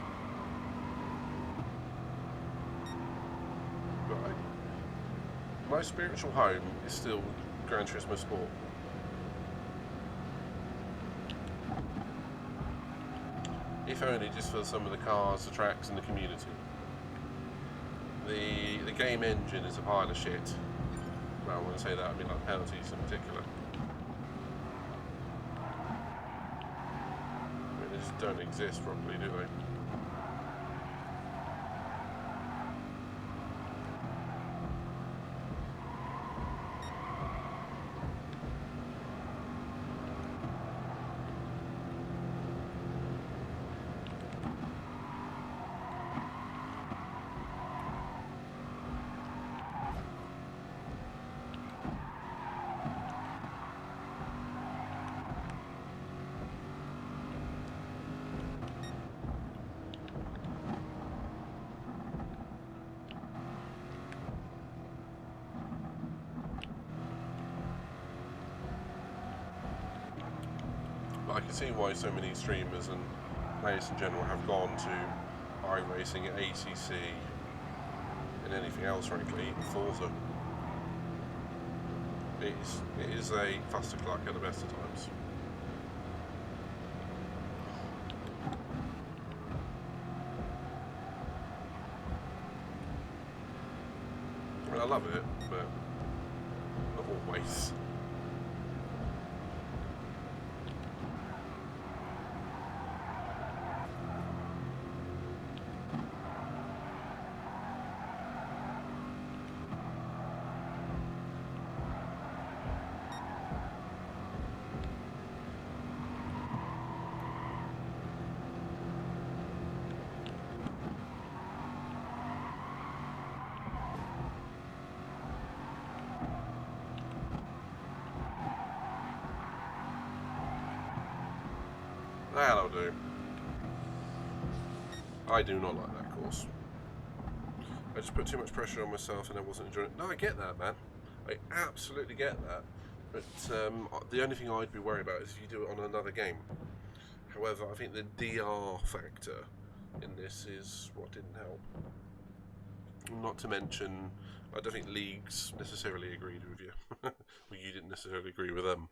But my spiritual home is still Gran Turismo Sport. If only just for some of the cars, the tracks and the community. The game engine is a pile of shit. Well, when I say that, I mean like penalties in particular. I mean, they just don't exist properly, do they? But I can see why so many streamers and players in general have gone to iRacing, ACC, and anything else, frankly, even Forza. It is a clustercluck at the best of times. I mean, I love it, but not always. That'll do. I do not like that course. I just put too much pressure on myself and I wasn't enjoying it. No, I get that, man. I absolutely get that. But the only thing I'd be worried about is if you do it on another game. However, I think the DR factor in this is what didn't help. Not to mention I don't think leagues necessarily agreed with you. Well, you didn't necessarily agree with them.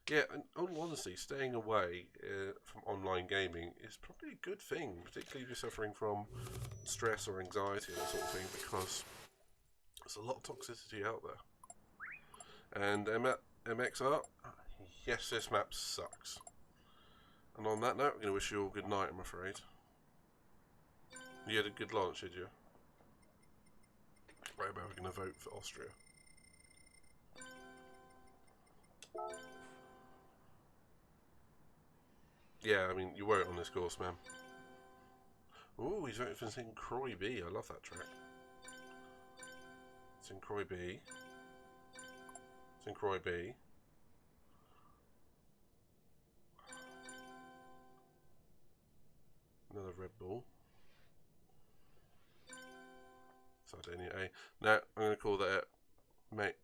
Yeah, in all honesty, staying away from online gaming is probably a good thing, particularly if you're suffering from stress or anxiety and that sort of thing, because there's a lot of toxicity out there. And MXR, yes, this map sucks. And on that note, I'm going to wish you all good night, I'm afraid. You had a good launch, did you? Right, about we're going to vote for Austria. Yeah, I mean, you won't on this course, man. Ooh, he's voting for St. Croix B. I love that track. St. Croix B. St. Croix B. Another Red Bull. Sardinia A. Now, I'm going to call that it, mate.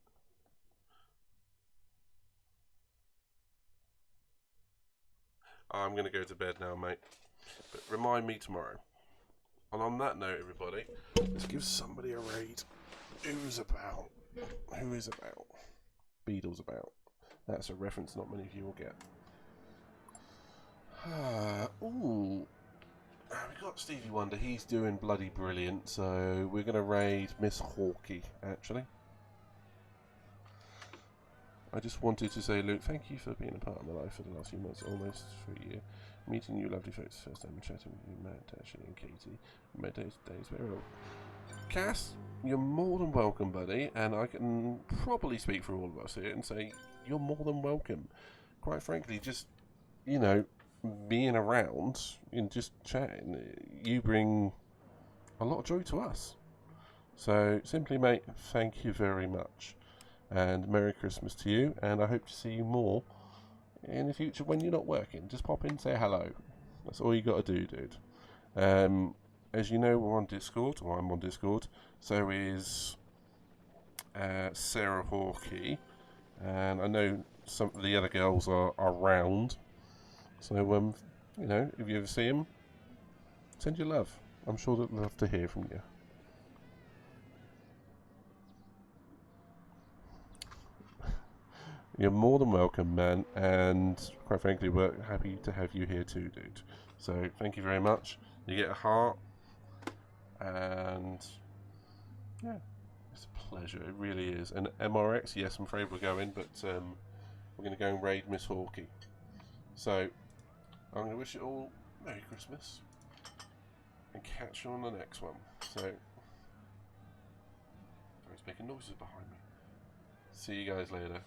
I'm going to go to bed now, mate. But remind me tomorrow. And on that note, everybody, let's give somebody a raid. Who's about? Who is about? Beadle's about. That's a reference not many of you will get. Ooh. We got Stevie Wonder. He's doing bloody brilliant. So we're going to raid Miss Hawkey, actually. I just wanted to say, Luke, thank you for being a part of my life for the last few months, almost for a year. Meeting you lovely folks, first time chatting with you, Matt, Ashley, and Katie. My days very well. Cass, you're more than welcome, buddy, and I can probably speak for all of us here and say you're more than welcome. Quite frankly, just, you know, being around and just chatting, you bring a lot of joy to us. So, simply, mate, thank you very much. And Merry Christmas to you, and I hope to see you more in the future when you're not working. Just pop in and say hello. That's all you got to do, dude. As you know, we're on Discord, or I'm on Discord. So is Sarah Hawkey, and I know some of the other girls are around. So, you know, if you ever see them, send your love. I'm sure they'd love to hear from you. You're more than welcome, man, and quite frankly, we're happy to have you here too, dude. So, thank you very much. You get a heart, and yeah, it's a pleasure. It really is. And MRX, yes, I'm afraid we're going, but we're going to go and raid Miss Hawkey. So, I'm going to wish you all Merry Christmas, and catch you on the next one. So, I was making noises behind me. See you guys later.